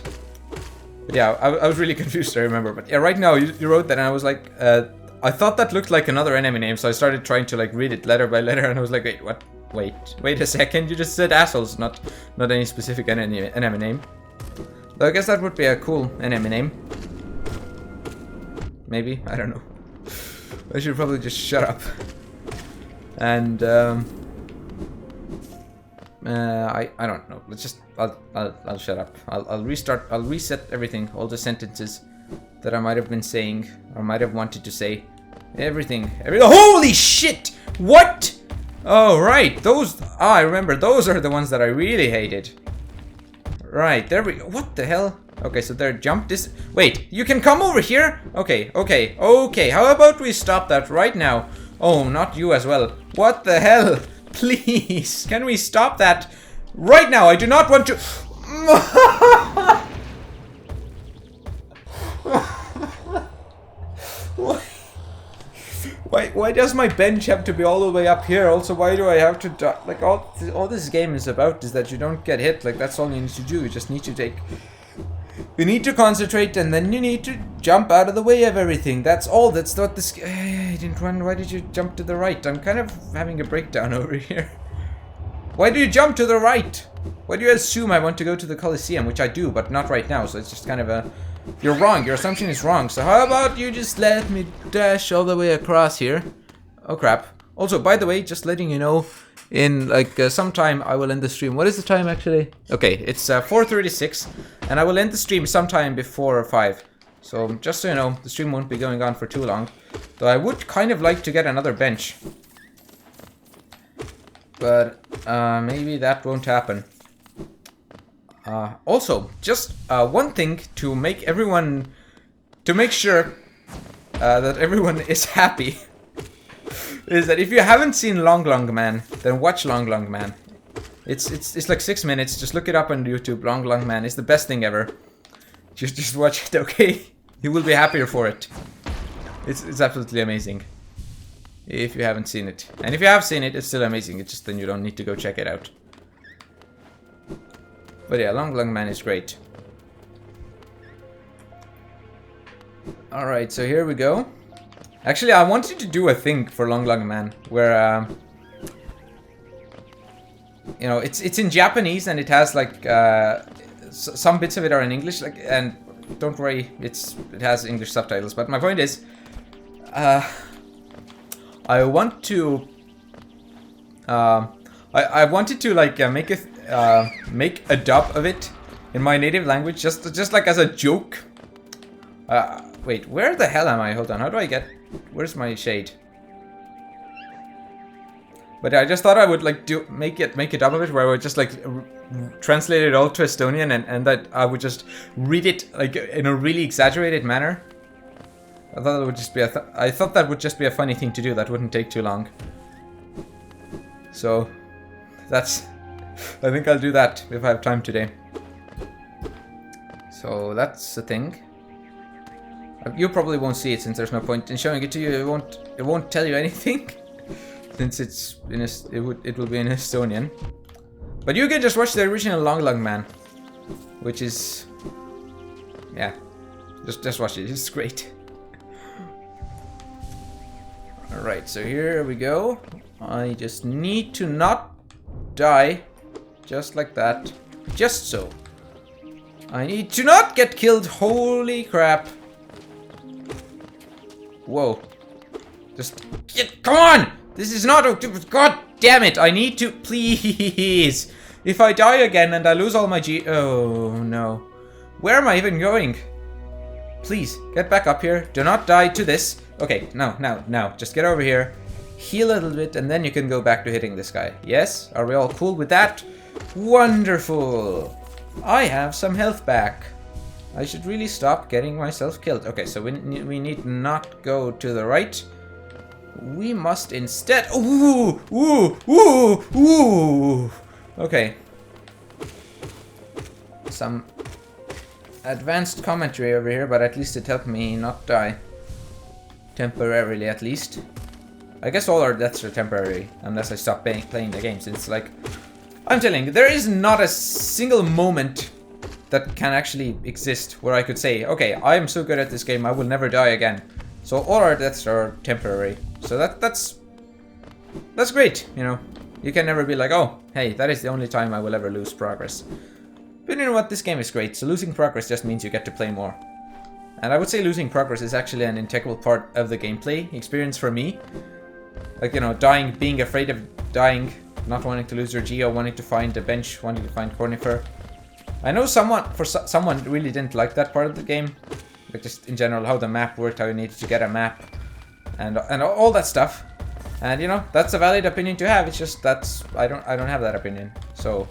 But yeah, I was really confused, I remember. But yeah, right now you wrote that, and I was like, I thought that looked like another enemy name, so I started trying to like read it letter by letter, and I was like, wait, what? Wait a second, you just said assholes, not any specific enemy name. So I guess that would be a cool enemy name. Maybe, I don't know. I should probably just shut up. And I don't know. Let's just I'll shut up. I'll restart. I'll reset everything. All the sentences that I might have been saying or might have wanted to say. Everything. Holy shit! What? Oh right, those. I remember. Those are the ones that I really hated. Right there we go. What the hell? Okay, so there jump this. Wait, you can come over here? Okay. How about we stop that right now? Oh, not you as well. What the hell? Please, can we stop that right now? I do not want to. Why does my bench have to be all the way up here? Also, why do I have to die? Like, all this game is about is that you don't get hit. Like, that's all you need to do. You just need to take... You need to concentrate, and then you need to jump out of the way of everything. That's all. That's not this... I didn't run. Why did you jump to the right? I'm kind of having a breakdown over here. Why do you jump to the right? Why do you assume I want to go to the Colosseum? Which I do, but not right now. So it's just kind of a... You're wrong. Your assumption is wrong. So how about you just let me dash all the way across here? Oh, crap. Also, by the way, just letting you know, in like some time I will end the stream. What is the time actually? Okay, it's 4:36, and I will end the stream sometime before 5. So just so you know, the stream won't be going on for too long. Though I would kind of like to get another bench. But maybe that won't happen. Also, just one thing to make everyone, to make sure that everyone is happy, is that if you haven't seen Long Long Man, then watch Long Long Man. It's like 6 minutes. Just look it up on YouTube. Long Long Man is the best thing ever. Just watch it, okay? You will be happier for it. It's absolutely amazing. If you haven't seen it, and if you have seen it, it's still amazing. It's just then you don't need to go check it out. But yeah, Long Long Man is great. Alright, so here we go. Actually, I wanted to do a thing for Long Long Man where, you know, it's in Japanese and it has like some bits of it are in English. Like, and don't worry, it has English subtitles. But my point is, I want to, I wanted to like make a dub of it in my native language, just like as a joke. Wait, where the hell am I? Hold on, how do I get... Where's my shade? But I just thought I would like make a dub of it where I would just like translate it all to Estonian and that I would just read it like in a really exaggerated manner. I thought it would just be I thought that would just be a funny thing to do. That wouldn't take too long. So that's... I think I'll do that if I have time today. So that's the thing. You probably won't see it since there's no point in showing it to you. It won't tell you anything since it's in it will be in Estonian. But you can just watch the original Long Long Man, which is, yeah, just watch it. It's great. All right, so here we go. I just need to not die, just like that, just so. I need to not get killed. Holy crap. Whoa. Just come on! This is not a... God damn it! I need to... Please! If I die again and I lose all my Oh, no. Where am I even going? Please, get back up here. Do not die to this. Okay, now. Just get over here. Heal a little bit and then you can go back to hitting this guy. Yes? Are we all cool with that? Wonderful! I have some health back. I should really stop getting myself killed. Okay, so we need not go to the right. We must instead... Ooh! Okay. Some advanced commentary over here, but at least it helped me not die. Temporarily, at least. I guess all our deaths are temporary, unless I stop playing the games. It's like... I'm telling you, there is not a single moment that can actually exist where I could say, okay, I am so good at this game, I will never die again. So all our deaths are temporary. So that's great, you know. You can never be like, oh, hey, that is the only time I will ever lose progress. But you know what, this game is great, so losing progress just means you get to play more. And I would say losing progress is actually an integral part of the gameplay experience for me. Like, you know, dying, being afraid of dying, not wanting to lose your geo, wanting to find a bench, wanting to find Cornifer. I know someone really didn't like that part of the game. Like, just in general, how the map worked, how you needed to get a map, and all that stuff. And, you know, that's a valid opinion to have. It's just I don't have that opinion. So,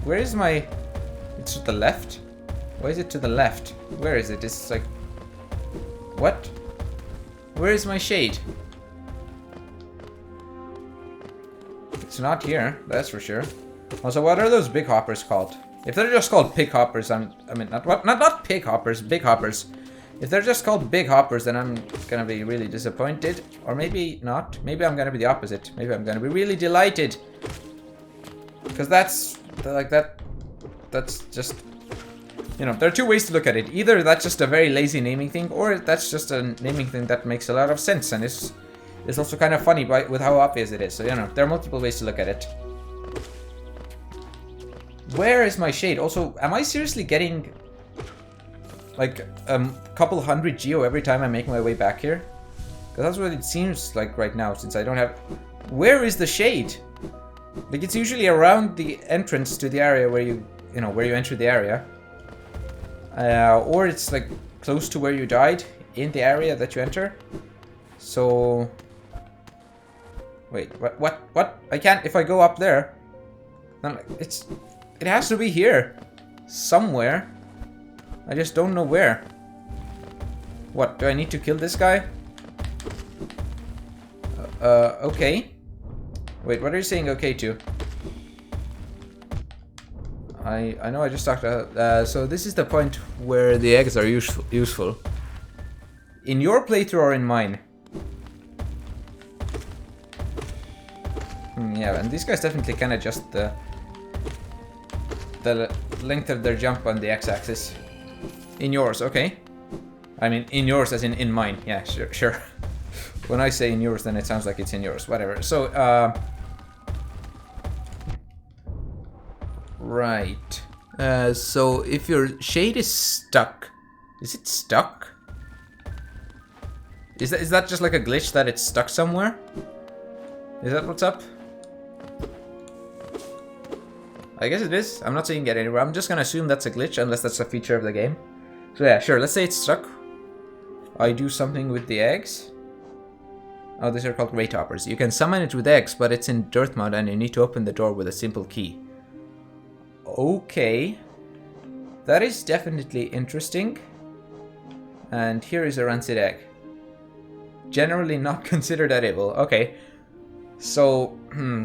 where is my... It's to the left? Why is it to the left? Where is it? It's like... What? Where is my shade? It's not here, that's for sure. Also, what are those big hoppers called? If they're just called pig hoppers, not pig hoppers, big hoppers. If they're just called big hoppers, then I'm gonna be really disappointed. Or maybe not. Maybe I'm gonna be the opposite. Maybe I'm gonna be really delighted. Because that's just... You know, there are two ways to look at it. Either that's just a very lazy naming thing, or that's just a naming thing that makes a lot of sense. And it's also kind of funny with how obvious it is. So, you know, there are multiple ways to look at it. Where is my shade? Also, am I seriously getting like a couple hundred geo every time I make my way back here? Because that's what it seems like right now, since I don't have... Where is the shade? Like, it's usually around the entrance to the area where you know, where you enter the area. Or it's like close to where you died in the area that you enter. So... Wait, what? I can't... If I go up there... Then it has to be here. Somewhere. I just don't know where. What? Do I need to kill this guy? Okay. Wait, what are you saying okay to? I know I just talked about... so this is the point where the eggs are useful. In your playthrough or in mine? Yeah, and these guys definitely can adjust the length of their jump on the x-axis. In yours, okay. I mean, in yours as in mine. Yeah, sure. When I say in yours, then it sounds like it's in yours. Whatever. So, right. So if your shade is stuck... Is it stuck? Is that just like a glitch that it's stuck somewhere? Is that what's up? I guess it is. I'm not saying it anywhere. I'm just gonna assume that's a glitch unless that's a feature of the game. So yeah, sure. Let's say it's stuck. I do something with the eggs. Oh, these are called great hoppers. You can summon it with eggs, but it's in dirt mode and you need to open the door with a simple key. Okay. That is definitely interesting. And here is a rancid egg. Generally not considered edible. Okay. So,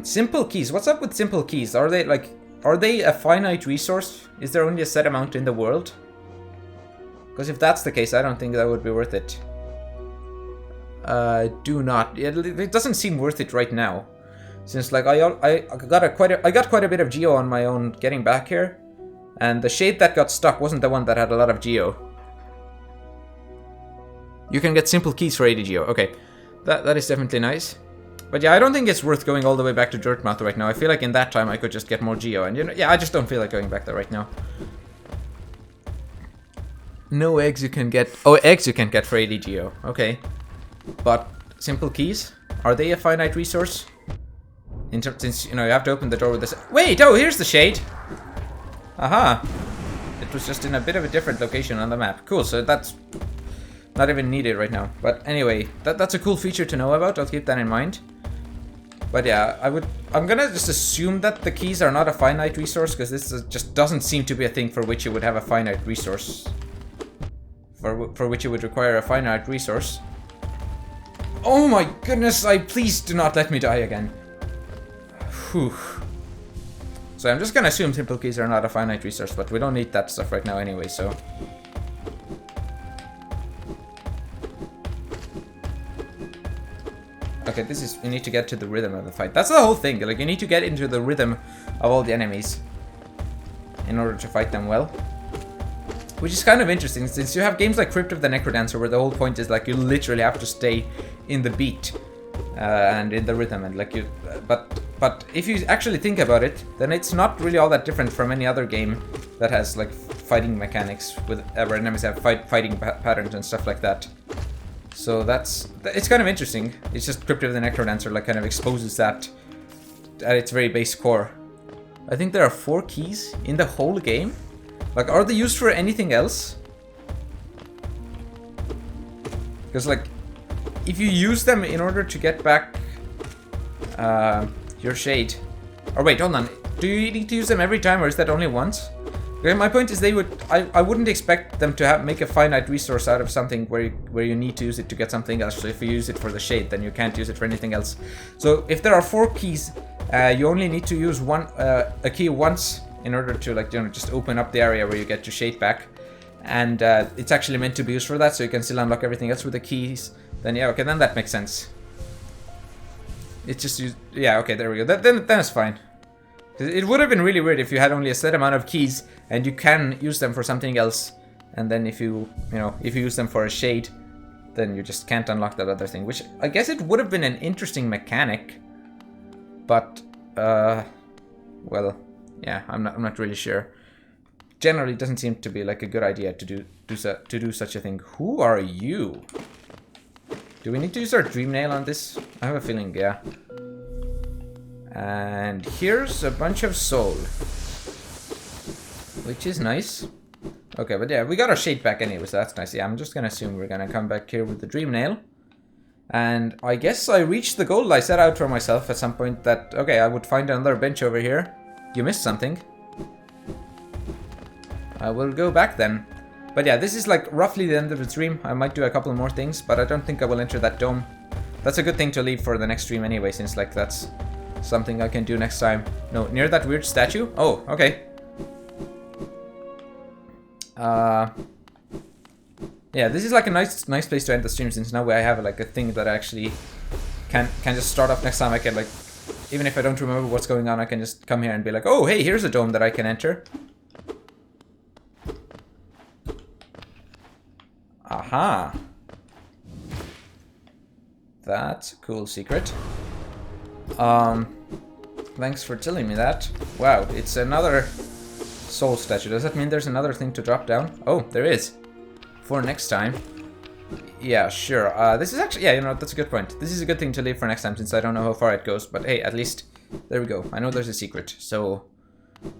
simple keys. What's up with simple keys? Are they a finite resource? Is there only a set amount in the world? Because if that's the case, I don't think that would be worth it. Do not. It doesn't seem worth it right now, since like I got quite a bit of geo on my own getting back here, and the shade that got stuck wasn't the one that had a lot of geo. You can get simple keys for 80 geo. Okay, that is definitely nice. But yeah, I don't think it's worth going all the way back to Dirtmouth right now. I feel like in that time I could just get more geo, and you know, yeah, I just don't feel like going back there right now. No eggs you can get. Oh, eggs you can get for 80 geo. Okay. But simple keys? Are they a finite resource? Since, you know, you have to open the door with this. Wait! Oh, here's the shade! Aha! It was just in a bit of a different location on the map. Cool, so that's not even needed right now. But anyway, that's a cool feature to know about. I'll keep that in mind. But yeah, I'm gonna just assume that the keys are not a finite resource, because this just doesn't seem to be a thing for which you would have a finite resource. For which you would require a finite resource. Oh my goodness, please do not let me die again. Whew. So I'm just gonna assume simple keys are not a finite resource, but we don't need that stuff right now anyway, so... Okay, you need to get to the rhythm of the fight. That's the whole thing, like, you need to get into the rhythm of all the enemies in order to fight them well. Which is kind of interesting, since you have games like Crypt of the Necrodancer, where the whole point is, like, you literally have to stay in the beat and in the rhythm, and like you... But if you actually think about it, then it's not really all that different from any other game that has, like, fighting mechanics, where enemies have fighting patterns and stuff like that. So it's kind of interesting. It's just Crypt of the Necrodancer like kind of exposes that at its very base core. I think there are 4 keys in the whole game. Like, are they used for anything else? Because like, if you use them in order to get back your shade, or wait, hold on, do you need to use them every time, or is that only once? Okay, my point is I wouldn't expect them to make a finite resource out of something where you need to use it to get something else. So if you use it for the shade, then you can't use it for anything else. So if there are 4 keys, you only need to use a key once in order to, like, you know, just open up the area where you get your shade back. And it's actually meant to be used for that, so you can still unlock everything else with the keys. Then yeah, okay, then that makes sense. It's just yeah, okay, there we go. Then it's fine. It would have been really weird if you had only a set amount of keys and you can use them for something else, and then if you use them for a shade, then you just can't unlock that other thing. Which I guess it would have been an interesting mechanic, but well, yeah, I'm not really sure. Generally, it doesn't seem to be like a good idea to do such a thing. Who are you? Do we need to use our Dream Nail on this? I have a feeling, yeah. And here's a bunch of soul, which is nice. Okay, but yeah, we got our shade back anyway, so that's nice. Yeah, I'm just gonna assume we're gonna come back here with the Dream Nail. And I guess I reached the goal I set out for myself at some point, that, okay, I would find another bench over here. You missed something. I will go back then. But yeah, this is like roughly the end of the stream. I might do a couple more things, but I don't think I will enter that dome. That's a good thing to leave for the next stream anyway, since like that's something I can do next time. No, near that weird statue? Oh, okay. Yeah, this is like a nice place to end the stream, since now I have like a thing that I actually can just start off next time. I can, like, even if I don't remember what's going on, I can just come here and be like, oh, hey, here's a dome that I can enter. Aha. That's a cool secret. Thanks for telling me that. Wow, it's another soul statue. Does that mean there's another thing to drop down? Oh, there is. For next time. Yeah, sure. This is actually, yeah, you know, that's a good point. This is a good thing to leave for next time, since I don't know how far it goes. But hey, at least, there we go. I know there's a secret. So,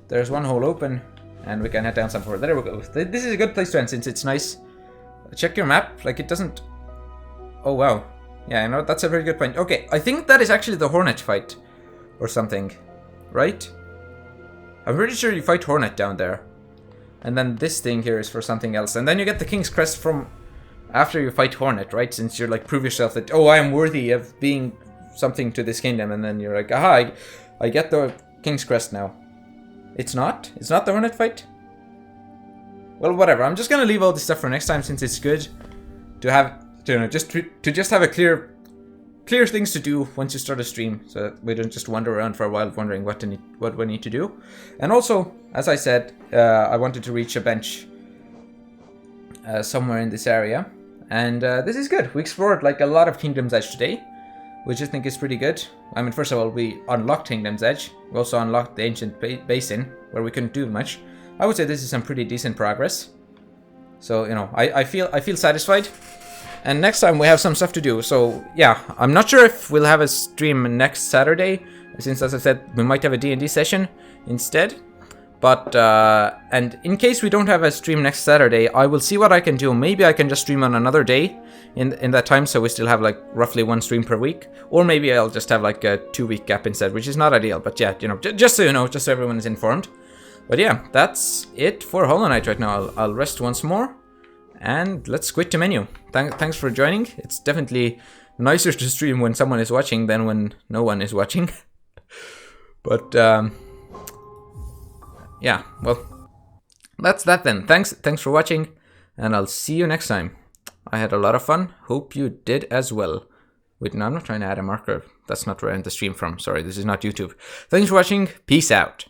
there's one hole open, and we can head down some further. There we go. This is a good place to end, since it's nice. Check your map. Like, it doesn't... Oh, wow. Yeah, you know, that's a very good point. Okay, I think that is actually the Hornet fight. Or something. Right? I'm pretty sure you fight Hornet down there. And then this thing here is for something else. And then you get the King's Crest from after you fight Hornet, right? Since you're like, prove yourself that, oh, I am worthy of being something to this kingdom. And then you're like, aha, I get the King's Crest now. It's not? It's not the Hornet fight? Well, whatever. I'm just gonna leave all this stuff for next time, since it's good to have, you know, just have a clear things to do once you start a stream, so that we don't just wander around for a while wondering what we need to do. And also, as I said, I wanted to reach a bench somewhere in this area, and this is good. We explored like a lot of Kingdom's Edge today, which I think is pretty good. I mean, first of all, we unlocked Kingdom's Edge. We also unlocked the Ancient Basin, where we couldn't do much. I would say this is some pretty decent progress. So, you know, I feel satisfied. And next time we have some stuff to do. So, yeah, I'm not sure if we'll have a stream next Saturday, since, as I said, we might have a D&D session instead. But, and in case we don't have a stream next Saturday, I will see what I can do. Maybe I can just stream on another day in that time, so we still have like roughly one stream per week. Or maybe I'll just have like a 2-week gap instead, which is not ideal. But yeah, you know, just so you know, just so everyone is informed. But yeah, that's it for Hollow Knight right now. I'll rest once more. And let's quit to menu. Thanks for joining. It's definitely nicer to stream when someone is watching than when no one is watching. But, yeah, well, that's that then. Thanks for watching, and I'll see you next time. I had a lot of fun. Hope you did as well. Wait, no, I'm not trying to add a marker. That's not where I end the stream from. Sorry, this is not YouTube. Thanks for watching. Peace out.